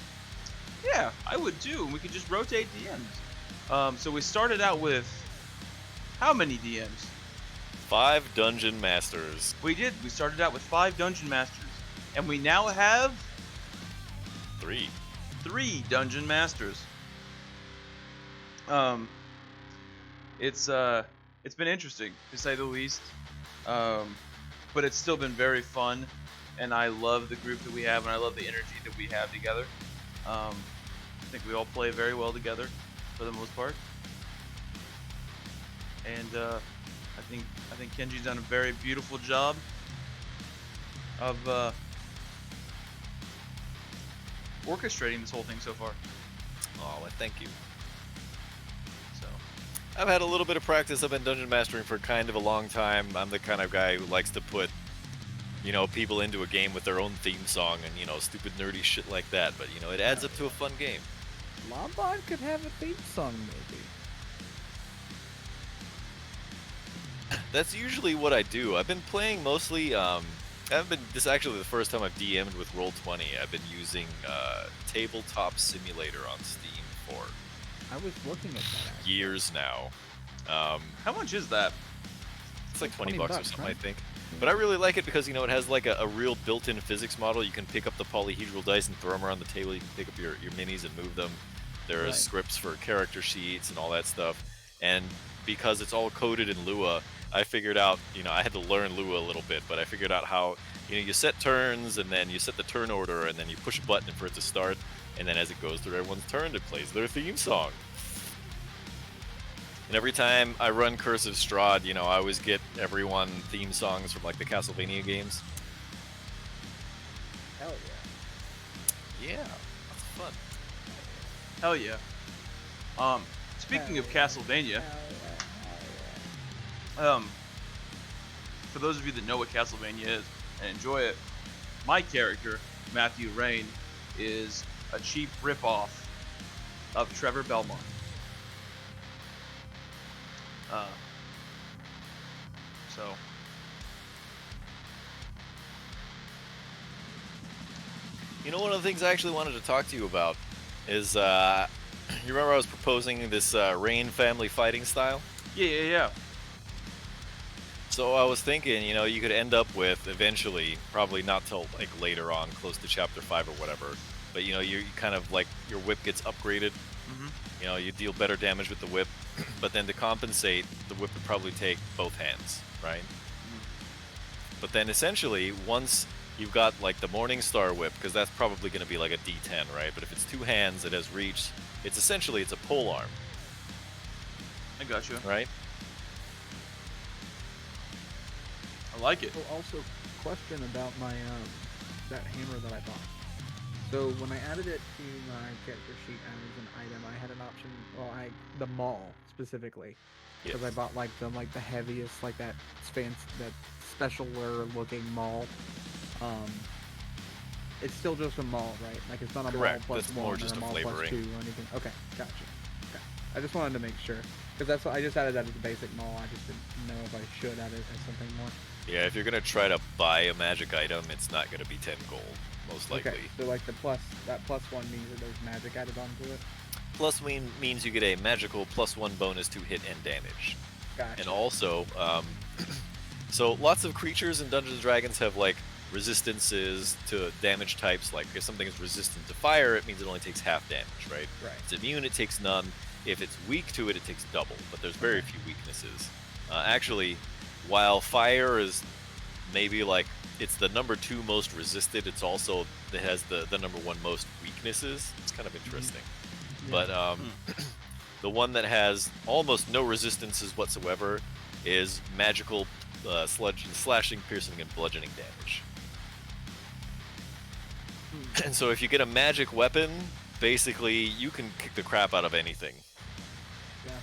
yeah, I would too. And we could just rotate DMs. So we started out with how many DMs? 5 Dungeon Masters. We did. We started out with 5 Dungeon Masters. And we now have 3. 3 Dungeon Masters. It's been interesting to say the least. But it's still been very fun, and I love the group that we have, and I love the energy that we have together. I think we all play very well together, for the most part. And I think Kenji's done a very beautiful job of orchestrating this whole thing so far. Oh, well, thank you. So I've had a little bit of practice. I've been dungeon mastering for kind of a long time. I'm the kind of guy who likes to put, people into a game with their own theme song and, stupid nerdy shit like that. But, it adds up to a fun game. Lombard could have a theme song, maybe. That's usually what I do. I've been playing mostly, this is actually the first time I've DM'd with Roll20. I've been using Tabletop Simulator on Steam for I was looking at that. Actually. years now. how much is that? It's like 20 $20, bucks or something, right? I think. But I really like it because, it has like a real built-in physics model. You can pick up the polyhedral dice and throw them around the table. You can pick up your minis and move them. There are Right. scripts for character sheets and all that stuff. And because it's all coded in Lua, I figured out, I had to learn Lua a little bit, but I figured out how, you set turns and then you set the turn order and then you push a button for it to start. And then as it goes through everyone's turn, it plays their theme song. And every time I run Cursive Strahd, I always get everyone theme songs from like the Castlevania games. Hell yeah. Yeah, that's fun. Hell yeah. Speaking of Castlevania, for those of you that know what Castlevania is and enjoy it, my character, Matthew Rain, is a cheap ripoff of Trevor Belmont. So One of the things I actually wanted to talk to you about is, you remember I was proposing this Rain family fighting style? yeah. So I was thinking, you could end up with eventually, probably not till like later on, close to chapter 5 or whatever, but you kind of like your whip gets upgraded. Mm-hmm. You deal better damage with the whip, but then to compensate, the whip would probably take both hands, right? But then essentially, once you've got like the Morning Star whip, because that's probably going to be like a D10, right? But if it's 2 hands, it has reach. It's essentially it's a pole arm, I got you. right? I like it. Oh, also, question about my that hammer that I bought. So when I added it to my character sheet as an item, I had an option. Well, the maul specifically, because I bought like the heaviest, like that specialer looking maul. It's still just a maul, right? Like it's not a Correct. maul plus That's 1 more or just a a maul flavoring. plus 2 or anything. Okay, gotcha. Okay. I just wanted to make sure, because that's what I just added that as a basic maul. I just didn't know if I should add it as something more. Yeah, if you're gonna try to buy a magic item, it's not gonna be 10 gold, most likely. Okay, so like that plus 1 means that there's magic added onto it. Plus means you get a magical +1 bonus to hit and damage. Gotcha. And also, so lots of creatures in Dungeons & Dragons have like resistances to damage types. Like if something is resistant to fire, it means it only takes half damage, right? Right. If it's immune, it takes none. If it's weak to it, it takes double. But there's very few weaknesses. Actually, while fire is maybe like it's the number 2 most resisted, it's also it has the number 1 most weaknesses. It's kind of interesting. But the one that has almost no resistances whatsoever is magical slashing, piercing, and bludgeoning damage. And so if you get a magic weapon, basically you can kick the crap out of anything. Gotcha.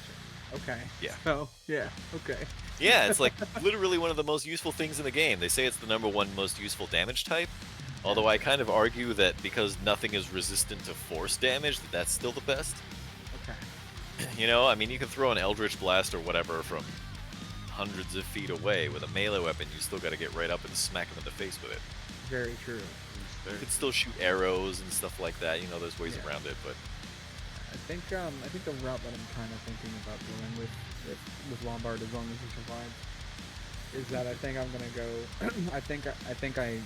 Okay. Yeah. So yeah. Okay. Yeah, it's like literally one of the most useful things in the game. They say it's the #1 most useful damage type. Although I kind of argue that because nothing is resistant to force damage, that's still the best. Okay. You know, I mean, you can throw an Eldritch Blast or whatever from hundreds of feet away with a melee weapon. You still got to get right up and smack them in the face with it. Very true. You can still shoot arrows and stuff like that. You know, there's ways Yeah. around it, but I think the route that I'm kind of thinking about going with Lombard, as long as he survives, is that I think I'm gonna go. I think I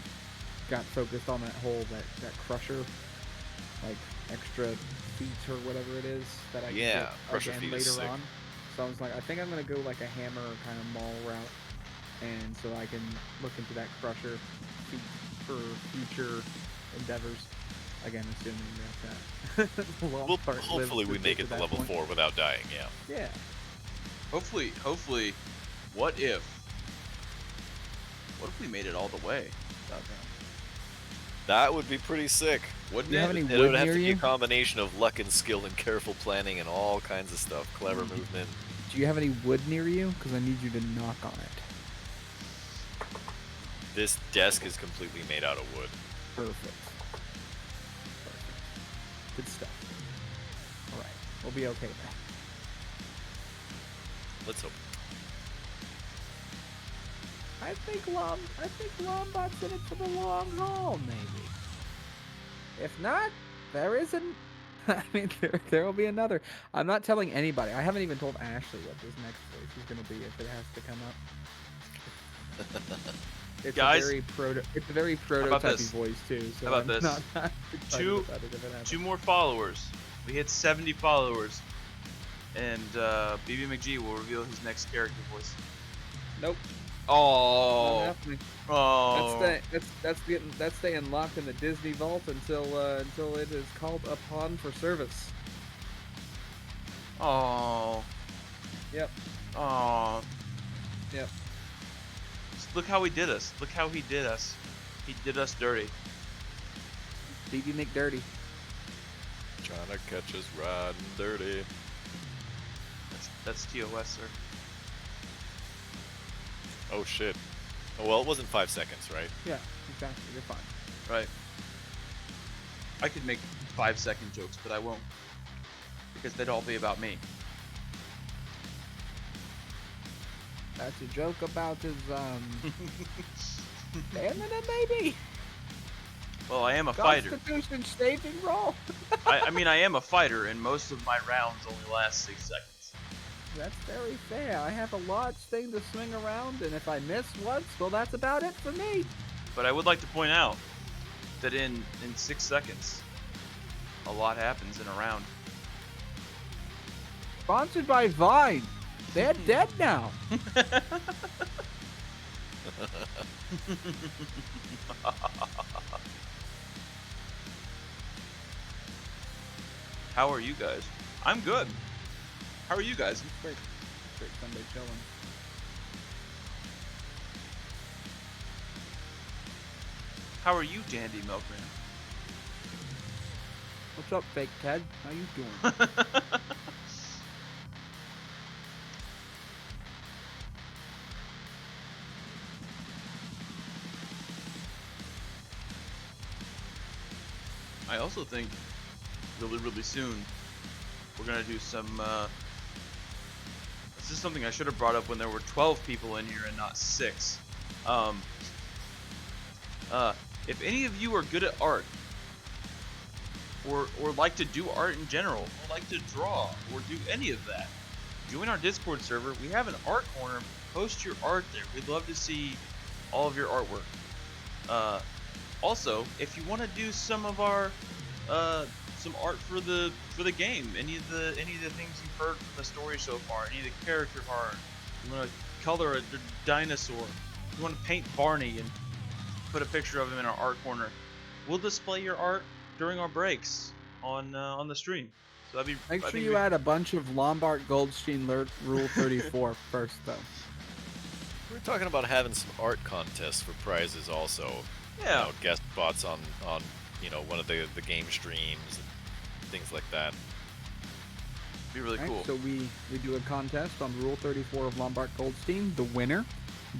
got focused on that crusher, like extra feet or whatever it is that I can get crusher again feet is later sick. on. So I was like, I think I'm gonna go like a hammer kind of maul route, and so I can look into that crusher feat for future endeavors. Again, assuming that the Well, Lombard lives hopefully we to make get it to to that level point. 4 without dying, yeah. Yeah. Hopefully, what if we made it all the way? That would be pretty sick, wouldn't Do you it? have any It wood would have near to be a you? combination of luck and skill and careful planning and all kinds of stuff. Clever movement. Do you have any wood near you? Because I need you to knock on it. This desk is completely made out of wood. Perfect. Good stuff. Alright. We'll be okay then. Let's hope. I think Lombard's in it for the long haul, maybe. If not, there isn't. I mean, there will be another. I'm not telling anybody. I haven't even told Ashley what this next voice is going to be if it has to come up. It's Guys, a very about prototypey this? voice too. So How about I'm this? Not excited Two- about it if it happens. 2 more followers. We hit 70 followers, and BB McGee will reveal his next character voice. Nope. Not Oh, happening. oh. That's staying locked in the Disney vault until it is called upon for service. Oh. Yep. Oh. Yep. Look how he did us. Look how he did us. He did us dirty. BB McDirty. Trying to catch us riding dirty. That's TOS, sir. Oh shit. Oh well, it wasn't 5 seconds, right? Yeah, exactly. You're fine. Right. I could make 5-second jokes, but I won't. Because they'd all be about me. That's a joke about his stamina, maybe. Well, I am a fighter. Constitution saving roll. I mean, I am a fighter, and most of my rounds only last 6 seconds. That's very fair. I have a large thing to swing around, and if I miss once, well, that's about it for me. But I would like to point out that in 6 seconds, a lot happens in a round. Sponsored by Vine. They're dead now. How are you guys? I'm good. How are you guys? Great Sunday chilling. How are you, Dandy Milkman? What's up, fake Ted? How you doing? I also think really soon we're gonna do some this is something I should have brought up when there were 12 people in here and not 6. If any of you are good at art or like to do art in general, or like to draw or do any of that, join our Discord server. We have an art corner. Post your art there. We'd love to see all of your artwork. Also, if you want to do some of our some art for the game, any of the things you've heard from the story so far, any of the character art, you want to color a dinosaur, you want to paint Barney and put a picture of him in our art corner, we'll display your art during our breaks on the stream. So that'd be. Make I sure think you add a bunch of Lombard Goldstein Rule 34 first, though. We're talking about having some art contests for prizes also. Yeah. You know, guest spots on one of the game streams and things like that. Be really Right, cool. so we do a contest on Rule 34 of Lombard Goldstein. The winner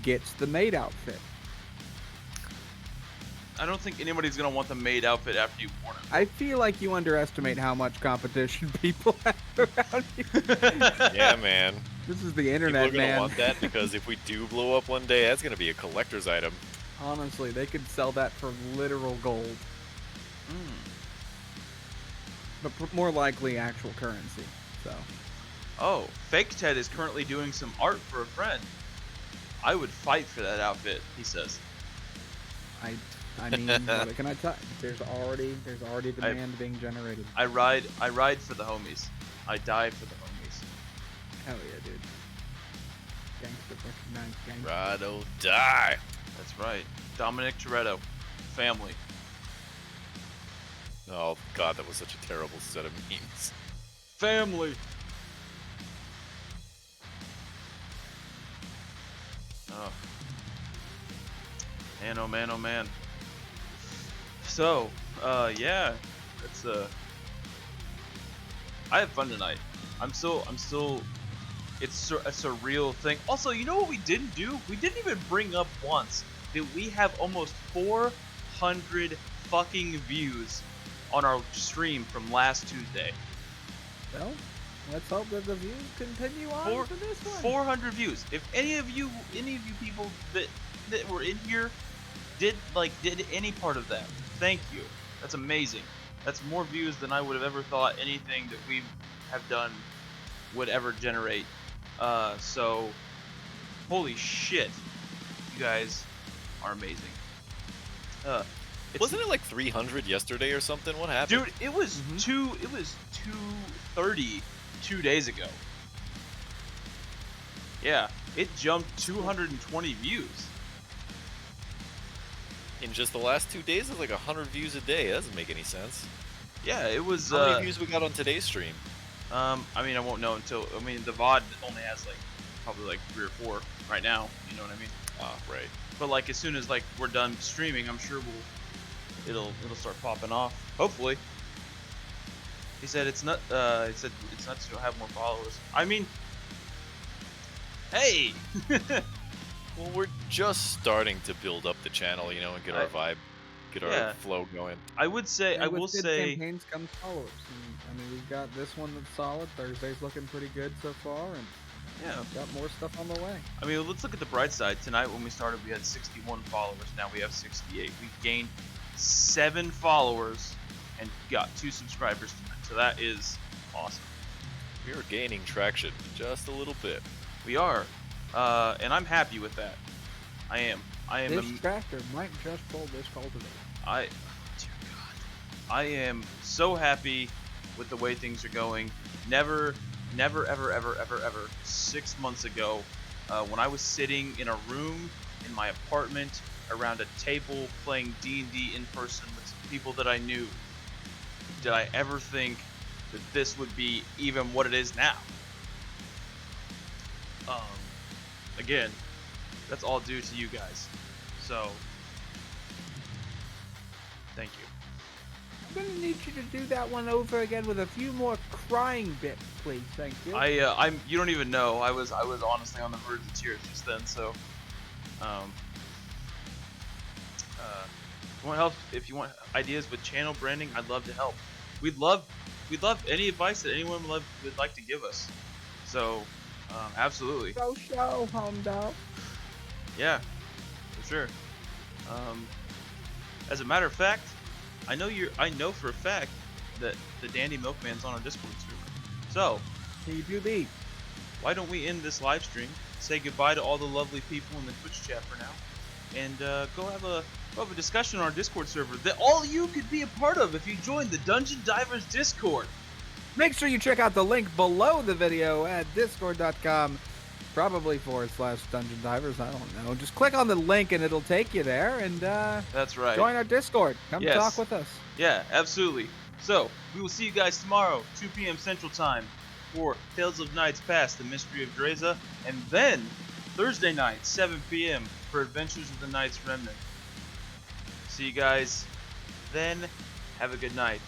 gets the maid outfit. I don't think anybody's gonna want the maid outfit after you've worn it. I feel like you underestimate how much competition people have around you. Yeah, man. This is the People internet, are gonna man. want that because if we do blow up one day, that's gonna be a collector's item. Honestly, they could sell that for literal gold. But more likely actual currency. So. Oh, Fake Ted is currently doing some art for a friend. I would fight for that outfit, he says. I mean, what can I tell you? There's already demand being generated. I ride for the homies. I die for the homies. Hell yeah, dude. Gangster recognized gangster. Ride or die. That's right. Dominic Toretto. Family. Oh god, that was such a terrible set of memes. Family. Oh. Man, oh man, oh man. So, yeah, it's I have fun tonight. I'm still. It's a surreal thing. Also, you know what we didn't do? We didn't even bring up once that we have almost 400 fucking views on our stream from last Tuesday. Well, let's hope that the views continue on for this one. 400 views. If any of you people that were in here did any part of that, thank you. That's amazing. That's more views than I would have ever thought anything that we have done would ever generate. So holy shit, you guys are amazing. Wasn't it like 300 yesterday or something? What happened? Dude, it was 230 2 days ago. Yeah, it jumped 220 views. In just the last 2 days, it's like 100 views a day. That doesn't make any sense. Yeah, it was. How many views we got on today's stream? I mean, I won't know until. I mean, the VOD only has probably 3 or 4 right now. You know what I mean? Right. But as soon as we're done streaming, I'm sure it'll start popping off. Hopefully. He said it's not. He said it's nuts to have more followers. I mean, hey. Well, we're just starting to build up the channel, and get our vibe, get our flow going. I would say. And I with will good say. campaigns comes followers. And, I mean, we've got this one that's solid. Thursday's looking pretty good so far, and Yeah. we've got more stuff on the way. I mean, let's look at the bright side. Tonight, when we started, we had 61 followers. Now we have 68. We've gained 7 followers and got 2 subscribers tonight. So that is awesome. We are gaining traction just a little bit. We are, and I'm happy with that. I am. This tractor might just pull this cultivator. Dear God, I am so happy with the way things are going. Never, ever, 6 months ago, when I was sitting in a room in my apartment around a table playing D&D in person with some people that I knew, did I ever think that this would be even what it is now? Again, that's all due to you guys. So, thank you. I'm gonna need you to do that one over again with a few more crying bits, please. Thank you. You don't even know. I was honestly on the verge of tears just then. So, if you want help, if you want ideas with channel branding, I'd love to help. We'd love any advice that anyone would like to give us. So, absolutely. Show, home dog. Yeah, for sure. As a matter of fact, I know for a fact that the Dandy Milkman's on our Discord server. So, He do be. why don't we end this live stream, say goodbye to all the lovely people in the Twitch chat for now, and go have a discussion on our Discord server that all you could be a part of if you join the Dungeon Divers Discord. Make sure you check out the link below the video at discord.com. Probably /Dungeon Divers. I don't know. Just click on the link and it'll take you there, and That's right. join our Discord. Come Yes. talk with us. Yeah, absolutely. So, we will see you guys tomorrow, 2 p.m. Central Time, for Tales of Nights Past, The Mystery of Dreza, and then Thursday night, 7 p.m., for Adventures of the Knights Remnant. See you guys then. Have a good night.